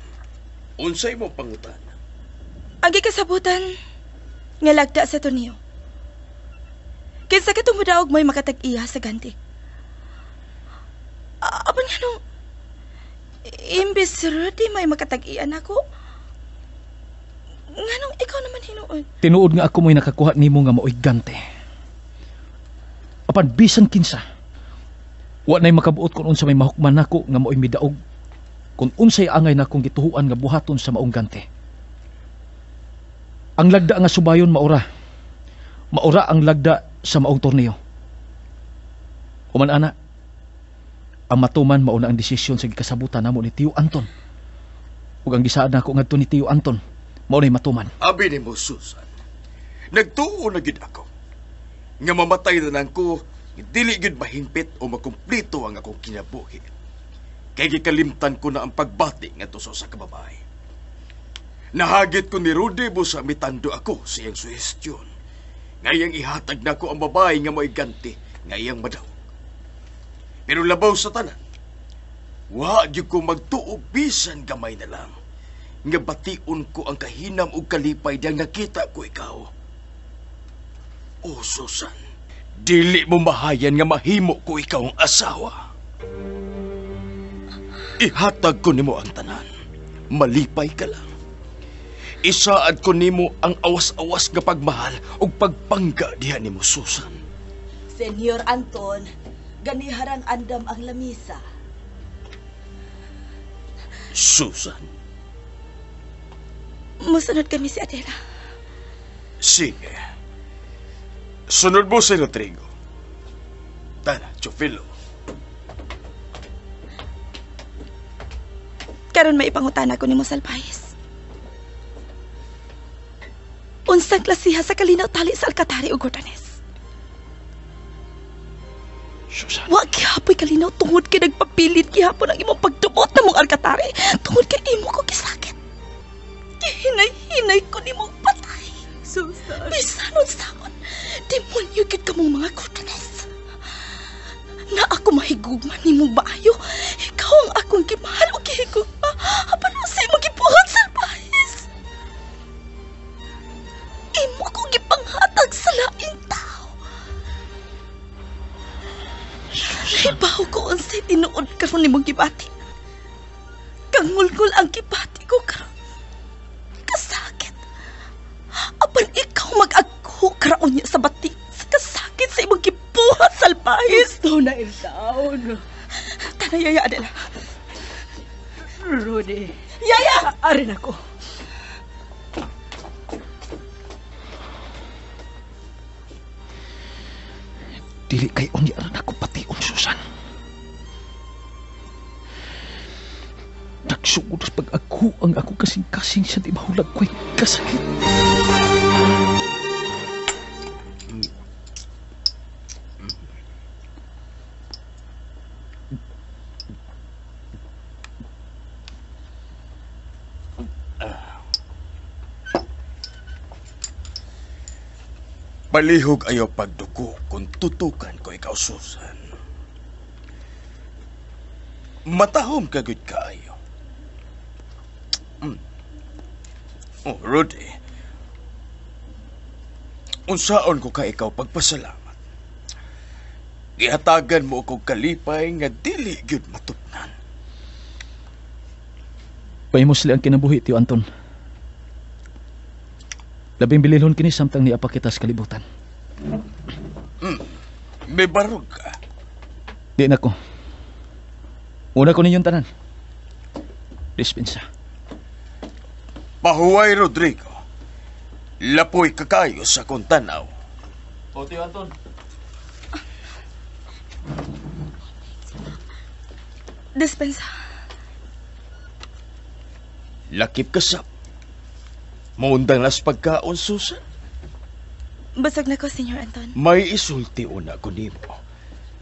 Unsay mo pangutan? Agi kasabutan nga lagda sa Tonio. Kinsa katong mudaog mo'y makatag-iya sa ganti. Apan nga nung imbis si Rudy may makatag-iyan ako, nga nung ikaw naman hinuon. Tinuod nga ako mo'y nakakuha nimo nga mao'y gante. Apan bisan kinsa, wa na'y makabuot kung unsa may mahukman nako nga mao'y midaog, kung unsay angay na kong gituhuan nga buhaton sa maong gante. Ang lagda nga subayon maura ang lagda sa maong torneo. Human ana, ang matuman mauna ang desisyon sa gikasabutan namo ni Tiyo Anton. Ug ang gisaad nako ngadto ni Tiyo Anton, maunay matuman. Abi ni mo, Susan. Nagtuo na gid ako. Nga mamatay na lang ko, dili gid mahimpit o makumplito ang akong kinabuhi. Kay gikalimtan ko na ang pagbati nga tuso sa kababae. Nahagit ko ni Rudy busa mitando ako sa iyang suhestyon. Ngayang ihatag na ko ang babae nga mo'y ganti, ngayang madaw. Pero labaw sa tanan, wa gyud ko magtuo bisan gamay na lang. Nga bation ko ang kahinam ug kalipay diyang nakita ko ikaw. Oh, Susan, dili mo mahayan nga mahimo ko ikaw ang asawa. Ihatag ko nimo ang tanan, malipay ka lang. Isaad ko nimo ang awas-awas nga pagmahal ug pagpangga diha nimo, Susan. Senyor Anton, ganiharang andam ang lamisa. Susan. Musunod kami si Adela. Sige. Sunod mo si Rodrigo. Tara, Chofilo. Karon may ipangutan ako ni mo Salbayes. Unsang klasiha sa kalinaw tali sa Alcatari o Gordones. Susan. Wa gihapoy kalinaw tungod kay nagpapilit gihapon ang imong pagdumot na mong Alcatari tungod kay imo ko gisakit. Hinay-hinay ko ni mong patay. Susan. Bisan unsaon, demonyo gid ka mong mga Gordones. Na ako mahigugman ni mong baayo, ikaw ang akong gimahal o gihigugma. Apan sa imong gibuhat Salbayes. Imo ko gipanghatag sa laing tao. Ibaw ko unsay tinuod karon nimong gibati. Kangulgol ang gibati ko karon. Kasakit. Apan ikaw mag-agho karaon niya sa bati sa kasakit sa imong gibuhat Salbayes. Gusto na iltaon. Tara, Yaya Adela. Rudy. Yaya! Arin ako. Dili kay unyaran ako pati Susan. Nagsugod sa pag-agho ang ako kasing-kasing sa di mahulag ko'y kasakit. Palihog ayaw pagdugo kung tutukan ko ikaw, Susan. Matahom kagud kaayo. Oh, Rudy. Unsaon ko ka ikaw pagpasalamat. Gihatagan mo akong kalipay nga dili gyud matupnan. Pahimos ang kinabuhi, Tio Anton. Labing bililhon kini samtang niapa kita sa kalibutan. May barog ka. Di na ko. Una ko ninyong tanan. Dispensa. Pahuway, Rodrigo. Lapoy kakayo sa kong tanaw. O, Tio Anton. Dispensa. Lakip kasap. Maundang las pagkaon, Susan. Basag na ko, Senyor Anton. May isulti una ko nimo.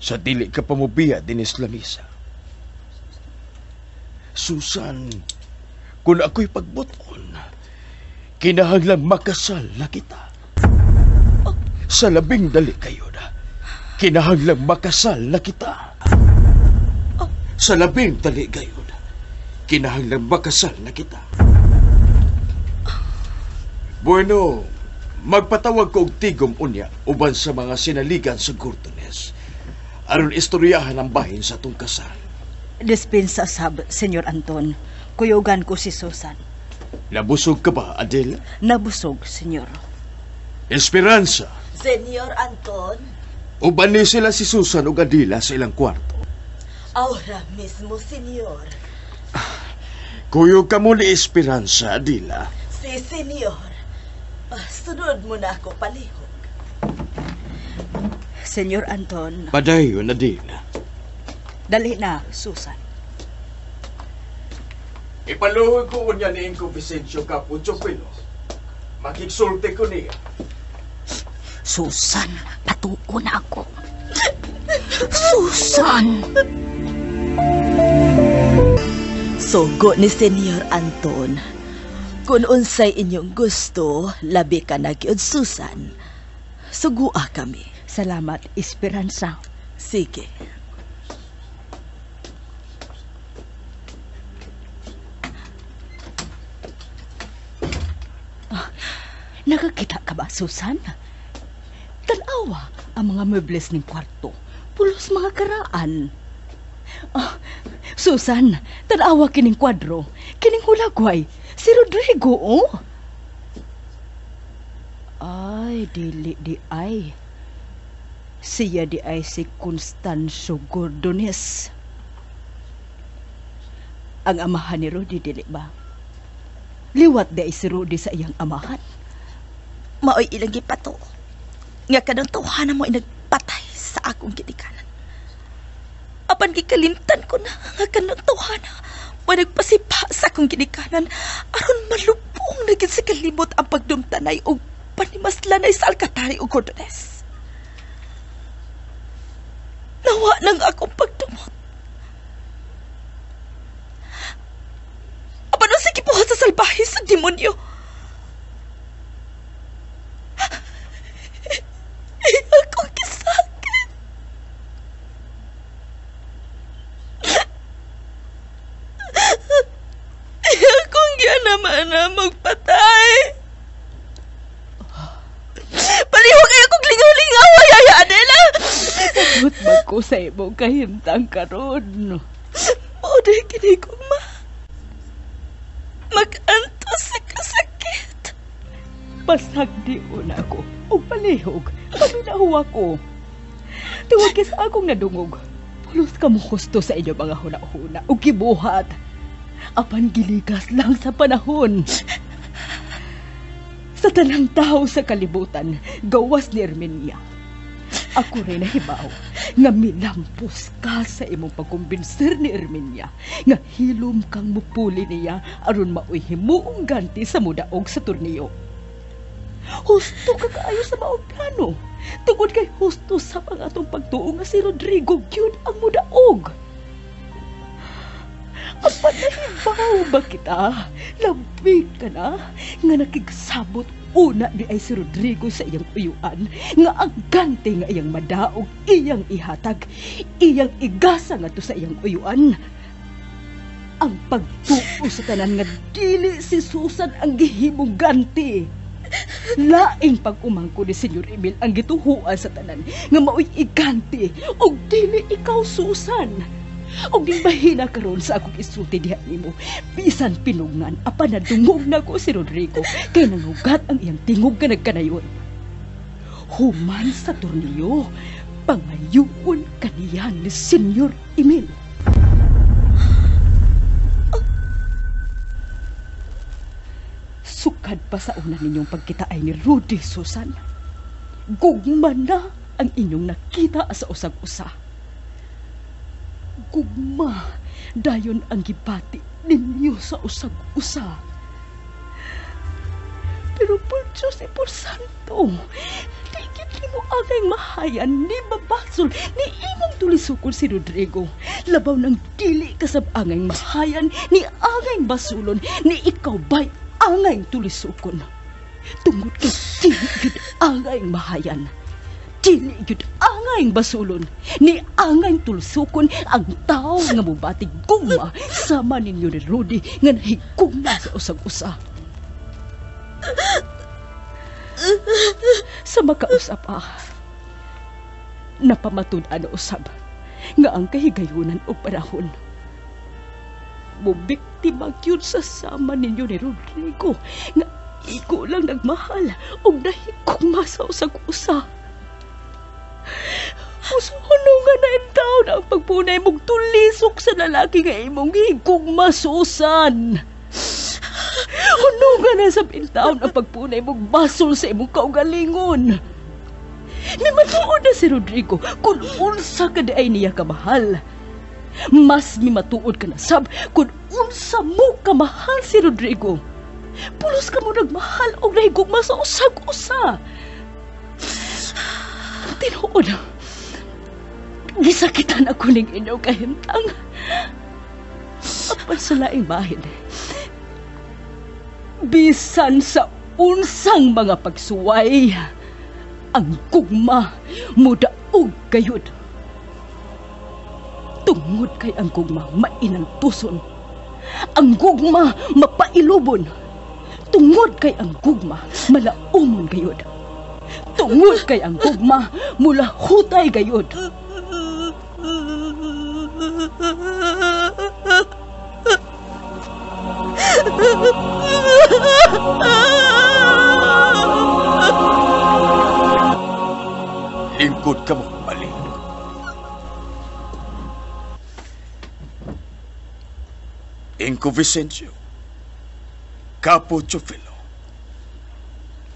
Sa dili ka pamubiya din islamisa. Susan, kung ako'y pagbuton, kinahanglang makasal na kita. Sa labing dali kayo na, kinahanglang makasal na kita. Sa labing dali kayo na, kinahanglang makasal na kita. Bueno, magpatawag ko og tigom unya uban sa mga sinaligan sa Gurdones. Aron istoryahan ang bahin sa atong kasal. Dispensa sab, Senyor Anton. Kuyugan ko si Susan. Nabusog ka ba, Adela? Nabusog, Senyor. Esperanza. Senyor Anton, Uban ni sila si Susan ug Adela sa ilang kwarto. ahora mismo, Senyor. Kuyog ka mo ni Esperanza, Adela. Si Senyor. Sunod mo na ako palihog. Senyor Anton. Padayon, Adela. Dali na, Susan. Ipaluhog ko unya ni Inko Vicencio Capucho Pilo. Makiksulti ko niya. Susan, patuko na ako. Susan! Sugo ni Senyor Anton. Kung unsay inyong gusto, labi ka na gyud, Susan. Sugua kami. Salamat, Esperanza. Sige. Nakakita ka ba, Susan? Tanawa ang mga mebles ng kwarto. Pulos mga karaan. Susan, tanawa kining kwadro. Kining hulagway. Si Rodrigo, oh. Ay, dili di ay. Siya di ay si Constancio Gordones. Ang amahan ni Rudy, dili ba? Liwat di ay si Rudy sa iyang amahan. Maoy ilang gipato. Nga kanang tuhanan mo inagpatay sa akong ginikanan. Apan gikalimtan ko na nga kanang tuhanan mo nagpasipa sa akong ginikanan aron malubong na gid sa kalimot ang pagdumtanay o panimaslanay sa alkatari o Gordones. Nawa nang akong pagdumot. Apan ang sikipuhan sa salbahe sa demonyo. Akong kisakit. Akong naman na magpatay. Palihog ay akong lingaw-lingaw, Yaya Adela. Sabot ba ko sa imong kahimtang karon? Mauday kini ko, ma. Mag-anto sa kasakit. Pasagdi una ko. O palihog, paminahuwa ko. Tuwag sa akong nadungog. Pulos ka mo husto sa inyo mga huna-huna o kibuhat. Apan giligas lang sa panahon. Sa tanang tao sa kalibutan, gawas ni Erminia. Ako rin nahibaw nga milampos ka sa imong pagkumbinsir ni Erminia nga hilom kang mupuli niya aron maoy himuong ganti sa mudaog sa torneo. Husto ka kaayo sa maong plano. Tungod kay husto sa mga atong pagtuo nga si Rodrigo gyud ang mudaog. Apan nahibaw ba kita? Labi ka na nga nakigsabot una di ay si Rodrigo sa iyang uyuan, nga ang gante nga iyang madaog, iyang ihatag, iyang igasa nga to sa iyang uyuan. Ang pagtuo sa tanan nga dili si Susan ang gihimong ganti. Laing pag-umangko ni Senyor Emil ang gituhuan sa tanan nga mao'y iganti og dili ikaw Susan. Og di bahina karon sa akong isulti diha nimo. Bisan pinungan apan nadungog na ko si Rodrigo kay nangugat ang iyang tingog nga nagkanayon. Human sa tornilyo, pangayoon kaniya ni Senyor Emil. Sukad pa sa una ninyong pagkitaay ni Rudy, Susan. Gugman na ang inyong nakita sa usag-usa. Gugma, dayon ang gipati ninyo sa usag-usa. Pero por Diyos y por Santo, tigit ni mo agay mahayan ni babasol ni imong tulisukon si Rodrigo. Labaw ng dili kasab angay mahayan ni agay basulon ni ikaw bay angay tulisukon. Tungod kay dili gid angay mahayan. Dili gid angay basulon ni angay tulisukon ang tao nga mobatig gugma sama ninyo ni Rudy nga nahigugma sa usag-usa. Sa makausap napamatud-an usab nga ang kahigayunan o panahon mubiktima gyud sa sama ninyo ni Rodrigo nga iko lang nagmahal o nahigugma sa usag-usa. Usahono nga na taon ang pagpunay mong tulisok sa lalaki nga imong higugma, Susan. Ano nga na sa pintaon ang pagpunay mong basol sa imong kaugalingon. May matuod na si Rodrigo kung unsa ka di ay niya kamahal. Mas may matuod ka na sab kung unsa mo kamahal si Rodrigo. Pulos ka mo nagmahal o nahigugma sa usag-usa. Tinuod, gisakitan ako ning inyong kahimtang. Apan sa laing bahin, bisan sa unsang mga pagsuway, ang gugma mudaog gayud. Tungod kay ang gugma mainang tuson, ang gugma mapailubon. Tungod kay ang gugma malaumon gayud. Tungod kay ang gugma mula hutay gayud. Lingkod ka mo, Maling. Inko Vicencio, Capo Chofilo,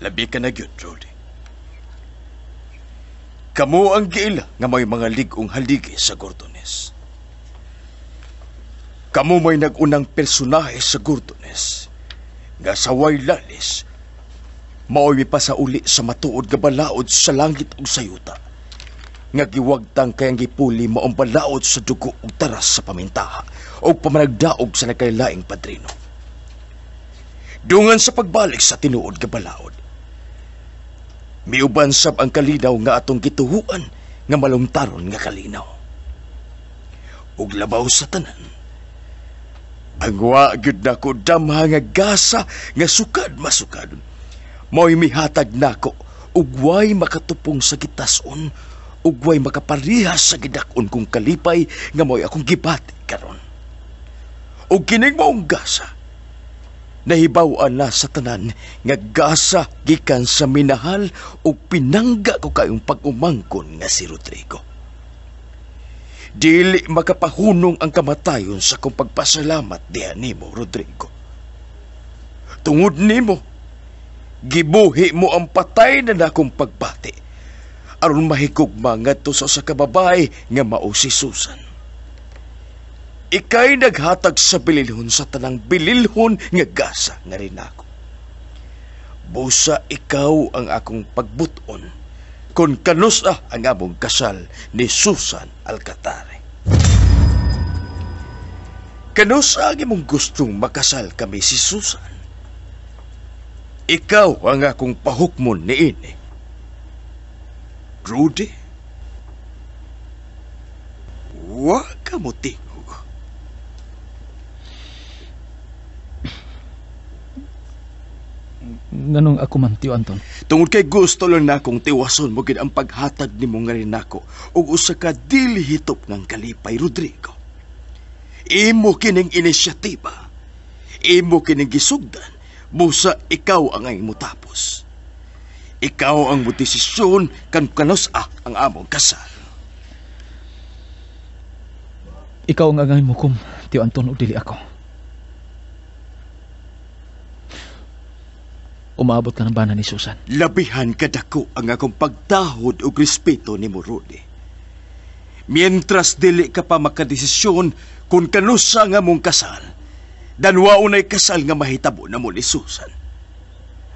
labi ka na gyud, Rudy. Kamo ang giila nga may mga ligong haligi sa Gordones. Kamo may nagunang personahe sa Gordones nga saway lalis mao'y mipasauli sa matuod nga balaod sa langit ug sa yuta nga giwagtang kayang gipuli maong balaod sa dugo ug taras sa pamintaha o pamanagdaog sa nakailaing padrino. Dungan sa pagbalik sa tinuod nga balaod, miuban sab ang kalinaw nga atong gituhuan nga malungtaron nga kalinaw. Ug labaw sa tanan, ang wa gyud nako damha nga gasa nga sukad masukad. Mo'y mihatag nako ug way makatupong sa gitason ug way makaparihas sa gidakon kong kalipay nga mo'y akong gibati karon. Ug kining maong gasa nahibaw-an na sa tanan nga gasa gikan sa minahal o pinangga ko kayong pag-umangkon nga si Rodrigo. Dili makapahunong ang kamatayon sa kong pagpasalamat diha nimo, Rodrigo. Tungod nimo, gibuhi mo ang patay na nakong pagbati aron mahigugma ngadto sa kababay nga mao si Susan. Ika'y naghatag sa bililhon sa tanang bililhon nga gasa nga rin ako. Busa ikaw ang akong pagbuton kung kanusa ang among kasal ni Susan Alcatare. Kanusa ang imong gustong makasal kami si Susan? Ikaw ang akong pahukmon ni ini. Rudy? Wa ka mo tingog. Nganong ako man, Tio Anton? Tungod kay gusto lang na akong tiwason mo gid ang paghatag ni mo nga rin ako ug usa ka dili hitop ng kalipay, Rodrigo. Imo kining inisyatiba. Imo kining gisugdan. Busa ikaw ang mo tapos. Ikaw ang mo desisyon kan kanos ang among kasal. Ikaw ang angay mo kum, Tio Anton, o dili ako. Umabot ka ng bana ni Susan. Labihan kadako ang akong pagtahod o respeto ni mo, Rudy. Mientras dili ka pa makadesisyon kung kanusa nga mong kasal, dan waunay kasal nga mahitabo na mo ni Susan.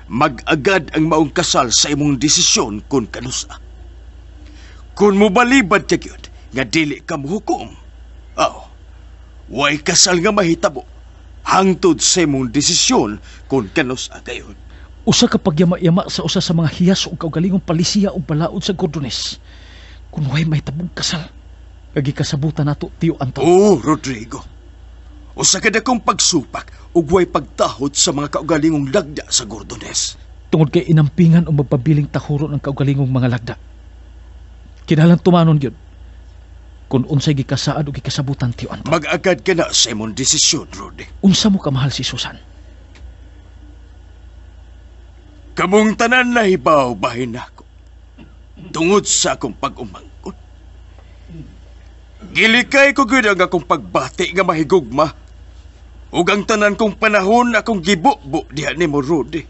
Mag-agad ang maong kasal sa imong desisyon kung kanusa. Kung mo balibad ka gyud nga dili ka mohukom, way kasal nga mahitabo hangtod sa imong desisyon kung kanusa gayon. Usa ka pagyama-yama sa usa sa mga hiyas o kaugalingong palisiya o balaod sa Gordones. Kung way may tabong kasal, kagi kasabutan nato, Tio Anton. Oh, Rodrigo. Usa ka dakong pagsupak ug way pagtahod sa mga kaugalingong lagda sa Gordones. Tungod kay inampingan o magpabiling tahuro ng kaugalingong mga lagda. Kinalang tumanon yun. Kung unsay gikasaad o gikasabutan, Tio Anton. Mag-agad ka na sa imong desisyon, Rudy. Unsa mo kamahal si Susan? Kamong tanan na hibaw bahin ako. Tungod sa akong pag-umangkot. Gilikay ko gud ang akong pagbati nga mahigugma. Ug ang tanan kong panahon akong gibubo diha nimo, Rudy.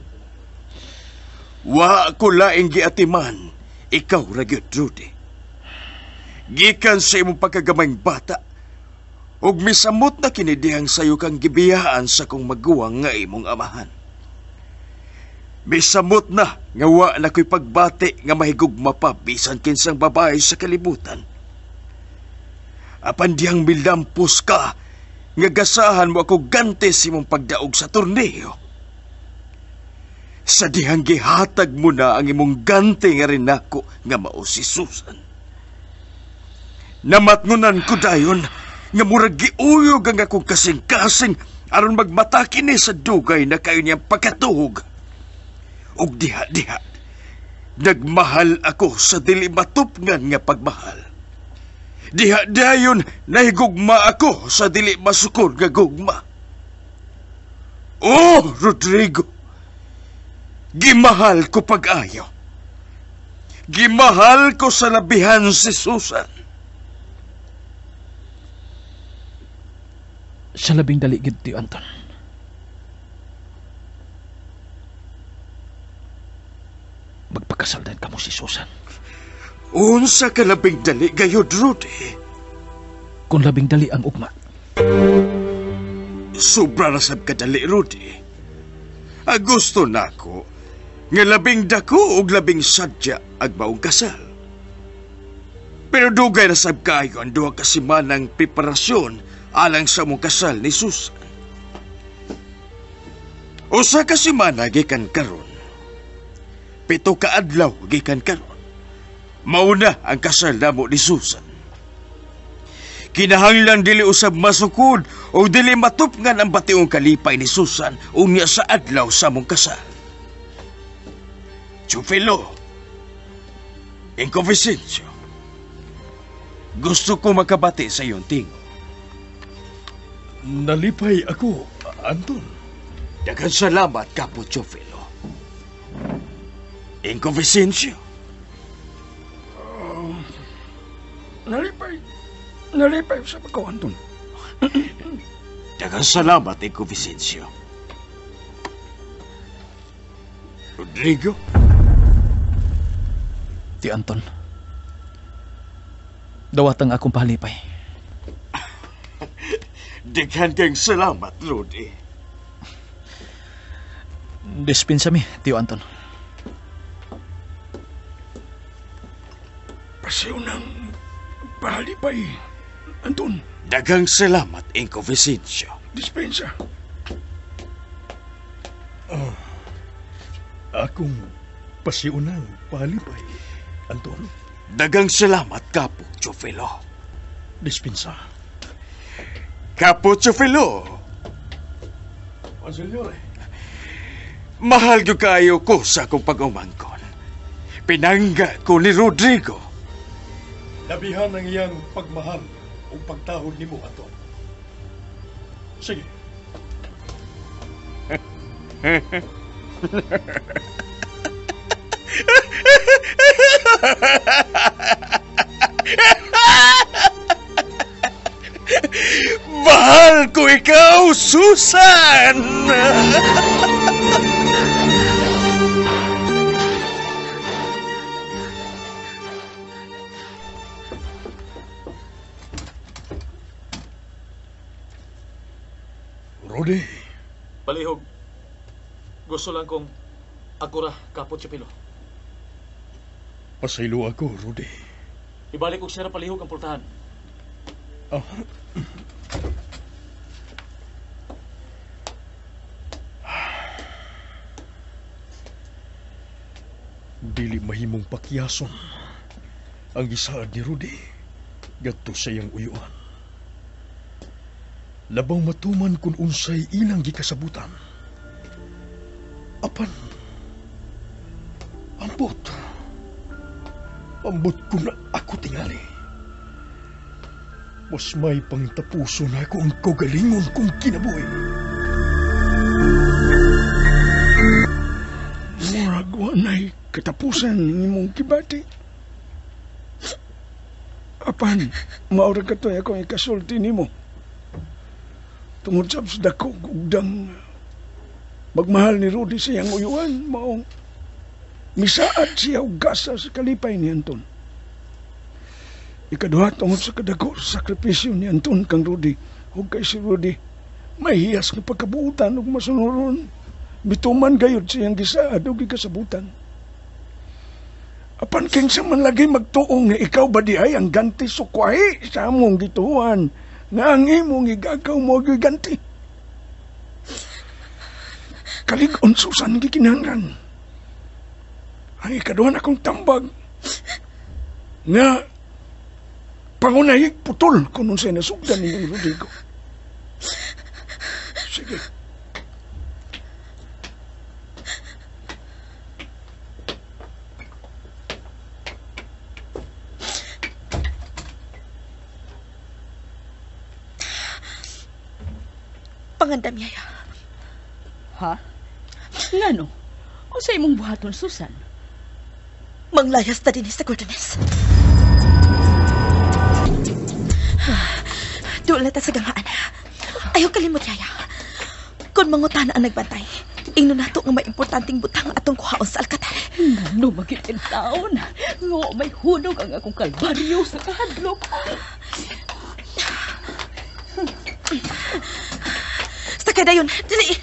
Wa ako laing giatiman, ikaw ra gyud, Rudy. Gikan sa imong pagkagamay bata, ug misamot na kini dihang sayo kang gibiyaan sa kong maguwang nga imong amahan. Misamot na nga wa na ko'y pagbati nga mahigugma pa bisan kinsang babae sa kalibutan. Apan diyang milampos ka nga gasahan mo ako gante si mong pagdaog sa torneo. Sa dihang gihatag mo na ang imong gante nga rin ako nga mao si Susan. Namatngunan ko dayon nga murag giuyog ang akong kasing-kasing aron magmataki ni sa dugay na kayo niyang pagkatuhog. Og diha-diha, nagmahal ako sa dili matupngan nga pagmahal. Diha-dayon, nahigugma ako sa dili masukod nga gugma. Oh, Rodrigo! Gimahal ko pag-ayo. Gimahal ko sa labihan si Susan. Sa labing daligid, Tio Anton. Magpakasaldan ka mo si Susan. Unsa ka labing dali gayod, Rudy? Kung labing dali ang ugma. Sobra na sab kadali, Rudy. Gusto nako nga labing dako ug labing sadya agbaong kasal. Pero dugay na sab kayo ang duha ka semanang preparasyon alang sa mong kasal ni Susan. Usa ka semana gikan karon. 7 ka adlaw gikan karon. Mauna ang kasal namo ni Susan. Kinahanglan dili usab masukod o dili matupngan ang bationg kalipay ni Susan unya sa adlaw sa mong kasal. Chufilo, Inko Vicencio, gusto ko makabati sa iyong tingo. Nalipay ako, Anton. Daghang salamat, Kapo Chufilo. Inko Vicencio. Nalipay sa pagkaw, Anton. Daghang salamat, Inko Vicencio. Rodrigo? Tio Anton, dawatang akong pahalipay. Daghan kang salamat, Rudy. Dispensa mi, Tio Anton. Pasiw ng pahalipay, Anton. Daghang salamat, Inko Vicencio. Dispensa. Akong pasiunang palipay, Anton. Dagang salamat, Kapo Chofilo. Dispensa. Kapo Chofilo, Senyore. mahal ko kayo ko sa akong pag-umangkon. Pinangga ko ni Rodrigo. Labihan ang iyang pagmahal o pagtahod ni mo, Anton. Sige. Mahal ko ikaw, Susan! Rudy, Palihog. Gusto lang kong akura, Kapo Chipilo. pasaylo ako, Rudy. Ibalik ko siya na palihog ang pultahan. Ah. Dili mahimong pakyason ang gisaad ni Rudy gadto sa iyang uyuan. Labaw matuman kung unsay ilang gikasabutan. Apan, ambot ko na ako tingali. Mas may pangtapuso na ako ang kagalingon kong kinabuhi. Murag wanay katapusan ni mong kibati. Apan, maura ka to akong ikasulti ni mo. Tungod sa dako ugdang magmahal ni Rudy sa iyang uyuan, maong misaad siya og gasa sa kalipay ni Anton. Ikaduha tungod sa kadako sakripisyo ni Anton kang Rudy, ug kay si Rudy may hiyas nga pagkabuutan ug masunuron. Bituman gayud siyang gisaad ug gikasabutan. Apan kinsa man lagi magtuong nga ikaw ba di ay ang ganti sukwahi sa among gituan na ang imong igagaw mo giganti. Kalig-on Susan gikinahanglan. Ang ikaduhan akong tambag nga pangunahig putol kung unsay nasugdan ni Rodrigo. Sige. Pangandam, yaya. Ha? Ngano? O sa imong buhaton, Susan? Manglayas na din sa Gordones. Doon ta sa gamaan. Ayaw kalimot, yaya. Kung mangutana ang nagbantay, ingno nato nga may importanteng butang atong kuhaon sa Alcatar. Ngano magitin taon? Ngo may hunog ang akong kalbaryo sa kahadlok. Sakay dayon, dili.